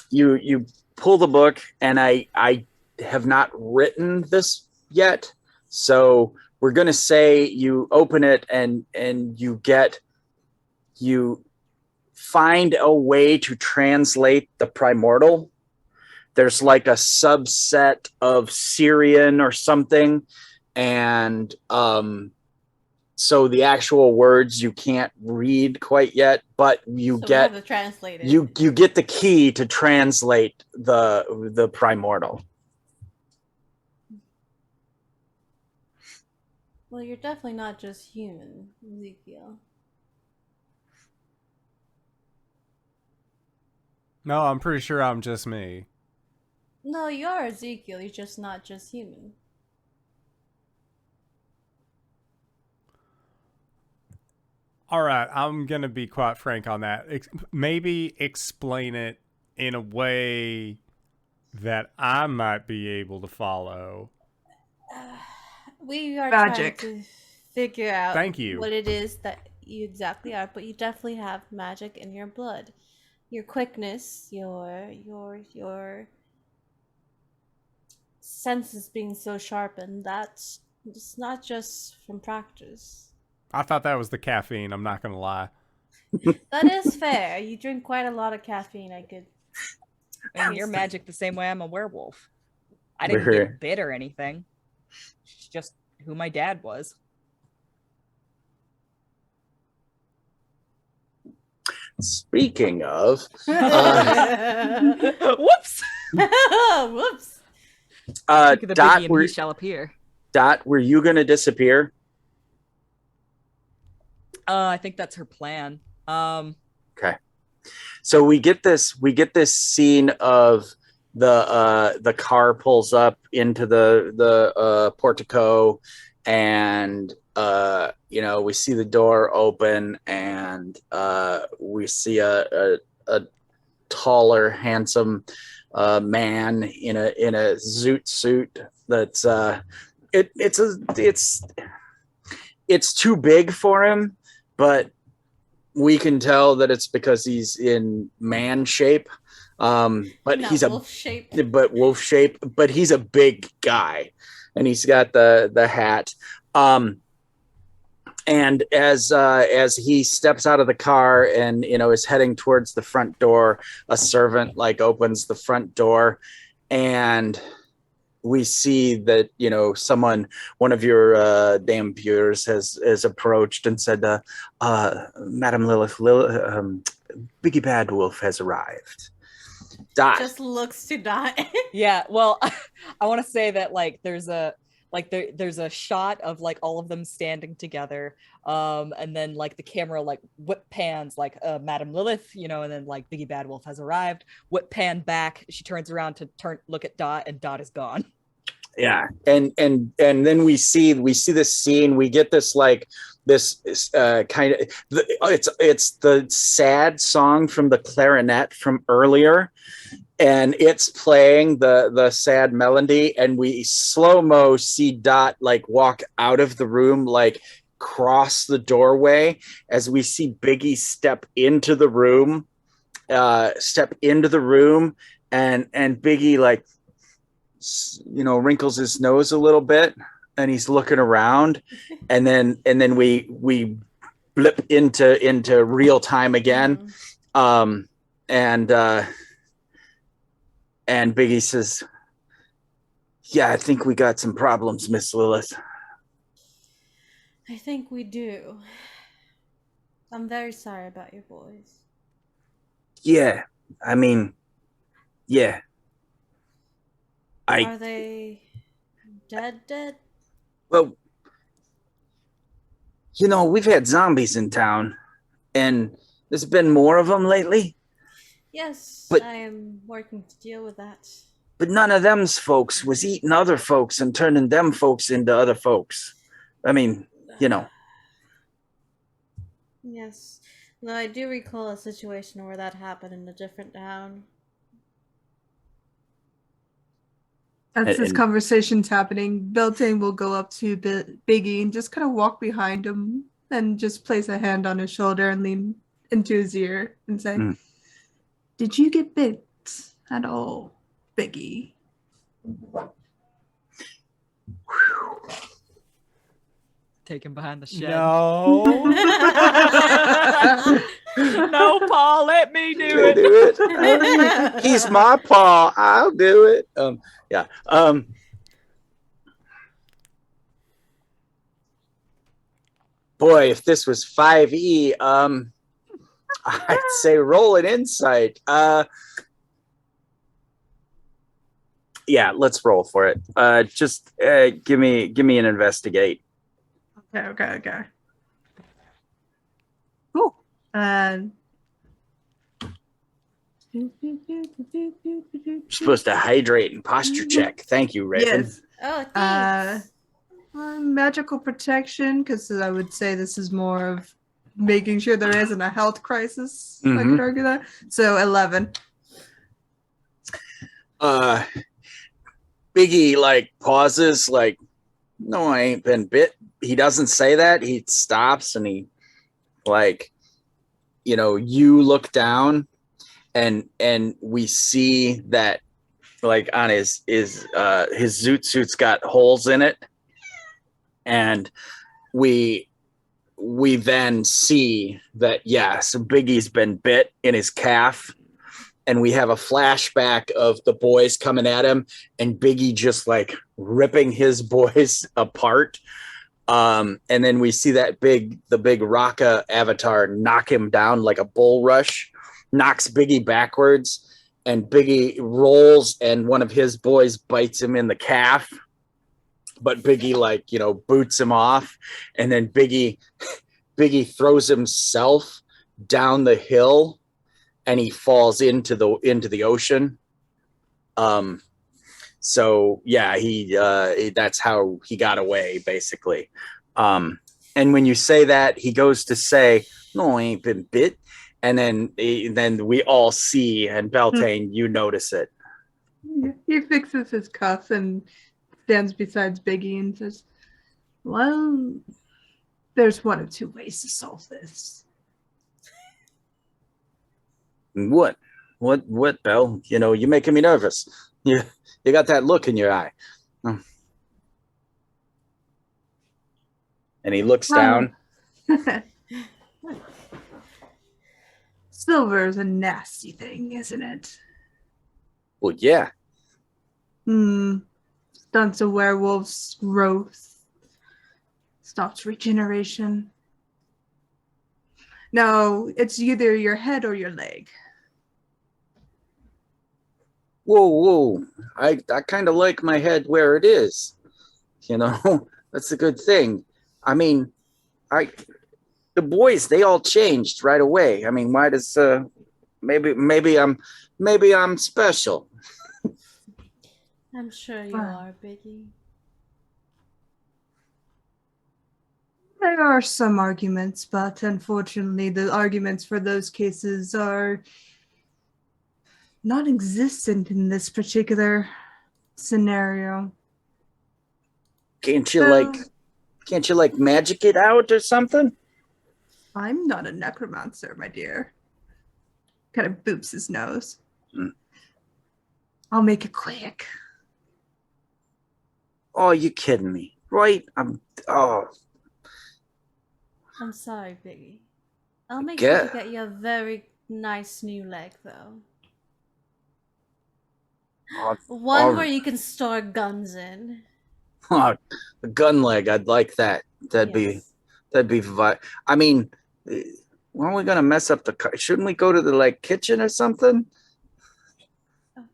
Speaker 5: you pull the book, and I have not written this yet, so we're gonna say you open it and you find a way to translate the primordial. There's like a subset of Syrian or something, and so the actual words you can't read quite yet, but you get
Speaker 2: to translate it.
Speaker 5: you get the key to translate the primordial.
Speaker 2: Well, you're definitely not just human, Ezekiel.
Speaker 1: No, I'm pretty sure I'm just me.
Speaker 2: No, you are Ezekiel. You're just not just human.
Speaker 1: All right, I'm going to be quite frank on that. Maybe explain it in a way that I might be able to follow.
Speaker 2: We are
Speaker 4: Magic.
Speaker 2: trying to figure out
Speaker 1: Thank you.
Speaker 2: what it is that you exactly are, but you definitely have magic in your blood. Your quickness, your senses being so sharpened, that's it's not just from practice.
Speaker 1: I thought that was the caffeine, I'm not going to lie.
Speaker 2: That is fair. You drink quite a lot of caffeine, I could.
Speaker 3: I mean, you're magic the same way I'm a werewolf. I didn't get bit or anything. It's just who my dad was.
Speaker 5: Speaking of,
Speaker 3: Whoops.
Speaker 2: Whoops.
Speaker 3: Think of the
Speaker 5: Dot,
Speaker 3: Biggie and he shall appear.
Speaker 5: Dot, were you gonna disappear?
Speaker 3: I think that's her plan.
Speaker 5: Okay. So we get this scene of the car pulls up into the portico, and we see the door open, and we see a taller, handsome man in a zoot suit that's it's too big for him, but we can tell that it's because he's in man shape. But
Speaker 2: Not
Speaker 5: he's
Speaker 2: wolf shape.
Speaker 5: wolf shape, but he's a big guy, and he's got the hat. And as he steps out of the car and is heading towards the front door, a servant opens the front door, and we see that one of your damn viewers has approached and said, Madam Lilith, Biggy Bad Wolf has arrived. Dot.
Speaker 2: Just looks to Dot.
Speaker 3: Yeah, well, I want to say that there's a shot of all of them standing together, and then the camera whip pans Madam Lilith, and then Biggy Bad Wolf has arrived. Whip pan back, she turns around to look at Dot, and Dot is gone.
Speaker 5: Yeah, and then we see this scene. We get this kind of it's the sad song from the clarinet from earlier, and it's playing the sad melody, and we slow-mo see Dot walk out of the room, cross the doorway, as we see Biggie step into the room, and Biggie wrinkles his nose a little bit, and he's looking around, and then we blip into real time again. And Biggie says, yeah, I think we got some problems, Miss Lilith.
Speaker 2: I think we do. I'm very sorry about your boys.
Speaker 5: Yeah, I mean, yeah.
Speaker 2: Are they dead?
Speaker 5: Well, we've had zombies in town, and there's been more of them lately.
Speaker 2: Yes,
Speaker 5: but
Speaker 2: I am working to deal with that.
Speaker 5: But none of them's folks was eating other folks and turning them folks into other folks. I mean,
Speaker 2: Yes. No, I do recall a situation where that happened in a different town.
Speaker 4: As this conversation's happening, Beltane will go up to Biggie and just kind of walk behind him and just place a hand on his shoulder and lean into his ear and say, Did you get bit at all, Biggie?
Speaker 3: Take him behind the shed.
Speaker 1: No.
Speaker 3: No, Paul, let me do it.
Speaker 5: He's my paw. I'll do it. Yeah. Boy, if this was 5e, I'd say roll an insight. Yeah, let's roll for it. Just give me an investigate.
Speaker 4: Okay. Cool.
Speaker 5: You're supposed to hydrate and posture check. Thank you, Raven.
Speaker 4: Yes.
Speaker 2: Oh, thanks.
Speaker 4: Magical protection, because I would say this is more of making sure there isn't a health crisis. I
Speaker 5: Mhm.
Speaker 4: could argue that. So 11.
Speaker 5: Biggie like pauses, like, no, I ain't been bit. He doesn't say that. He stops and he like, you look down and we see that like on his zoot suit's got holes in it, and we then see that so Biggie's been bit in his calf, and we have a flashback of the boys coming at him and Biggie just like ripping his boys apart. And then we see the big Raka avatar knock him down like a bull rush, knocks Biggie backwards, and Biggie rolls and one of his boys bites him in the calf. But Biggie boots him off, and then Biggie throws himself down the hill and he falls into the ocean. So yeah, that's how he got away, basically. And when you say that, he goes to say, "No, I ain't been bit," and then we all see, and Beltane, you notice it.
Speaker 4: He fixes his cuff and stands beside Biggie and says, "Well, there's one of two ways to solve this."
Speaker 5: What, Belle? You're making me nervous. You got that look in your eye. And he looks down.
Speaker 4: Silver's a nasty thing, isn't it?
Speaker 5: Well, yeah.
Speaker 4: Stunts a werewolf's growth. Stops regeneration. No, it's either your head or your leg.
Speaker 5: Whoa. I kind of like my head where it is. That's a good thing. I mean, the boys, they all changed right away. I mean, why does maybe I'm special.
Speaker 2: I'm sure you are, Biggie.
Speaker 4: There are some arguments, but unfortunately the arguments for those cases are non-existent in this particular scenario.
Speaker 5: Can't you magic it out or something?
Speaker 4: I'm not a necromancer, my dear. Kind of boops his nose. I'll make it quick.
Speaker 5: Oh, you kidding me, right? I'm
Speaker 2: sorry, Biggie. I'll make sure to get you a very nice new leg, though. One where you can store guns in.
Speaker 5: A gun leg, I'd like that. That'd be. I mean, when are we gonna mess up the car? Shouldn't we go to the kitchen or something?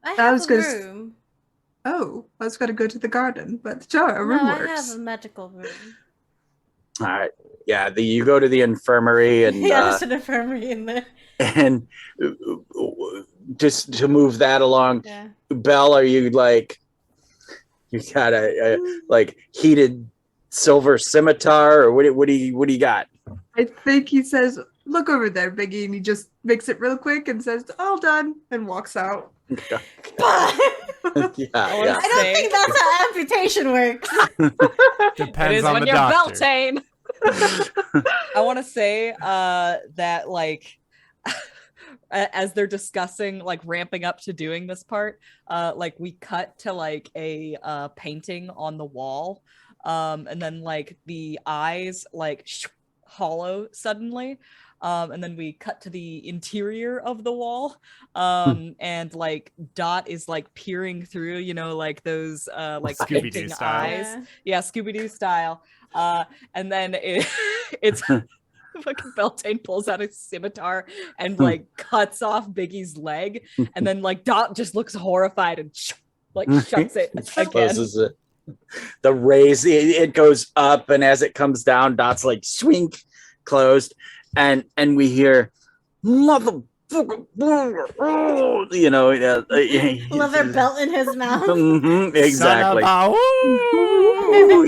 Speaker 2: I have a room.
Speaker 4: I was gonna go to the garden, but sure, a room works.
Speaker 2: I have a medical room.
Speaker 5: All right. Yeah, you go to the infirmary and
Speaker 2: there's an infirmary in there.
Speaker 5: And just to move that along, Belle, are you you got a heated silver scimitar, or what do you got?
Speaker 4: I think he says, "Look over there, Biggie," and he just makes it real quick and says, "All done," and walks out.
Speaker 2: I don't think that's how amputation works.
Speaker 1: Depends on the doctor.
Speaker 3: Beltane. I want to say that as they're discussing ramping up to doing this part, we cut to a painting on the wall, and then the eyes hollow suddenly, and then we cut to the interior of the wall, and Dot is peering through, those
Speaker 1: Scooby-Doo style.
Speaker 3: eyes, Scooby-Doo style, and then it's fucking Beltane pulls out a scimitar and cuts off Biggie's leg, and then Dot just looks horrified and shuts it again.
Speaker 5: Closes it. The rays, it goes up, and as it comes down, Dot's swink, closed, and we hear motherfucker,
Speaker 2: leather belt in his mouth.
Speaker 5: Exactly.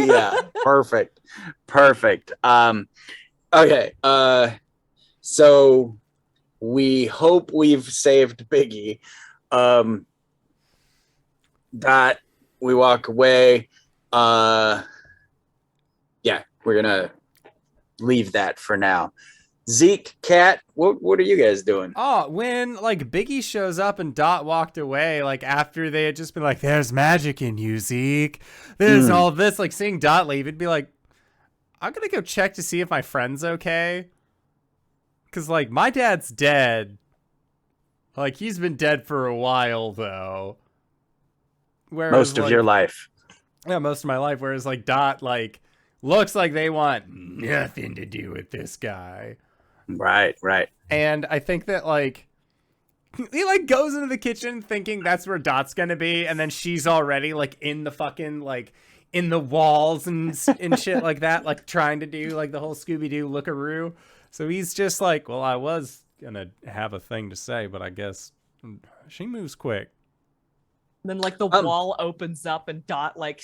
Speaker 5: Yeah, perfect. Okay. So we hope we've saved Biggy. Dot, we walk away. Yeah, we're gonna leave that for now. Zeek, Cat, what are you guys doing?
Speaker 1: Oh, when like Biggie shows up and Dot walked away, like after they had just been like, "There's magic in you, Zeke. There's all this." Like seeing Dot leave, it'd be like, "I'm gonna go check to see if my friend's okay." Cause like my dad's dead. Like he's been dead for a while though. Whereas,
Speaker 5: Most of
Speaker 1: like,
Speaker 5: your life.
Speaker 1: Yeah, most of my life. Whereas like Dot like looks like they want nothing to do with this guy.
Speaker 5: Right.
Speaker 1: And I think that like he like goes into the kitchen thinking that's where Dot's gonna be, and then she's already like in the fucking like in the walls and shit like that, like trying to do like the whole Scooby-Doo lookaroo. So he's just like, well, I was gonna have a thing to say, but I guess she moves quick.
Speaker 3: Then like the wall opens up and Dot like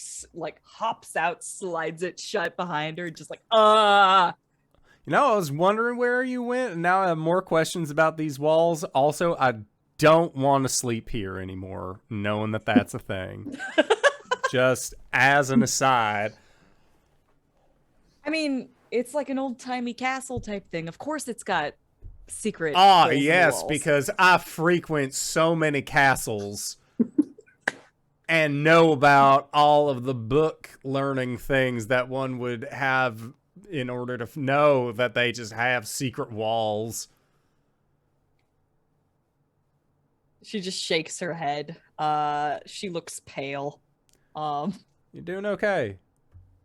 Speaker 3: hops out, slides it shut behind her, just like
Speaker 1: You know, I was wondering where you went, and now I have more questions about these walls. Also, I don't want to sleep here anymore, knowing that that's a thing. Just as an aside.
Speaker 3: I mean, it's like an old-timey castle type thing. Of course it's got secret
Speaker 1: Ah,
Speaker 3: holes in the
Speaker 1: yes,
Speaker 3: walls.
Speaker 1: because I frequent so many castles and know about all of the book learning things that one would have in order to know that they just have secret walls.
Speaker 3: She just shakes her head. She looks pale.
Speaker 1: You're doing okay.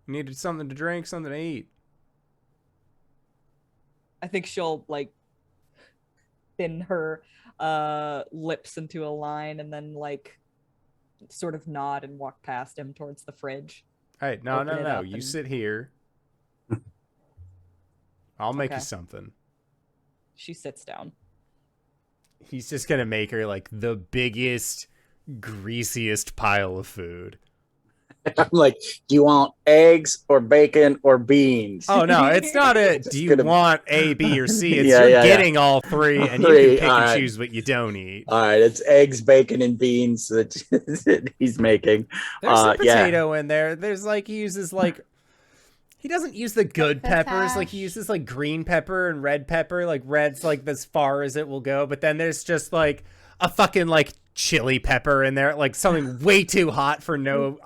Speaker 1: You needed something to drink, something to eat.
Speaker 3: I think she'll like thin her lips into a line and then like sort of nod and walk past him towards the fridge.
Speaker 1: Hey, no. You
Speaker 3: and...
Speaker 1: sit here. I'll make you
Speaker 3: Okay.
Speaker 1: something.
Speaker 3: She sits down.
Speaker 1: He's just gonna make her like the biggest, greasiest pile of food.
Speaker 5: I'm like, do you want eggs or bacon or beans?
Speaker 1: Oh no, it's not a do you want A, B, or C? It's you're getting all three, and you can pick and choose what you don't eat.
Speaker 5: All right, it's eggs, bacon, and beans that he's making.
Speaker 1: There's some potato in there. There's like he uses like he doesn't use the good peppers. Like he uses like green pepper and red pepper. Like red's like as far as it will go, but then there's just like a fucking like chili pepper in there, like something way too hot for no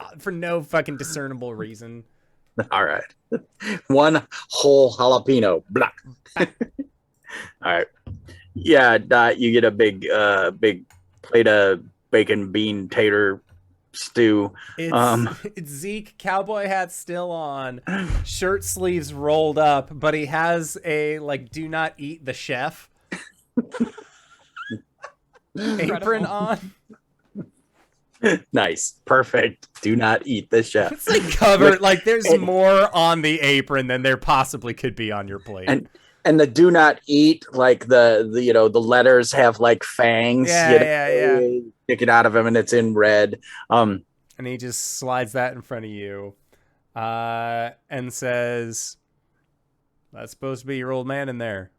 Speaker 1: fucking discernible reason.
Speaker 5: All right, one whole jalapeno. Blah. All right, yeah, you get a big plate of bacon, bean, tater stew.
Speaker 1: It's Zeke, cowboy hat still on, shirt sleeves rolled up, but he has a like do not eat the chef apron on.
Speaker 5: Nice, perfect. Do not eat the chef.
Speaker 1: It's like covered. Like there's more on the apron than there possibly could be on your plate.
Speaker 5: And the do not eat, like the the letters have like fangs.
Speaker 1: Yeah.
Speaker 5: Stick it out of him, and it's in red.
Speaker 1: And he just slides that in front of you, and says, "That's supposed to be your old man in there."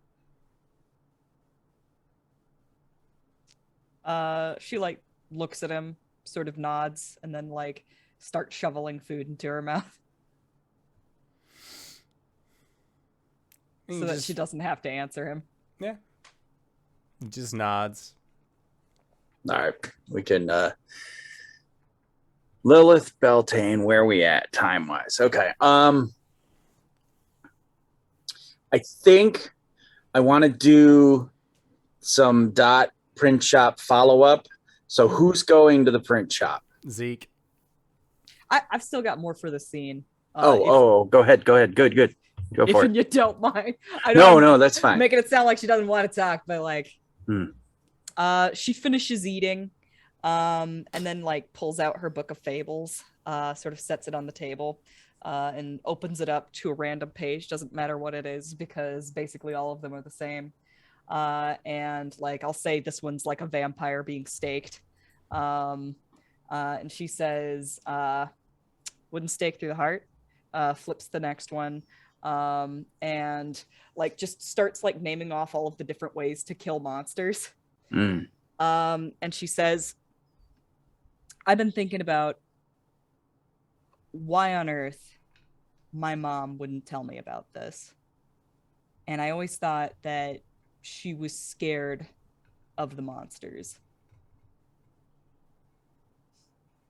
Speaker 3: She like looks at him, sort of nods, and then like starts shoveling food into her mouth. So that she doesn't have to answer him.
Speaker 1: Yeah. He just nods.
Speaker 5: All right, we can Lilith, Beltane, where are we at time wise? Okay. I think I want to do some dot print shop follow up. So who's going to the print shop?
Speaker 1: Zeke.
Speaker 3: I've still got more for the scene.
Speaker 5: Go ahead. Good. Go for it.
Speaker 3: If you don't mind.
Speaker 5: No, that's fine.
Speaker 3: Making it sound like she doesn't want to talk, but like, she finishes eating, and then like pulls out her book of fables, sort of sets it on the table, and opens it up to a random page. Doesn't matter what it is because basically all of them are the same. And like I'll say this one's like a vampire being staked, and she says, "Wooden stake through the heart." Flips the next one. and like just starts like naming off all of the different ways to kill monsters.
Speaker 5: Mm.
Speaker 3: And she says, I've been thinking about why on earth my mom wouldn't tell me about this. And I always thought that she was scared of the monsters.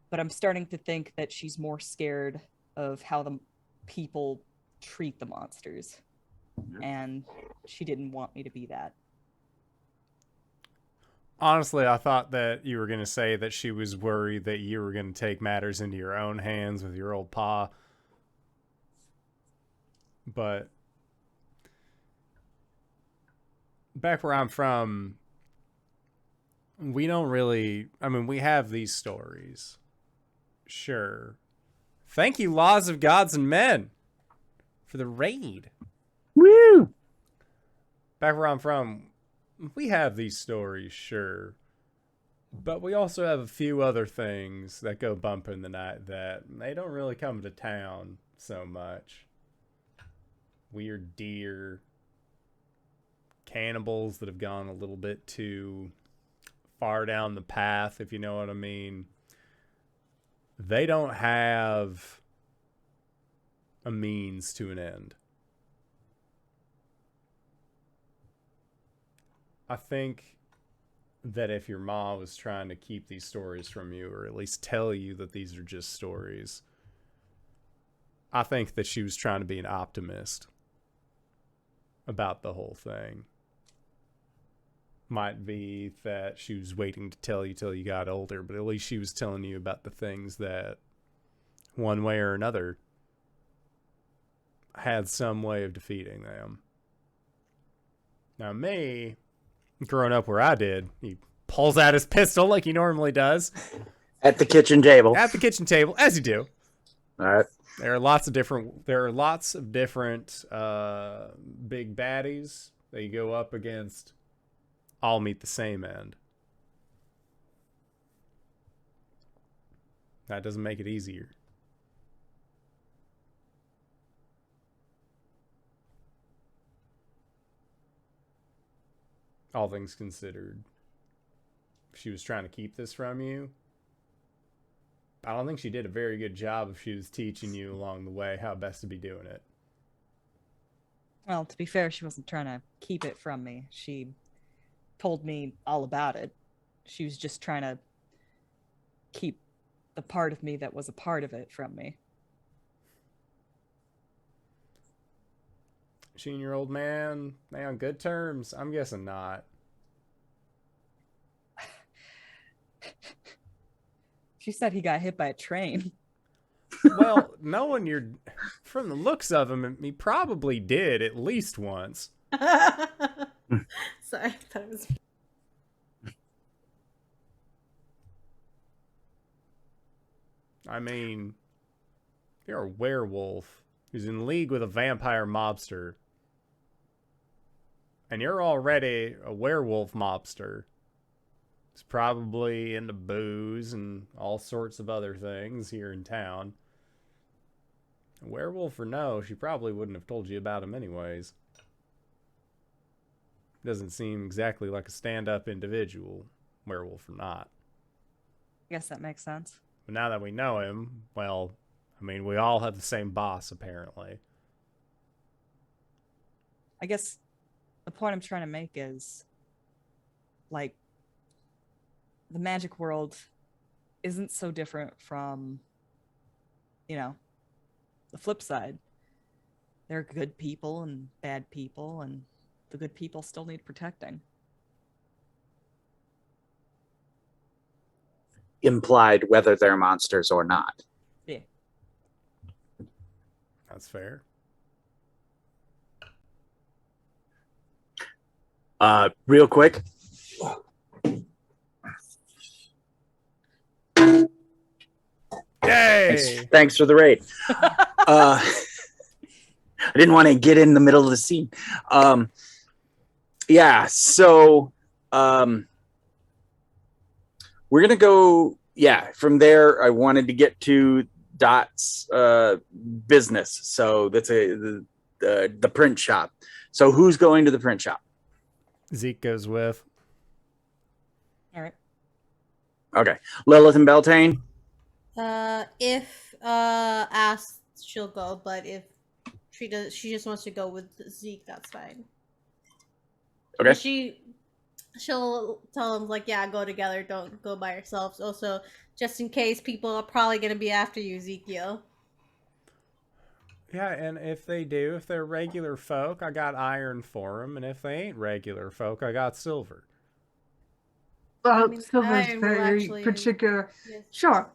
Speaker 3: But I'm starting to think that she's more scared of how the people treat the monsters. And she didn't want me to be that.
Speaker 1: Honestly, I thought that you were going to say that she was worried that you were going to take matters into your own hands with your old pa. But back where I'm from, we don't really... I mean, we have these stories. Sure. Thank you, Laws of Gods and Men, for the raid.
Speaker 5: Woo!
Speaker 1: Back where I'm from, we have these stories, sure. But we also have a few other things that go bump in the night that they don't really come to town so much. Weird deer. Cannibals that have gone a little bit too far down the path, if you know what I mean. They don't have a means to an end. I think that if your mom was trying to keep these stories from you, or at least tell you that these are just stories, I think that she was trying to be an optimist about the whole thing. Might be that she was waiting to tell you till you got older, but at least she was telling you about the things that, one way or another, had some way of defeating them. Now me, growing up where I did, he pulls out his pistol like he normally does.
Speaker 5: At the kitchen table.
Speaker 1: At the kitchen table, as you do.
Speaker 5: All right.
Speaker 1: There are lots of different big baddies that you go up against. All meet the same end. That doesn't make it easier. All things considered, if she was trying to keep this from you, I don't think she did a very good job if she was teaching you along the way how best to be doing it.
Speaker 3: Well, to be fair, she wasn't trying to keep it from me. She told me all about it. She was just trying to keep the part of me that was a part of it from me.
Speaker 1: She and your old man, they on good terms? I'm guessing not.
Speaker 3: She said he got hit by a train.
Speaker 1: Well, knowing you're... From the looks of him, he probably did at least once.
Speaker 2: Sorry, I thought it was...
Speaker 1: I mean, you're a werewolf who's in league with a vampire mobster. And you're already a werewolf mobster. He's probably into booze and all sorts of other things here in town. Werewolf or no, she probably wouldn't have told you about him anyways. Doesn't seem exactly like a stand-up individual, werewolf or not.
Speaker 3: I guess that makes sense.
Speaker 1: But now that we know him, well, I mean, we all have the same boss, apparently.
Speaker 3: I guess the point I'm trying to make is, like, the magic world isn't so different from, you know, the flip side. There are good people and bad people, and the good people still need protecting.
Speaker 5: Implied whether they're monsters or not.
Speaker 3: Yeah.
Speaker 1: That's fair.
Speaker 5: Real quick.
Speaker 1: Yay!
Speaker 5: Thanks for the raid. I didn't want to get in the middle of the scene. Yeah, so we're gonna go. Yeah, from there, I wanted to get to Dot's business. So that's the print shop. So who's going to the print shop?
Speaker 1: Zeke goes with.
Speaker 3: All right.
Speaker 5: Okay, Lilith and Beltane.
Speaker 2: If asked, she'll go, but if she just wants to go with Zeke, that's fine.
Speaker 5: Okay.
Speaker 2: But she'll tell him like, yeah, go together, don't go by yourselves. Also, just in case, people are probably gonna be after you, Ezekiel.
Speaker 1: Yeah, and if they're regular folk, I got iron for them, and if they ain't regular folk, I got silver.
Speaker 4: Well,
Speaker 2: I mean,
Speaker 4: silver's
Speaker 2: iron will
Speaker 4: very
Speaker 2: actually-
Speaker 4: particular.
Speaker 2: Yes.
Speaker 4: Sure.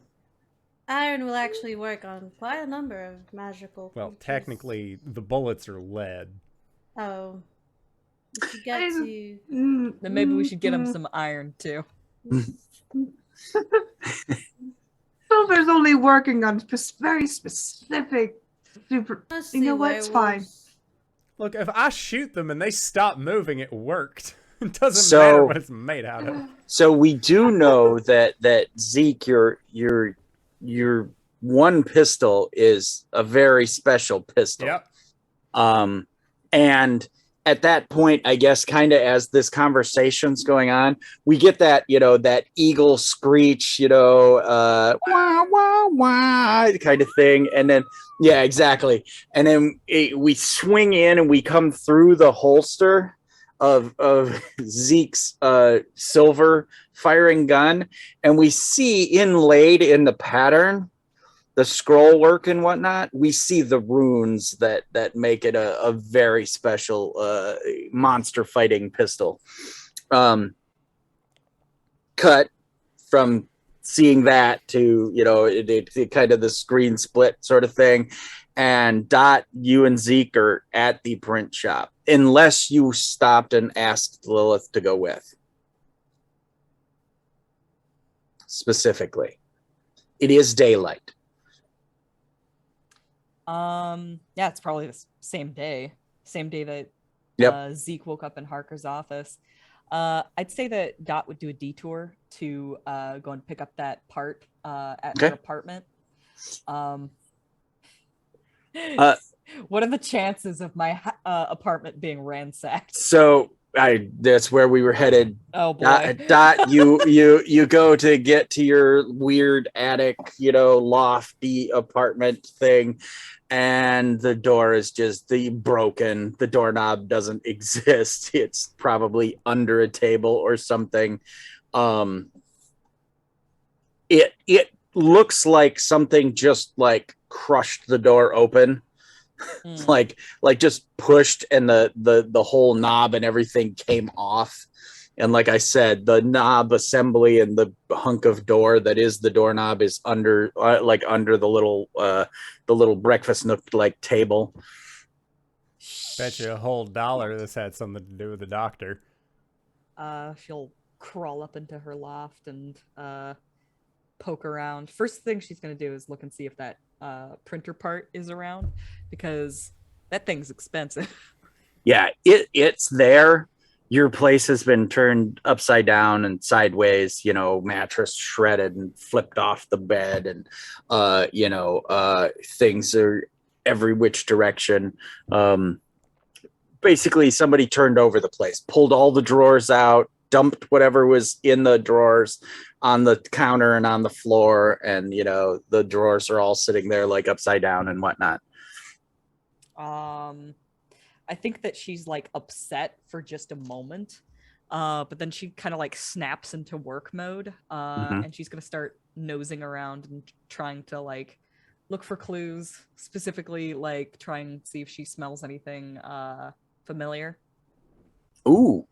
Speaker 2: Iron will actually work on quite a number of magical
Speaker 1: Well,
Speaker 2: creatures.
Speaker 1: technically, the bullets are lead.
Speaker 2: Oh. If you get
Speaker 4: I'm-
Speaker 2: to...
Speaker 3: Then maybe we should get him some iron too.
Speaker 4: Silver's only working on very specific super.
Speaker 2: Honestly,
Speaker 4: You know what? It's fine.
Speaker 2: werewolves-
Speaker 1: Look, if I shoot them and they stop moving, it worked. It doesn't
Speaker 5: So-
Speaker 1: matter what it's made out of.
Speaker 5: So we do know that Zeke, your one pistol is a very special pistol.
Speaker 1: Yep.
Speaker 5: And at that point, I guess, kind of as this conversation's going on, we get that, that eagle screech, wah, wah, wah, kind of thing. And then, yeah, exactly. And then we swing in and we come through the holster of Zeke's silver firing gun. And we see inlaid in the pattern, the scroll work and whatnot, we see the runes that make it a very special monster fighting pistol. Cut from seeing that to, it kind of the screen split sort of thing. And Dot, you and Zeke are at the print shop, unless you stopped and asked Lilith to go with. Specifically, it is daylight.
Speaker 3: Yeah, it's probably the same day that
Speaker 5: Yep.
Speaker 3: Zeke woke up in Harker's office. I'd say that Dot would do a detour to go and pick up that part at her
Speaker 5: Okay.
Speaker 3: apartment. What are the chances of my apartment being ransacked?
Speaker 5: So that's where we were headed.
Speaker 3: Oh boy.
Speaker 5: Dot, you go to get to your weird attic, lofty apartment thing, and the door is just broken. The doorknob doesn't exist. It's probably under a table or something. It looks like something just like crushed the door open. like just pushed, and the whole knob and everything came off. And like I said, the knob assembly and the hunk of door that is the doorknob is under under the little breakfast nook like table.
Speaker 1: Bet you a whole $1 this had something to do with the doctor.
Speaker 3: She'll crawl up into her loft and poke around. First thing she's gonna do is look and see if that printer part is around, because that thing's expensive.
Speaker 5: Yeah, it's there. Your place has been turned upside down and sideways, mattress shredded and flipped off the bed, and things are every which direction. Basically somebody turned over the place, pulled all the drawers out, dumped whatever was in the drawers on the counter and on the floor, and the drawers are all sitting there like upside down and whatnot.
Speaker 3: I think that she's like upset for just a moment, but then she kind of like snaps into work mode, and she's gonna start nosing around and trying to like look for clues, specifically like try and see if she smells anything familiar.
Speaker 5: Ooh.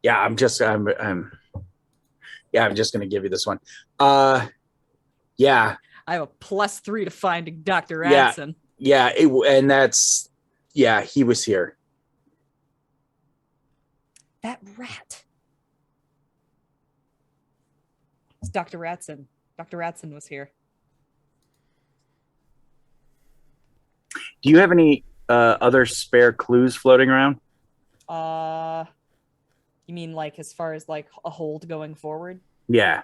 Speaker 5: Yeah, I'm just gonna give you this one. Yeah.
Speaker 3: I have a +3 to finding Dr.
Speaker 5: Yeah.
Speaker 3: Adson.
Speaker 5: Yeah, he was here.
Speaker 3: That rat. It's Dr. Ratson. Dr. Ratson was here.
Speaker 5: Do you have any other spare clues floating around?
Speaker 3: You mean like as far as like a hold going forward?
Speaker 5: Yeah.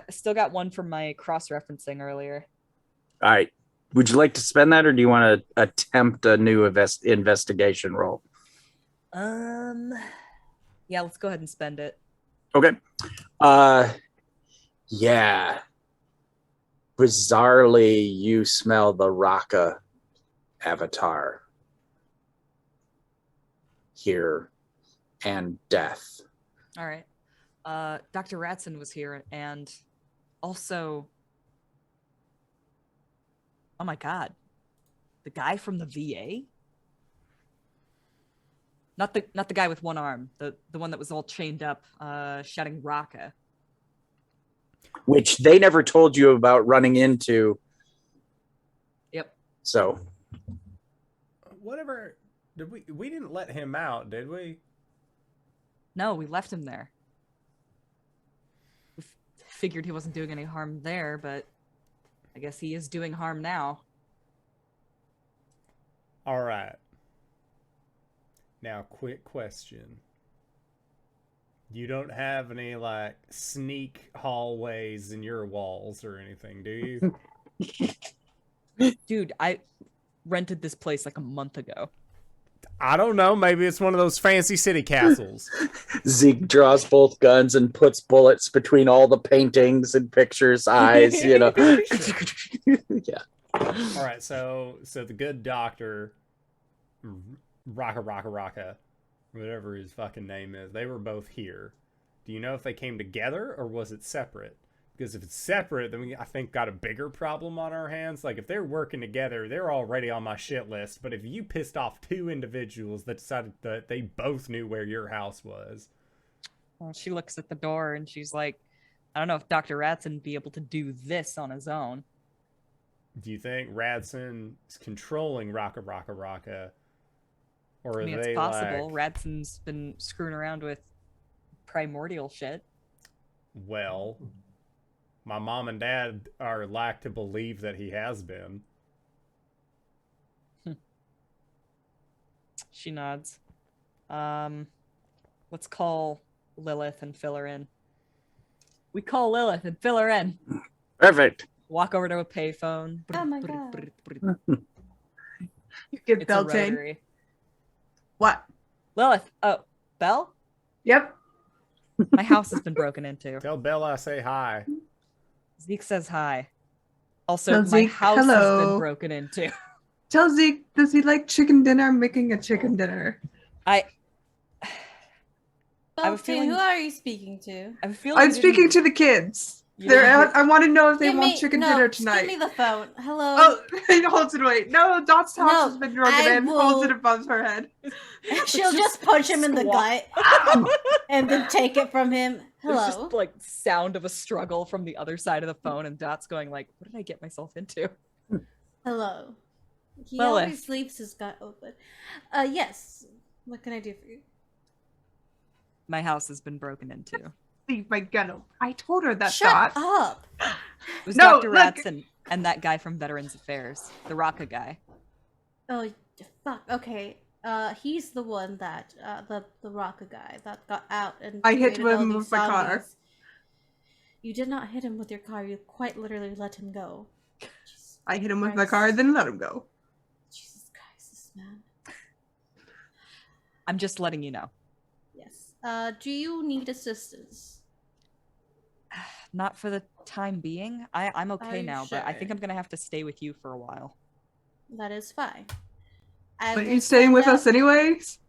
Speaker 3: Still got one from my cross-referencing earlier.
Speaker 5: All right. Would you like to spend that, or do you want to attempt a new investigation roll?
Speaker 3: Yeah, let's go ahead and spend it.
Speaker 5: Okay. Yeah. Bizarrely, you smell the Raka avatar here and death.
Speaker 3: All right. Dr. Ratson was here, and also, oh my God, the guy from the VA. Not the guy with one arm, the one that was all chained up, shouting Raka.
Speaker 5: Which they never told you about running into.
Speaker 3: Yep.
Speaker 5: So.
Speaker 1: Whatever. We didn't let him out, did we?
Speaker 3: No, we left him there. We figured he wasn't doing any harm there, but I guess he is doing harm now.
Speaker 1: All right. Now, quick question. You don't have any, like, sneak hallways in your walls or anything, do you?
Speaker 3: Dude, I rented this place like a month ago.
Speaker 1: I don't know. Maybe it's one of those fancy city castles.
Speaker 5: Zeek draws both guns and puts bullets between all the paintings and pictures' eyes, you know. Yeah.
Speaker 1: All right, so the good doctor, Raka, whatever his fucking name is, they were both here. Do you know if they came together or was it separate? Because if it's separate, then we, I think, got a bigger problem on our hands. Like, if they're working together, they're already on my shit list. But if you pissed off two individuals that decided that they both knew where your house was.
Speaker 3: Well, she looks at the door and she's like, I don't know if Dr. Ratson would be able to do this on his own.
Speaker 1: Do you think Radson is controlling Raka? Or
Speaker 3: I mean, it's possible. Radson's been screwing around with primordial shit.
Speaker 1: Well, my mom and dad are like to believe that he has been.
Speaker 3: She nods. Let's call Lilith and fill her in. We call Lilith and fill her in.
Speaker 5: Perfect.
Speaker 3: Walk over to a payphone.
Speaker 2: Oh my God.
Speaker 4: You get
Speaker 3: It's a
Speaker 4: Beltane.
Speaker 3: rotary.
Speaker 4: What?
Speaker 3: Lilith. Oh, Belle?
Speaker 4: Yep.
Speaker 3: My house has been broken into.
Speaker 1: Tell Bella I say hi.
Speaker 3: Zeke says hi. Also,
Speaker 4: Tell
Speaker 3: my
Speaker 4: Zeke,
Speaker 3: house has
Speaker 4: hello.
Speaker 3: been broken into.
Speaker 4: Tell Zeke, does he like chicken dinner? I'm making a chicken dinner.
Speaker 3: I have a
Speaker 2: Beltane,
Speaker 3: feeling-
Speaker 2: who are you speaking to?
Speaker 3: have a feeling
Speaker 4: I'm
Speaker 3: you didn't-
Speaker 4: speaking to the kids.
Speaker 3: you
Speaker 4: They're
Speaker 3: didn't-
Speaker 4: out. I want to know if they
Speaker 2: Give
Speaker 4: want
Speaker 2: me-
Speaker 4: chicken
Speaker 2: no,
Speaker 4: dinner
Speaker 2: just
Speaker 4: tonight.
Speaker 2: Give me the phone. Hello.
Speaker 4: Oh, he holds it away. No, Dot's house
Speaker 2: No,
Speaker 4: has been broken
Speaker 2: I
Speaker 4: in.
Speaker 2: will-
Speaker 4: Holds it above her head.
Speaker 2: She'll just punch him in the
Speaker 3: squat.
Speaker 2: gut and then take it from him.
Speaker 3: There's
Speaker 2: Hello.
Speaker 3: just like sound of a struggle from the other side of the phone, and Dot's going like, "What did I get myself into?"
Speaker 2: Hello. He
Speaker 3: Lilith.
Speaker 2: always leaves his gut open. Yes. What can I do for you?
Speaker 3: My house has been broken into. It
Speaker 4: Leave my gun. I told her that.
Speaker 2: Shut
Speaker 4: Dot.
Speaker 2: up.
Speaker 3: was
Speaker 4: No,
Speaker 3: Dr.
Speaker 4: look.
Speaker 3: Ratson and that guy from Veterans Affairs, the Raka guy.
Speaker 2: Oh, fuck. Okay. He's the one that the Raka guy that got out and
Speaker 4: I hit
Speaker 2: created all
Speaker 4: him
Speaker 2: these
Speaker 4: with my car.
Speaker 2: zombies. You did not hit him with your car. You quite literally let him go. Jesus
Speaker 4: I hit him with my
Speaker 2: Christ.
Speaker 4: car, then let him go.
Speaker 2: Jesus Christ, this man.
Speaker 3: I'm just letting you know.
Speaker 2: Yes. Do you need assistance?
Speaker 3: Not for the time being. I'm
Speaker 2: Are
Speaker 3: okay
Speaker 2: you
Speaker 3: now, but I think
Speaker 2: sure?
Speaker 3: I'm gonna have to stay with you for a while.
Speaker 2: That is fine.
Speaker 4: But you staying with us anyways?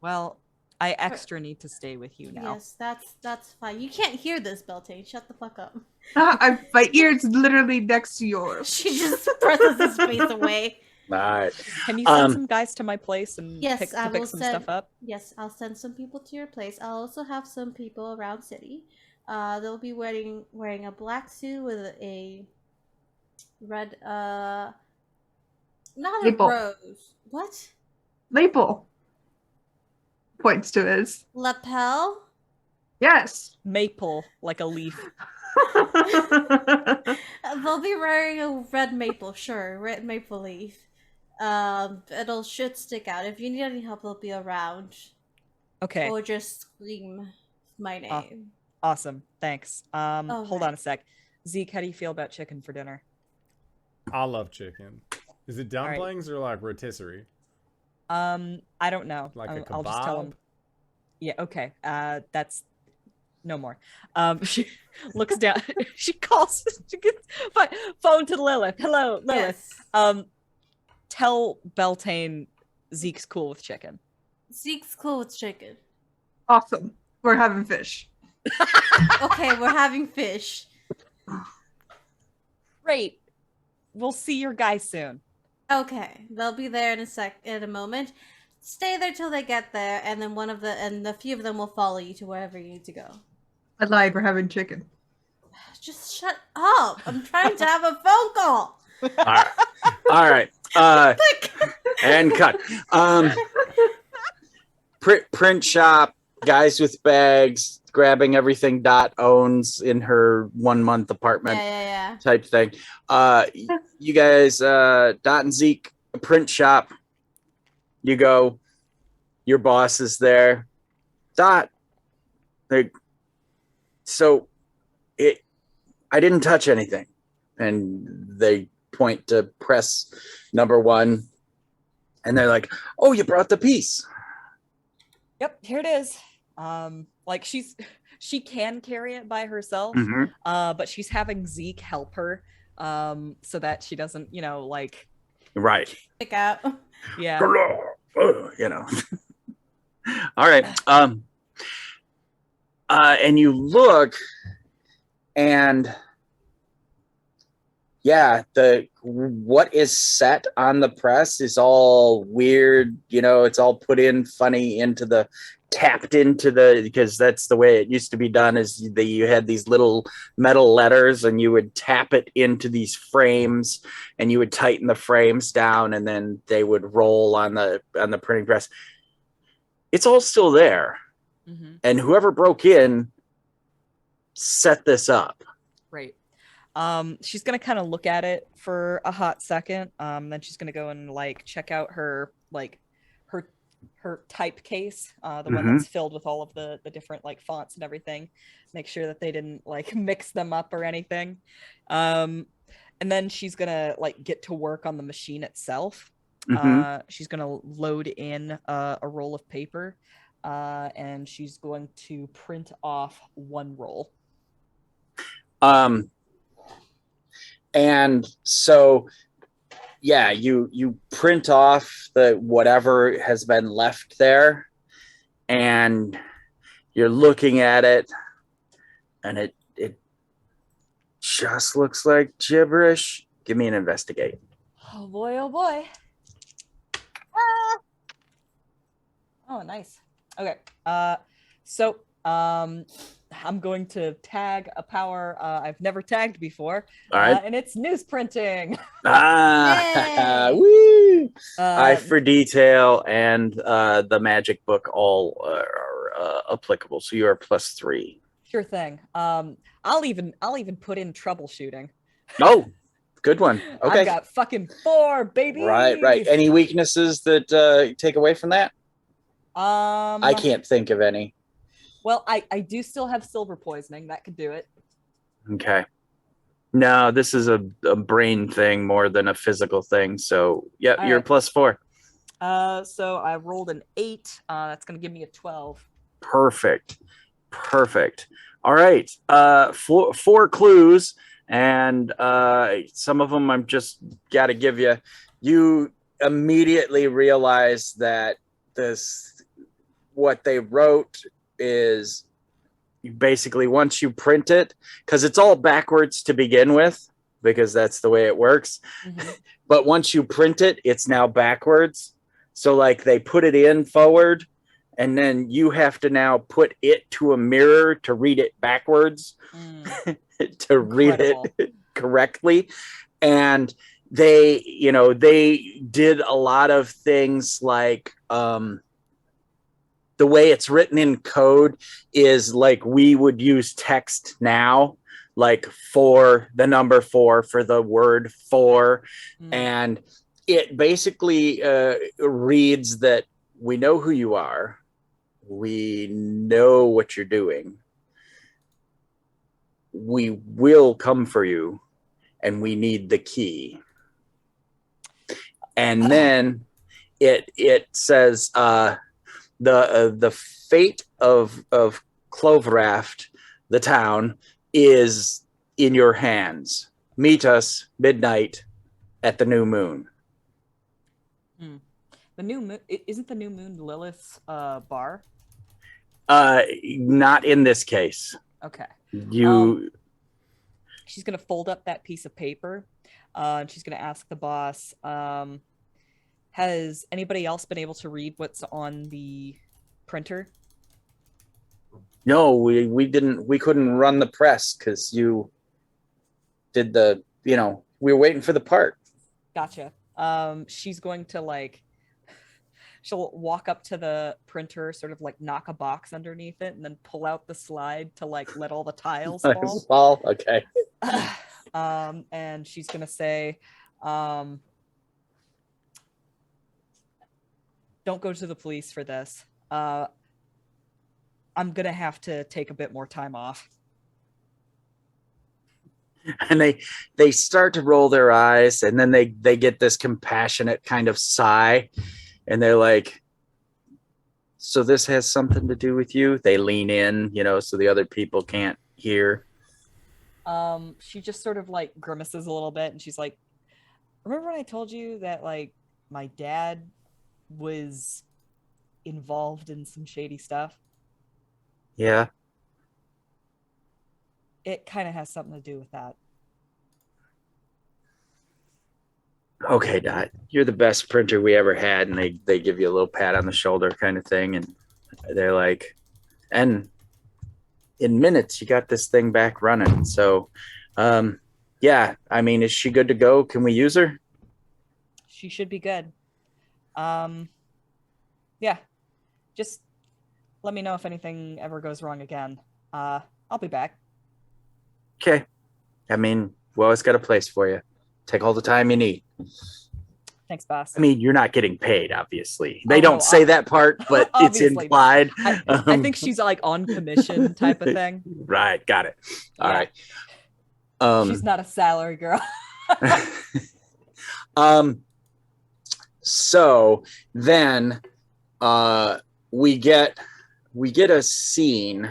Speaker 3: Well, I extra need to stay with you now.
Speaker 2: Yes, that's fine. You can't hear this, Beltane. Shut the fuck up.
Speaker 4: My ear's literally next to yours.
Speaker 2: She just presses his face away.
Speaker 5: All right.
Speaker 3: Can you send some guys to my place and
Speaker 2: Yes,
Speaker 3: pick
Speaker 2: I will
Speaker 3: some
Speaker 2: send.
Speaker 3: stuff up?
Speaker 2: Yes, I'll send some people to your place. I'll also have some people around city. They'll be wearing a black suit with a red not
Speaker 4: Maple.
Speaker 2: a rose. What?
Speaker 4: Maple points to his.
Speaker 2: Lapel?
Speaker 4: Yes.
Speaker 3: Maple, like a leaf.
Speaker 2: They'll be wearing a red maple, sure, red maple leaf. Should stick out. If you need any help, they'll be around.
Speaker 3: Okay.
Speaker 2: Or just scream my name.
Speaker 3: Awesome. Thanks. Hold
Speaker 2: Okay.
Speaker 3: on a sec. Zeke, how do you feel about chicken for dinner?
Speaker 1: I love chicken. Is it
Speaker 3: right.
Speaker 1: dumplings or like rotisserie?
Speaker 3: I don't know.
Speaker 1: Like a
Speaker 3: I'll just tell him.
Speaker 1: kebab?
Speaker 3: Yeah, okay. That's no more. She looks down. She calls. She gets phone to Lilith. Hello, Lilith.
Speaker 2: Yes.
Speaker 3: Tell Beltane Zeke's cool with chicken.
Speaker 2: Zeke's cool with chicken.
Speaker 4: Awesome. We're having fish.
Speaker 2: Okay, we're having fish.
Speaker 3: Great. We'll see your guy soon.
Speaker 2: Okay, they'll be there in a moment. Stay there till they get there, and then a few of them will follow you to wherever you need to go.
Speaker 4: I lied. We're having chicken.
Speaker 2: Just shut up! I'm trying to have a phone call.
Speaker 5: All right. And cut. Print shop, guys with bags, grabbing everything Dot owns in her 1 month apartment.
Speaker 2: Yeah.
Speaker 5: Type thing. You guys, Dot and Zeek, a print shop. You go. Your boss is there. Dot. I didn't touch anything, and they point to press number 1, and they're like, "Oh, you brought the piece."
Speaker 3: Yep, here it is. Like she can carry it by herself, but she's having Zeke help her, so that she doesn't, like.
Speaker 5: Right.
Speaker 2: Pick out.
Speaker 3: Yeah.
Speaker 5: All right. And you look, and yeah, what is set on the press is all weird. It's all put in funny tapped into because that's the way it used to be done. Is you had these little metal letters, and you would tap it into these frames, and you would tighten the frames down, and then they would roll on the printing press. It's all still there, and whoever broke in set this up.
Speaker 3: Right. She's gonna kind of look at it for a hot second. Then she's gonna go and like check out her her type case, the one that's filled with all of the different like fonts and everything. Make sure that they didn't like mix them up or anything. And then she's gonna like get to work on the machine itself. She's gonna load in a roll of paper, and she's going to print off 1 roll.
Speaker 5: And so, yeah, you print off the whatever has been left there, and you're looking at it, and it just looks like gibberish. Give me an investigate.
Speaker 3: Oh boy, oh boy. Oh, nice. Okay. So I'm going to tag a power I've never tagged before.
Speaker 5: All right.
Speaker 3: And it's newsprinting.
Speaker 5: Woo! Eye for detail and the magic book all are applicable. So you are +3.
Speaker 3: Sure thing. I'll even put in troubleshooting.
Speaker 5: Oh, good one. Okay.
Speaker 3: I've got fucking 4, baby.
Speaker 5: Right. Any weaknesses that take away from that? I can't think of any.
Speaker 3: Well, I do still have silver poisoning. That could do it.
Speaker 5: Okay. No, this is a brain thing more than a physical thing. So, yeah,
Speaker 3: All
Speaker 5: you're
Speaker 3: right.
Speaker 5: +4.
Speaker 3: So I rolled an 8. That's going to give me a 12.
Speaker 5: Perfect. All right. 4 clues, and some of them I'm just got to give you. You immediately realize that what they wrote is basically once you print it, because it's all backwards to begin with, because that's the way it works. But once you print it, it's now backwards. So like they put it in forward, and then you have to now put it to a mirror to read it backwards to read it correctly. And they did a lot of things like the way it's written in code is like we would use text now, like for the number 4 for the word for. And it basically reads that we know who you are. We know what you're doing. we will come for you, and we need the key. And then it says the fate of Cloveraft, the town, is in your hands. Meet us midnight at the new moon.
Speaker 3: The new moon isn't the new moon Lilith's bar?
Speaker 5: Not in this case.
Speaker 3: Okay. She's gonna fold up that piece of paper. And she's gonna ask the boss, has anybody else been able to read what's on the printer?
Speaker 5: No, we couldn't run the press because you did we were waiting for the part.
Speaker 3: Gotcha. She's going to she'll walk up to the printer, sort of knock a box underneath it, and then pull out the slide to let all the tiles fall.
Speaker 5: Okay.
Speaker 3: And she's gonna say, don't go to the police for this. I'm gonna have to take a bit more time off.
Speaker 5: And they start to roll their eyes, and then they get this compassionate kind of sigh, and they're like, so this has something to do with you? They lean in, so the other people can't hear.
Speaker 3: She just sort of grimaces a little bit, and she's like, remember when I told you that my dad was involved in some shady stuff?
Speaker 5: Yeah.
Speaker 3: It kind of has something to do with that.
Speaker 5: Okay, Dot, you're the best printer we ever had. And they give you a little pat on the shoulder kind of thing. And they're like, and in minutes, you got this thing back running. So, yeah, I mean, is she good to go? Can we use her?
Speaker 3: She should be good. Yeah, just let me know if anything ever goes wrong again. I'll be back.
Speaker 5: Okay. I mean, we always got a place for you. Take all the time you need.
Speaker 3: Thanks, boss.
Speaker 5: I mean, you're not getting paid, obviously. They don't say that part, but it's implied.
Speaker 3: I think she's on commission type of thing.
Speaker 5: Right. Got it. All right.
Speaker 3: She's not a salary girl.
Speaker 5: So then we get a scene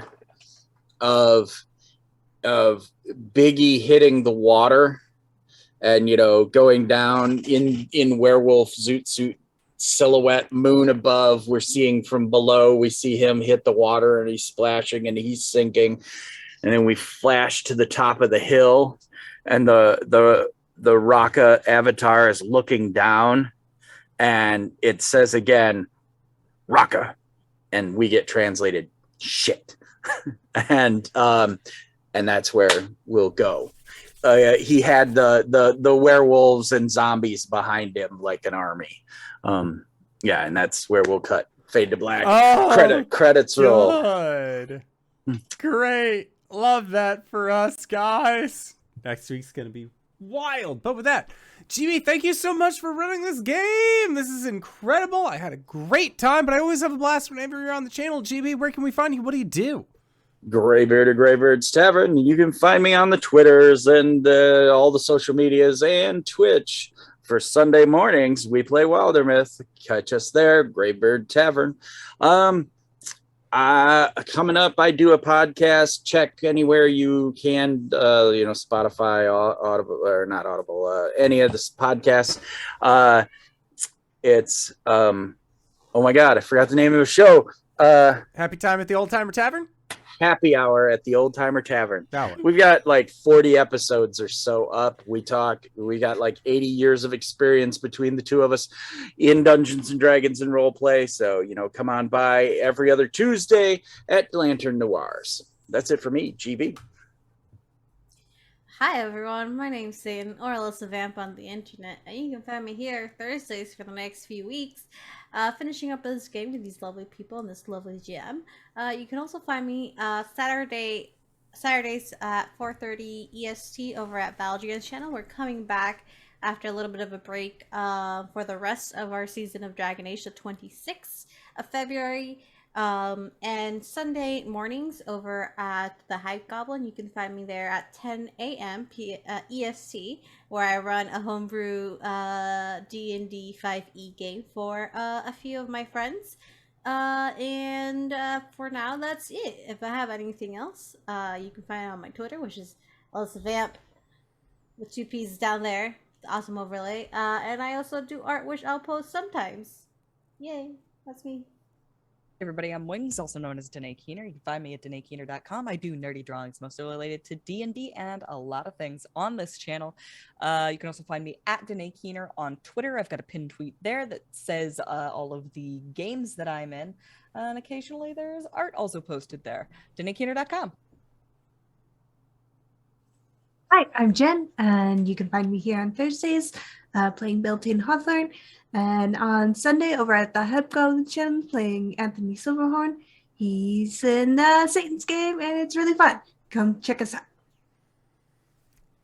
Speaker 5: of Biggy hitting the water and going down in werewolf zoot suit silhouette, moon above. We're seeing from below, we see him hit the water and he's splashing and he's sinking, and then we flash to the top of the hill, and the Raka avatar is looking down, and it says again, Raka, and we get translated shit. and that's where we'll go. He had the werewolves and zombies behind him like an army. Yeah, and that's where we'll cut. Fade to black.
Speaker 1: Oh,
Speaker 5: Credits roll.
Speaker 1: Good. Great. Love that for us, guys. Next week's gonna be wild. But with that, GB, thank you so much for running this game. This is incredible. I had a great time, but I always have a blast whenever you're on the channel. GB, where can we find you? What do you do?
Speaker 5: Greybeard of Greybeard's Tavern. You can find me on the Twitters and all the social medias and Twitch. For Sunday mornings, we play Wildermyth. Catch us there, Greybeard Tavern. Coming up, I do a podcast. Check anywhere you can, Spotify, Audible, or not Audible, any of the podcasts. It's, oh my God, I forgot the name of the show.
Speaker 1: Happy Time at the Old Timer Tavern?
Speaker 5: Happy Hour at the Old Timer Tavern.
Speaker 1: That one.
Speaker 5: We've got 40 episodes or so up. We got 80 years of experience between the two of us in Dungeons and Dragons and role play. So, come on by every other Tuesday at Lantern Noirs. That's it for me, GB.
Speaker 2: Hi everyone, my name's Zane, or Alyssa Vamp on the internet, and you can find me here Thursdays for the next few weeks, finishing up this game with these lovely people and this lovely GM. You can also find me Saturdays at 4:30 EST over at Valdrian's channel. We're coming back after a little bit of a break for the rest of our season of Dragon Age, the 26th of February. And Sunday mornings over at the Hype Goblin, you can find me there at 10 a.m. EST, where I run a homebrew D&D 5e game for a few of my friends. And for now, that's it. If I have anything else, you can find it on my Twitter, which is Alyssa Vamp with 2 P's down there. The awesome overlay. And I also do art, which I'll post sometimes. Yay, that's me.
Speaker 3: Everybody, I'm Wings, also known as Danae Keener. You can find me at DanaeKeener.com. I do nerdy drawings, mostly related to D&D and a lot of things on this channel. You can also find me at Danae Keener on Twitter. I've got a pinned tweet there that says all of the games that I'm in. And occasionally there's art also posted there. DanaeKeener.com.
Speaker 4: Hi, I'm Jen, and you can find me here on Thursdays playing Beltane Hawthorne, and on Sunday over at the Hepgoblin channel playing Anthony Silverhorn. He's in Satan's game, and it's really fun. Come check us out.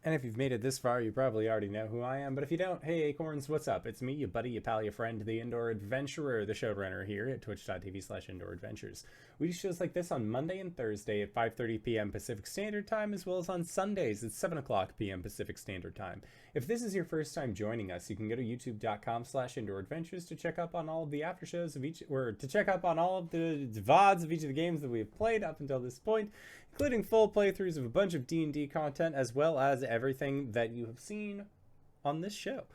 Speaker 1: And if you've made it this far, you probably already know who I am. But if you don't, hey Acorns, what's up? It's me, your buddy, your pal, your friend, the Indoor Adventurer, the showrunner here at twitch.tv/Indoor Adventures. We do shows like this on Monday and Thursday at 5:30 p.m. Pacific Standard Time, as well as on Sundays at 7 o'clock p.m. Pacific Standard Time. If this is your first time joining us, you can go to youtube.com/Indoor Adventures to check up on all of the after shows of each, or to check up on all of the VODs of each of the games that we have played up until this point, including full playthroughs of a bunch of D&D content, as well as everything that you have seen on this show.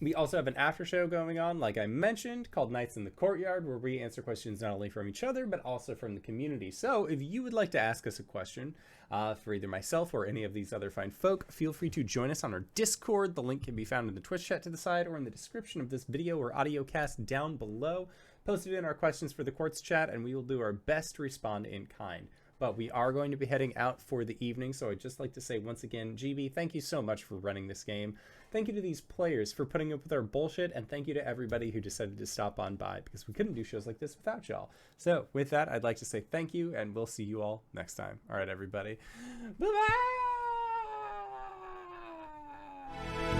Speaker 1: We also have an after show going on, like I mentioned, called Nights in the Courtyard, where we answer questions not only from each other, but also from the community. So if you would like to ask us a question for either myself or any of these other fine folk, feel free to join us on our Discord. The link can be found in the Twitch chat to the side or in the description of this video or audio cast down below. Posted in our questions for the Quartz chat, and we will do our best to respond in kind. But we are going to be heading out for the evening, so I'd just like to say once again, GB, thank you so much for running this game. Thank you to these players for putting up with our bullshit, and thank you to everybody who decided to stop on by, because we couldn't do shows like this without y'all. So with that, I'd like to say thank you, and we'll see you all next time. All right, everybody. Bye-bye!